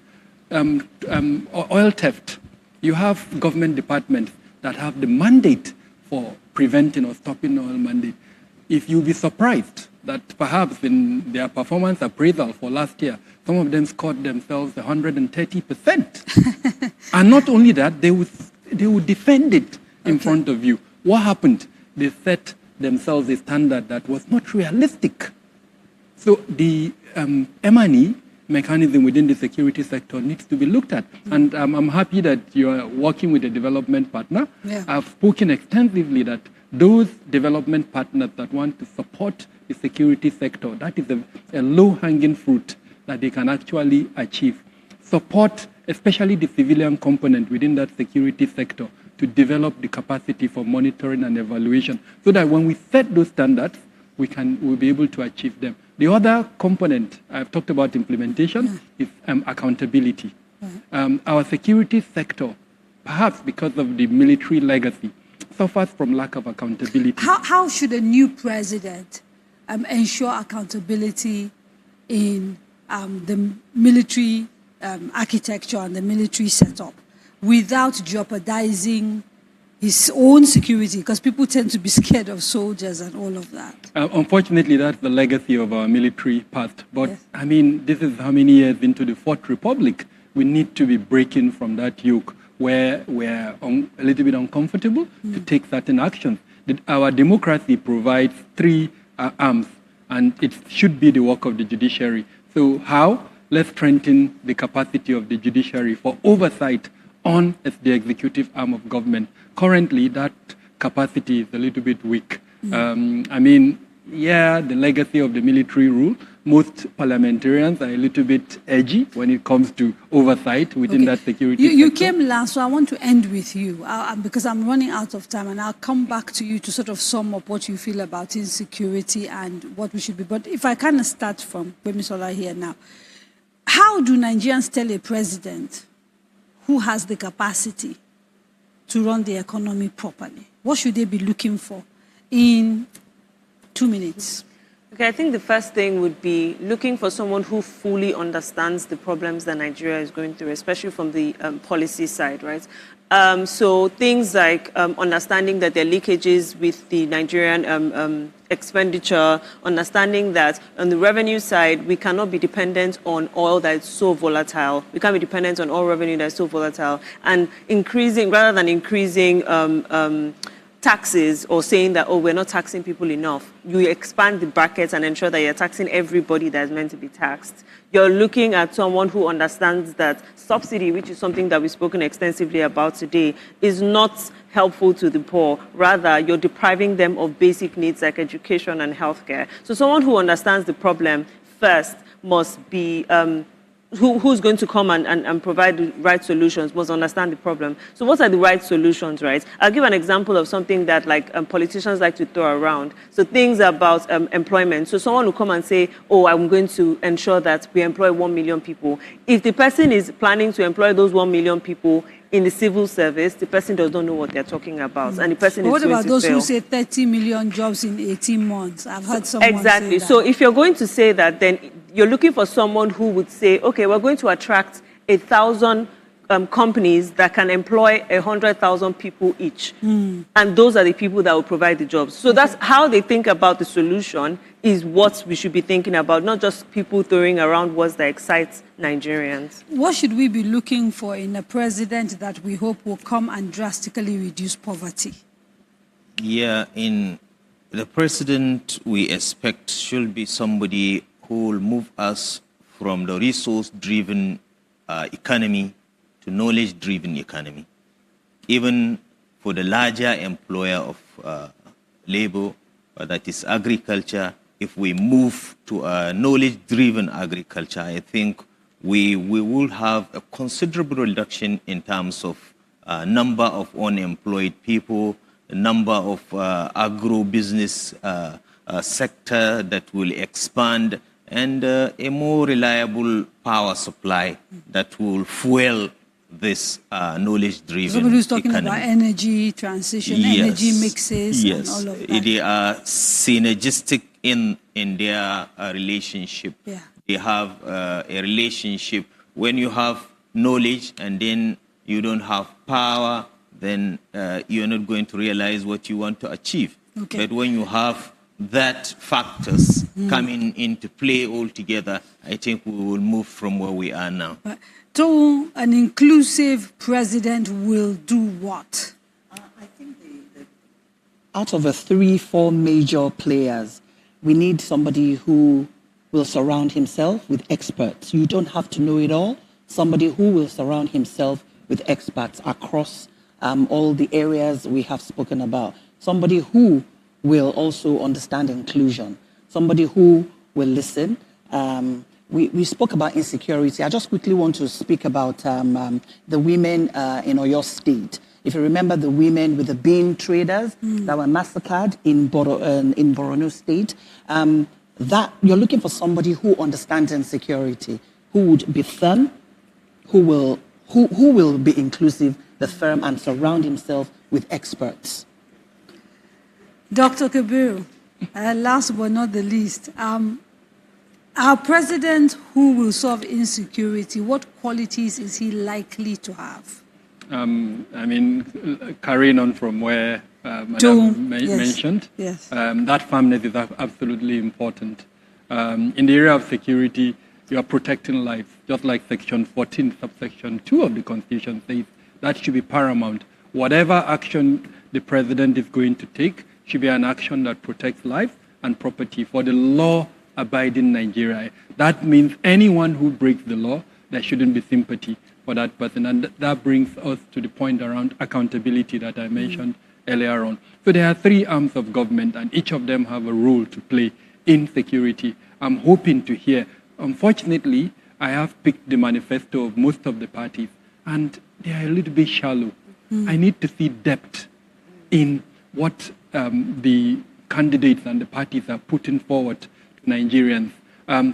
Oil theft. You have government departments that have the mandate for preventing or stopping oil mandate. If you'll be surprised that perhaps in their performance appraisal for last year, some of them scored themselves 130%. And not only that, they would defend it in front of you. What happened? They set themselves a standard that was not realistic. So the M&E mechanism within the security sector needs to be looked at. And I'm happy that you are working with a development partner. Yeah. I've spoken extensively that those development partners that want to support the security sector. That is a low-hanging fruit that they can actually achieve. Support, especially the civilian component within that security sector, to develop the capacity for monitoring and evaluation, so that when we set those standards, we'll be able to achieve them. The other component, I've talked about implementation, is accountability. Our security sector, perhaps because of the military legacy, suffers from lack of accountability. How should a new president ensure accountability in the military architecture and the military setup without jeopardizing his own security? Because people tend to be scared of soldiers and all of that. Unfortunately, that's the legacy of our military past. But, I mean, this is how many years into the Fourth Republic. We need to be breaking from that yoke where we're a little bit uncomfortable to take certain actions. Our democracy provides three arms, and it should be the work of the judiciary. So how? Let's strengthen the capacity of the judiciary for oversight on the executive arm of government. Currently, that capacity is a little bit weak. I mean, yeah, the legacy of the military rule, most parliamentarians are a little bit edgy when it comes to oversight within that security sector. You came last, so I want to end with you because I'm running out of time, and I'll come back to you to sort of sum up what you feel about insecurity and what we should be. But if I kind of start from Gbemisola here now, how do Nigerians tell a president who has the capacity to run the economy properly? What should they be looking for in 2 minutes? Okay, I think the first thing would be looking for someone who fully understands the problems that Nigeria is going through, especially from the policy side, right? So things like understanding that there are leakages with the Nigerian expenditure, understanding that on the revenue side, we cannot be dependent on oil that is so volatile. We can't be dependent on oil revenue that is so volatile. And increasing, rather than increasing taxes or saying that, oh, we're not taxing people enough, you expand the brackets and ensure that you're taxing everybody that is meant to be taxed. You're looking at someone who understands that subsidy, which is something that we've spoken extensively about today, is not helpful to the poor. Rather, you're depriving them of basic needs like education and healthcare. So someone who understands the problem first must be who's going to come and provide the right solutions, must understand the problem. So what are the right solutions, right? I'll give an example of something that politicians like to throw around. So things about employment. So someone will come and say, oh, I'm going to ensure that we employ 1 million people. If the person is planning to employ those 1 million people in the civil service, the person does not know what they're talking about, and the person is going to fail. What about those who say 30 million jobs in 18 months? I've heard someone exactly. say that. So if you're going to say that, then you're looking for someone who would say, okay, we're going to attract 1,000 companies that can employ 100,000 people each. And those are the people that will provide the jobs. So that's how they think about the solution, is what we should be thinking about, not just people throwing around words that excite Nigerians. What should we be looking for in a president that we hope will come and drastically reduce poverty? Yeah, in the president we expect should be somebody who will move us from the resource-driven economy to knowledge-driven economy. Even for the larger employer of labor, that is agriculture, if we move to a knowledge-driven agriculture, I think we will have a considerable reduction in terms of number of unemployed people, the number of agro-business sector that will expand, and a more reliable power supply that will fuel this knowledge-driven Somebody who's talking economy. about energy transition, energy mixes, and all of that. They are synergistic in their relationship. Yeah. They have a relationship. When you have knowledge and then you don't have power, then you're not going to realize what you want to achieve. Okay. But when you have that factors coming into play all together, I think we will move from where we are now. So an inclusive president will do what? I think out of the 3-4 major players, we need somebody who will surround himself with experts. You don't have to know it all. Somebody who will surround himself with experts across all the areas we have spoken about. Somebody who will also understand inclusion. somebody who will listen. We spoke about insecurity. I just quickly want to speak about the women in Oyo State. If you remember the women with the bean traders that were massacred in Borno State, that you're looking for somebody who understands insecurity, who would be firm, who will be inclusive, the firm, and surround himself with experts. Dr. Kabiru, last but not the least, our president who will solve insecurity, what qualities is he likely to have? I mean, carrying on from where Madam mentioned, that firmness is absolutely important. In the area of security, you are protecting life, just like Section 14, subsection 2 of the Constitution says. That should be paramount. Whatever action the president is going to take should be an action that protects life and property for the law-abiding Nigeria. That means anyone who breaks the law, there shouldn't be sympathy for that person. And that brings us to the point around accountability that I mentioned earlier on. So there are 3 arms of government, and each of them have a role to play in security. I'm hoping to hear. Unfortunately, I have picked the manifesto of most of the parties, and they are a little bit shallow. I need to see depth in what the candidates and the parties are putting forward to Nigerians.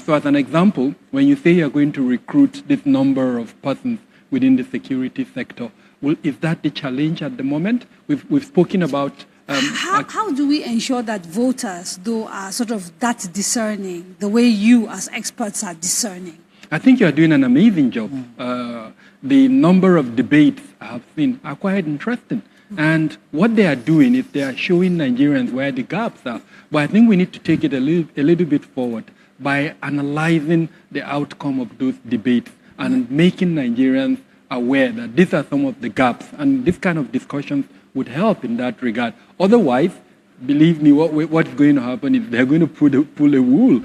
So as an example, when you say you're going to recruit this number of persons within the security sector, is that the challenge at the moment? We've spoken about... how do we ensure that voters, though, are sort of that discerning, the way you as experts are discerning? I think you're doing an amazing job. The number of debates I have seen are quite interesting. And what they are doing is they are showing Nigerians where the gaps are. But I think we need to take it a little bit forward by analyzing the outcome of those debates and making Nigerians aware that these are some of the gaps. And this kind of discussions would help in that regard. Otherwise, believe me, what's going to happen is they're going to pull a wool.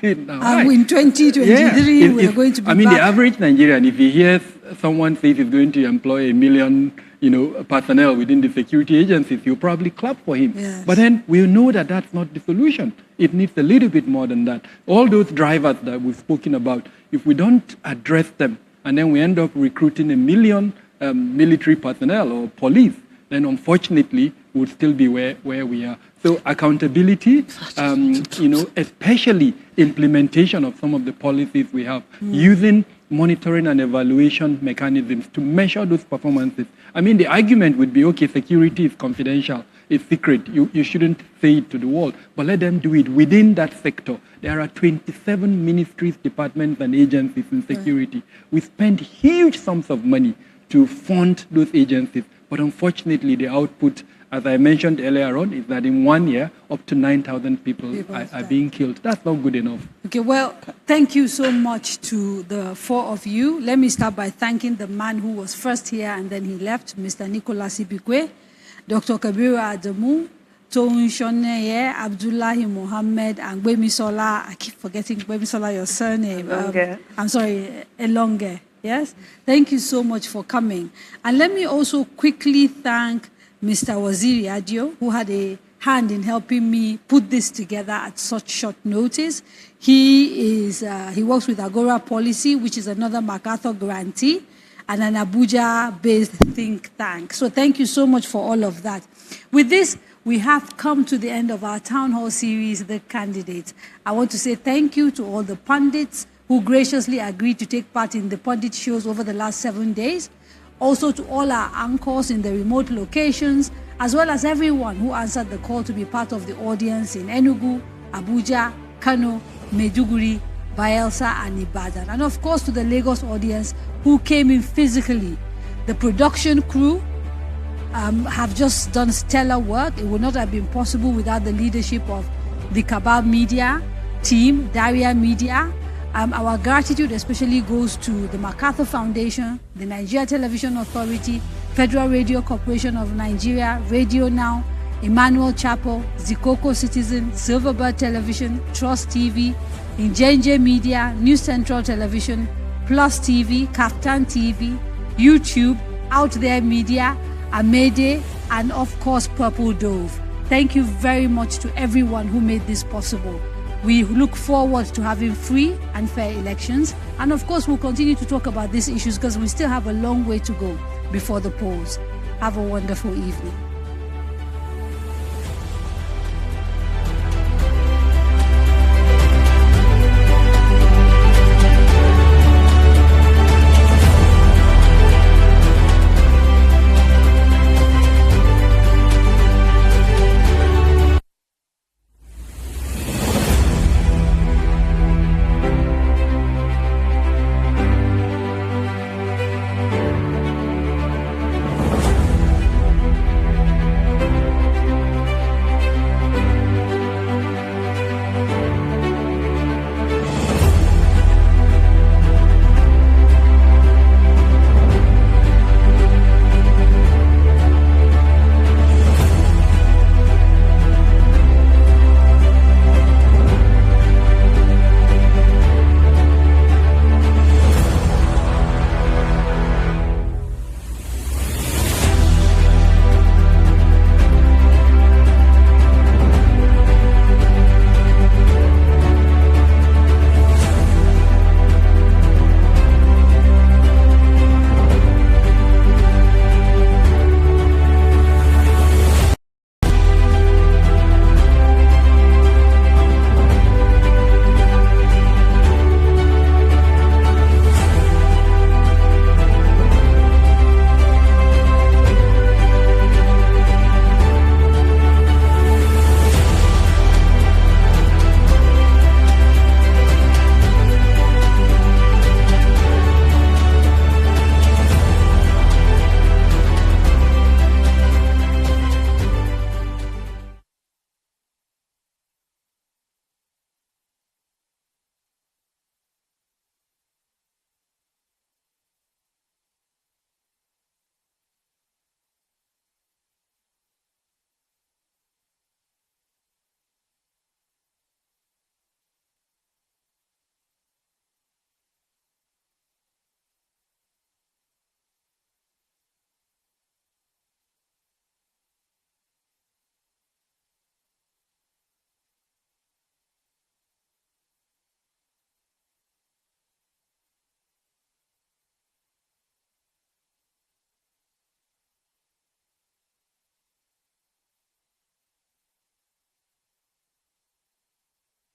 In 2023, we're going to be back. The average Nigerian, if he hears someone say he's going to employ 1 million personnel within the security agencies, you'll probably clap for him. Yes. But then we know that that's not the solution. It needs a little bit more than that. All those drivers that we've spoken about, if we don't address them, and then we end up recruiting 1 million military personnel or police, then unfortunately we'll still be where we are. So accountability, especially implementation of some of the policies we have, using monitoring and evaluation mechanisms to measure those performances. The argument would be, okay, security is confidential, it's secret, you shouldn't say it to the world, but let them do it within that sector. There are 27 ministries, departments, and agencies in security. We spend huge sums of money to fund those agencies, but unfortunately the output, as I mentioned earlier on, is that in 1 year, up to 9,000 people are being killed. That's not good enough. Okay, well, thank you so much to the 4 of you. Let me start by thanking the man who was first here and then he left, Mr. Nicholas Ibikwe, Dr. Kabiru Adamu, Toun Shoneye, Abdullahi Mohammed, and Gbemisola. I keep forgetting Gbemisola, your surname. I'm sorry, Elonge. Yes? Thank you so much for coming. And let me also quickly thank Mr. Waziri Adio, who had a hand in helping me put this together at such short notice. He works with Agora Policy, which is another MacArthur grantee, and an Abuja-based think tank. So thank you so much for all of that. With this, we have come to the end of our town hall series, The Candidates. I want to say thank you to all the pundits who graciously agreed to take part in the pundit shows over the last 7 days. Also to all our anchors in the remote locations, as well as everyone who answered the call to be part of the audience in Enugu, Abuja, Kano, Maiduguri, Bayelsa, and Ibadan. And of course to the Lagos audience who came in physically. The production crew have just done stellar work. It would not have been possible without the leadership of the Kabab Media team, Daria Media. Our gratitude especially goes to the MacArthur Foundation, the Nigeria Television Authority, Federal Radio Corporation of Nigeria, Radio Now, Emmanuel Chapel, Zikoko Citizen, Silverbird Television, Trust TV, Injenje Media, New Central Television, Plus TV, Kaftan TV, YouTube, Out There Media, Amede, and of course Purple Dove. Thank you very much to everyone who made this possible. We look forward to having free and fair elections. And of course, we'll continue to talk about these issues because we still have a long way to go before the polls. Have a wonderful evening.